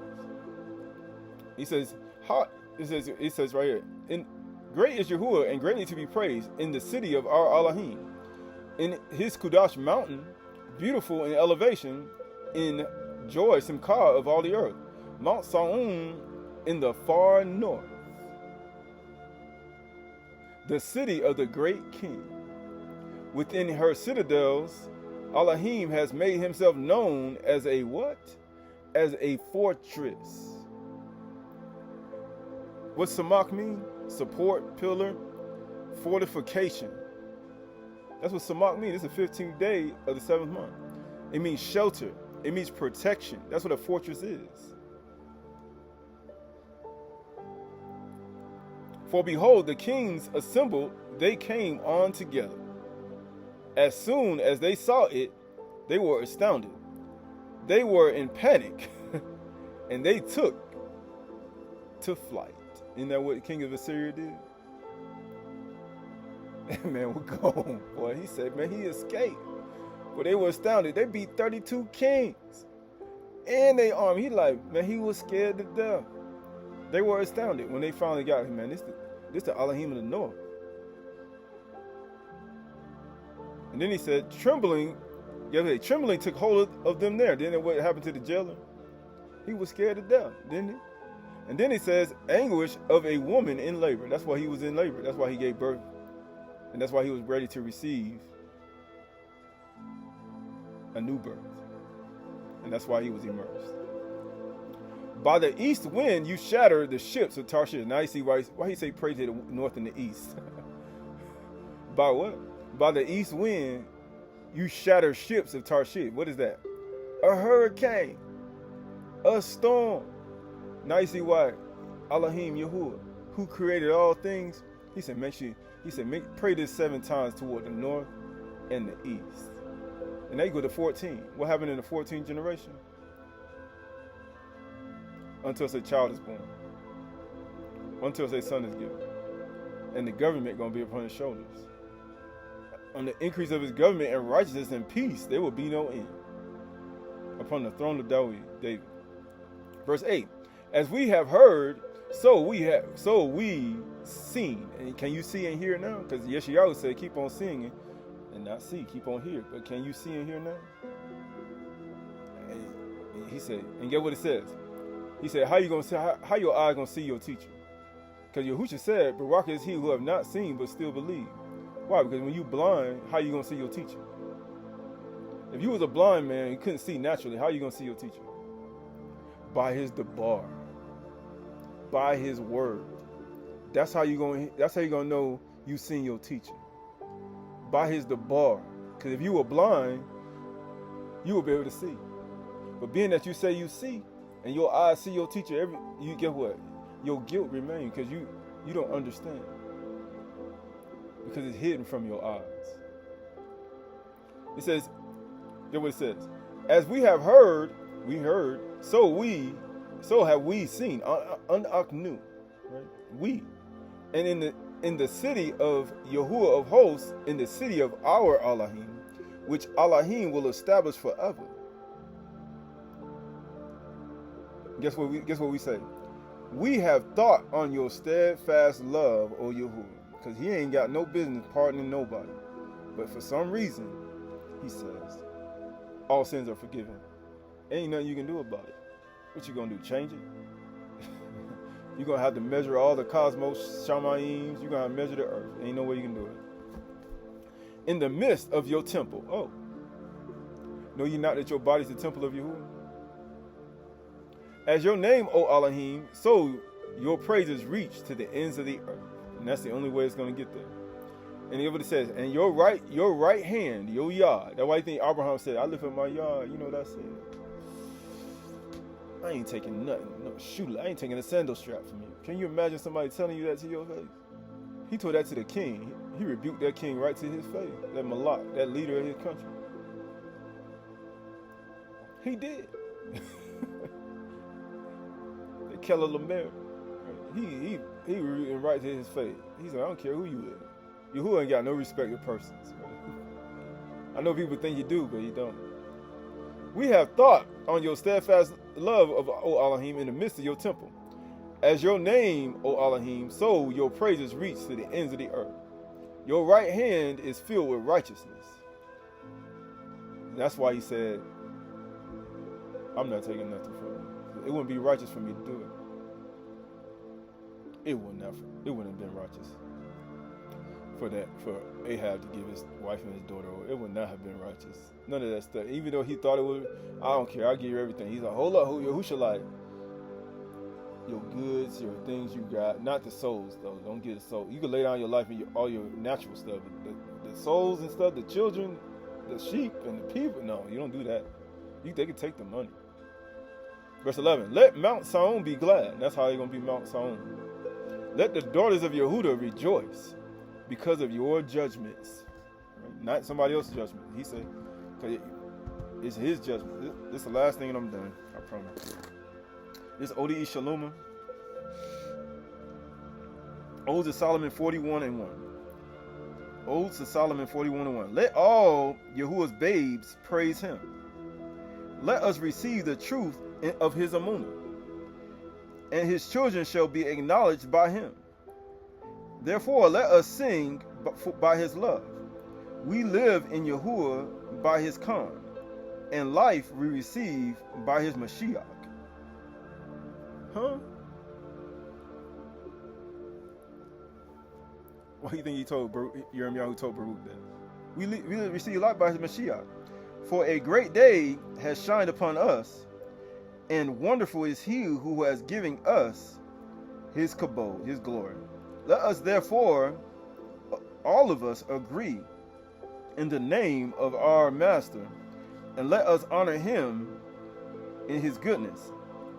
He says, it says right here, great is Yahuwah and greatly to be praised in the city of our Elohim. In his Kudash mountain, beautiful in elevation, in joy, Simcha of all the earth. Mount Saun in the far north. The city of the great king. Within her citadels, Elohim has made himself known as a what? As a fortress. What's Samak mean? Support, pillar, fortification. That's what Samak means. It's the 15th day of the 7th month. It means shelter. It means protection. That's what a fortress is. For behold, the kings assembled, they came on together. As soon as they saw it, they were astounded. They were in panic, and they took to flight. Isn't that what the king of Assyria did? And man, we're gone, boy. He said, man, he escaped. But they were astounded. They beat 32 kings and they army. He like, man, he was scared to death. They were astounded when they finally got him, man. This the Elohim of the north. And then he said, trembling took hold of them there. Then what happened to the jailer? He was scared to death, didn't he? And then he says, anguish of a woman in labor. That's why he was in labor. That's why he gave birth. And that's why he was ready to receive a new birth. And that's why he was immersed. By the east wind, you shatter the ships of Tarshish. Now you see why he say pray to the north and the east. By what? By the east wind, you shatter ships of Tarshish. What is that? A hurricane. A storm. Now you see why Elohim Yahuwah, who created all things, he said, pray this 7 times toward the north and the east. And now you go to 14. What happened in the 14th generation? Until a child is born. Until a son is given. And the government going to be upon his shoulders. On the increase of his government and righteousness and peace, there will be no end. Upon the throne of David. Verse 8. As we have heard, so we seen. And can you see and hear now? Because Yeshayahu said, keep on seeing and not see. Keep on hear. But can you see and hear now? And he said, and get what it says. He said, how your eyes gonna see your teacher? Because Yahusha said, Barak is he who have not seen but still believe. Why? Because when you blind, how you gonna see your teacher? If you was a blind man, you couldn't see naturally, how you gonna see your teacher? By his debar. By his word. That's how you gonna know you seen your teacher. By his debar. Because if you were blind, you will be able to see. But being that you say you see, and your eyes see your teacher, you get what? Your guilt remains because you don't understand. Because it's hidden from your eyes. It says, get what it says. As we have heard, so have we seen. Unaknu, right? We. And in the city of Yahuwah of hosts, in the city of our Elohim, which Elohim will establish forever. Guess what we say? We have thought on your steadfast love, O Yahuwah, because he ain't got no business pardoning nobody. But for some reason, he says, all sins are forgiven. Ain't nothing you can do about it. What you gonna do? Change it? You're gonna have to measure all the cosmos, Shamayims. You're gonna have to measure the earth. Ain't no way you can do it. In the midst of your temple. Oh, know ye not that your body is the temple of Yahuwah? As your name, O Elohim, so your praises reach to the ends of the earth. And that's the only way it's going to get there. And here's what it says, and your right hand, your yard. That's why I think Abraham said, I lift up my yard. You know what I said? I ain't taking nothing. No, shoot, I ain't taking a sandal strap from you. Can you imagine somebody telling you that to your face? He told that to the king. He rebuked that king right to his face. That Malak, that leader of his country. He did. Keller Lumeria. He right to his face. He said, I don't care who you is. Yahuwah ain't got no respect to persons. I know people think you do, but you don't. We have thought on your steadfast love of O Elohim in the midst of your temple. As your name, O Elohim, so your praises reach to the ends of the earth. Your right hand is filled with righteousness. And that's why he said, I'm not taking nothing from you. It wouldn't be righteous for me to do it. It wouldn't have been righteous for Ahab to give his wife and his daughter over. It would not have been righteous. None of that stuff. Even though he thought it would, I don't care. I'll give you everything. He's like, hold up, who should like your goods, your things you got, not the souls though. Don't get the soul. You can lay down your life and all your natural stuff, but the souls and stuff, the children, the sheep and the people. No, you don't do that. They can take the money. Verse 11, let Mount Sion be glad. That's how you're going to be Mount Sion. Let the daughters of Yehuda rejoice because of your judgments. Right? Not somebody else's judgment. He said, because it's his judgment. This is the last thing and I'm done. I promise. This Ode Shalom. Odes of Solomon 41:1. Odes to Solomon 41:1. Let all Yahuwah's babes praise him. Let us receive the truth of his amunah, and his children shall be acknowledged by him. Therefore let us sing by his love. We live in Yahuwah by his Khan, and life we receive by his Mashyach. Huh? What do you think he told Yirmiyahu, who told Baruch that? We receive life by his Mashyach. For a great day has shined upon us, and wonderful is he who has given us his kabod, his glory. Let us therefore, all of us, agree in the name of our master, and let us honor him in his goodness,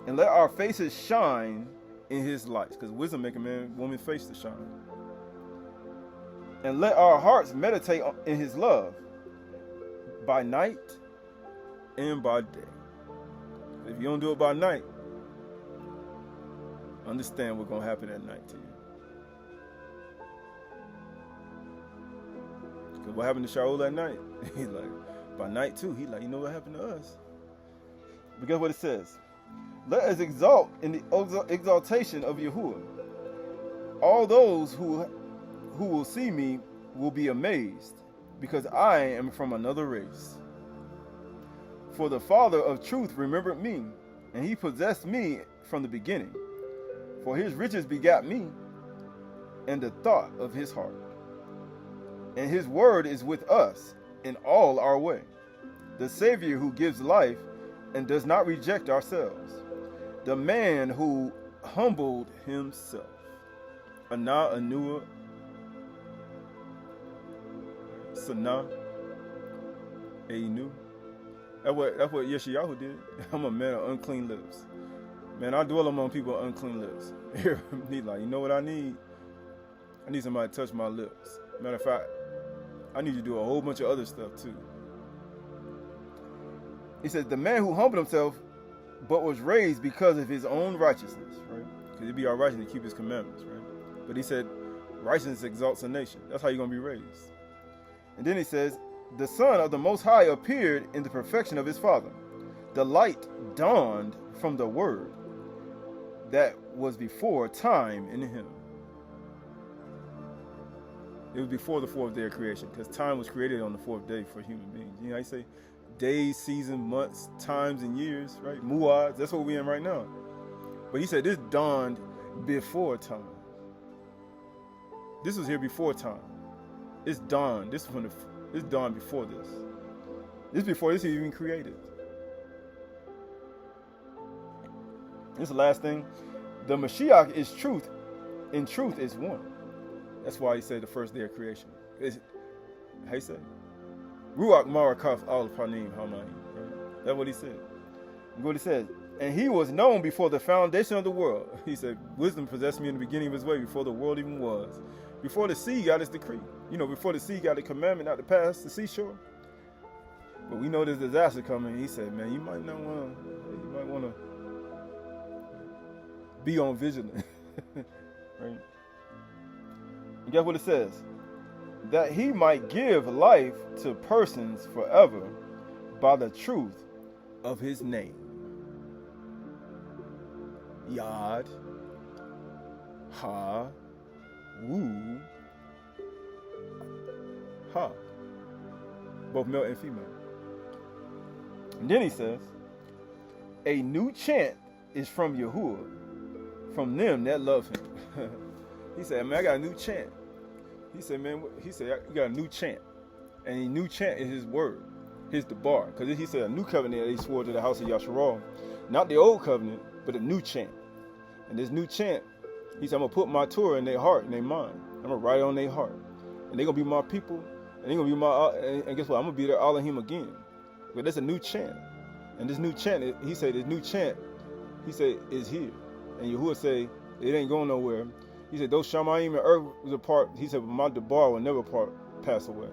and let our faces shine in his lights, because wisdom make a man, woman's face to shine. And let our hearts meditate in his love by night and by day. If you don't do it by night, understand what's going to happen at night to you. Because what happened to Shaul at night? He's like, by night too, he's like, you know what happened to us? But guess what it says? Let us exalt in the exaltation of Yahuwah. All those who will see me will be amazed, because I am from another race. For the Father of truth remembered me, and he possessed me from the beginning. For his riches begat me, and the thought of his heart. And his word is with us in all our way. The Savior who gives life and does not reject ourselves. The man who humbled himself. Ana, Anua, Sana, Einu. That's what Yeshayahu did. I'm a man of unclean lips. Man, I dwell among people of unclean lips. He's like, you know what I need? I need somebody to touch my lips. Matter of fact, I need you to do a whole bunch of other stuff too. He says, the man who humbled himself, but was raised because of his own righteousness, right? Because it'd be our righteousness to keep his commandments, right? But he said, righteousness exalts a nation. That's how you're going to be raised. And then he says, the Son of the Most High appeared in the perfection of his Father. The light dawned from the Word that was before time in him. It was before the fourth day of creation, because time was created on the fourth day for human beings. You know how you say days, seasons, months, times, and years, right? Muads, that's what we're in right now. But he said this dawned before time. This was here before time. It's dawned. This dawned before this. This before this even created. This is the last thing. The Mashyach is truth, and truth is one. That's why he said the first day of creation. How you say? Ruach Marakaf al Panim Hamani. That's what he said. Look what he said. And he was known before the foundation of the world. He said, wisdom possessed me in the beginning of his way, before the world even was. Before the sea got its decree. You know, before the sea got a commandment not to pass the seashore. But we know there's disaster coming. He said, man, you might want to be on vigilant. Right? And guess what it says? That he might give life to persons forever by the truth of his name. Yad, Ha, Wu, Ha. Both male and female. And then he says, a new chant is from Yahuwah, from them that love him. He said, man, I got a new chant. He said, man, you got a new chant. And a new chant is his word, his debar. Because he said a new covenant that he swore to the house of Yasharal. Not the old covenant, but a new chant. And this new chant, he said, I'm going to put my Torah in their heart and their mind. I'm going to write it on their heart. And they're going to be my people, And he's gonna be my, and guess what? I'm gonna be their Elohim again. But that's a new chant. And this new chant, he said, is here. And Yahuwah say, it ain't going nowhere. He said, those Shamayim and earth was apart. He said, but my Debar will never pass away.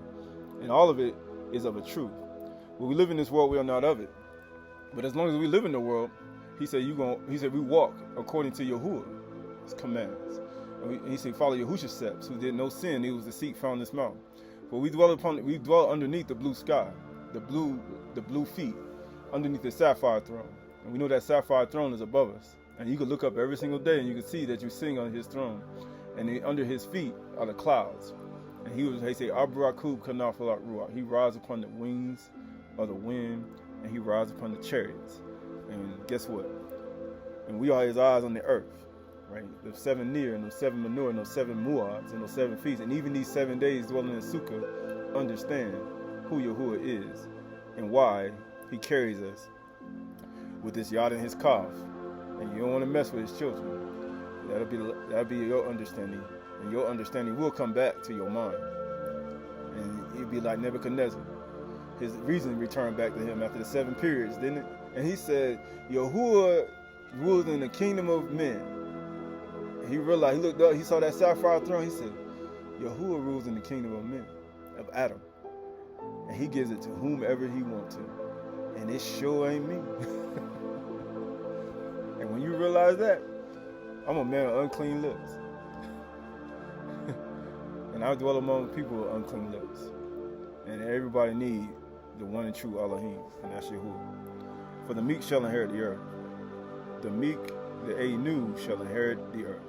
And all of it is of a truth. When we live in this world, we are not of it. But as long as we live in the world, he said, we walk according to Yahuwah's commands. And he said, follow Yahusha's steps, who did no sin. He was the seek found this mountain. But we dwell underneath the blue sky, the blue feet, underneath the sapphire throne. And we know that sapphire throne is above us. And you can look up every single day and you can see that you're sitting on his throne. And under his feet are the clouds. And he said, Aburakub Kanafalat Ruach. He rides upon the wings of the wind, and he rides upon the chariots. And guess what? And we are his eyes on the earth. Right? The 7 near, and those 7 manure, and those 7 muads, and those 7 feasts. And even these 7 days dwelling in Sukkah understand who Yahuwah is and why he carries us with this yod in his calf. And you don't want to mess with his children. That'll be your understanding. And your understanding will come back to your mind. And it'll be like Nebuchadnezzar. His reason returned back to him after the 7 periods, didn't it? And he said, Yahuwah rules in the kingdom of men. He realized, he looked up, he saw that sapphire throne, he said, Yahuwah rules in the kingdom of men, of Adam. And he gives it to whomever he wants to. And it sure ain't me. And when you realize that, I'm a man of unclean lips. And I dwell among people with unclean lips. And everybody need the one and true Elohim, and that's Yahuwah. For the meek shall inherit the earth. The meek, the Anu, shall inherit the earth.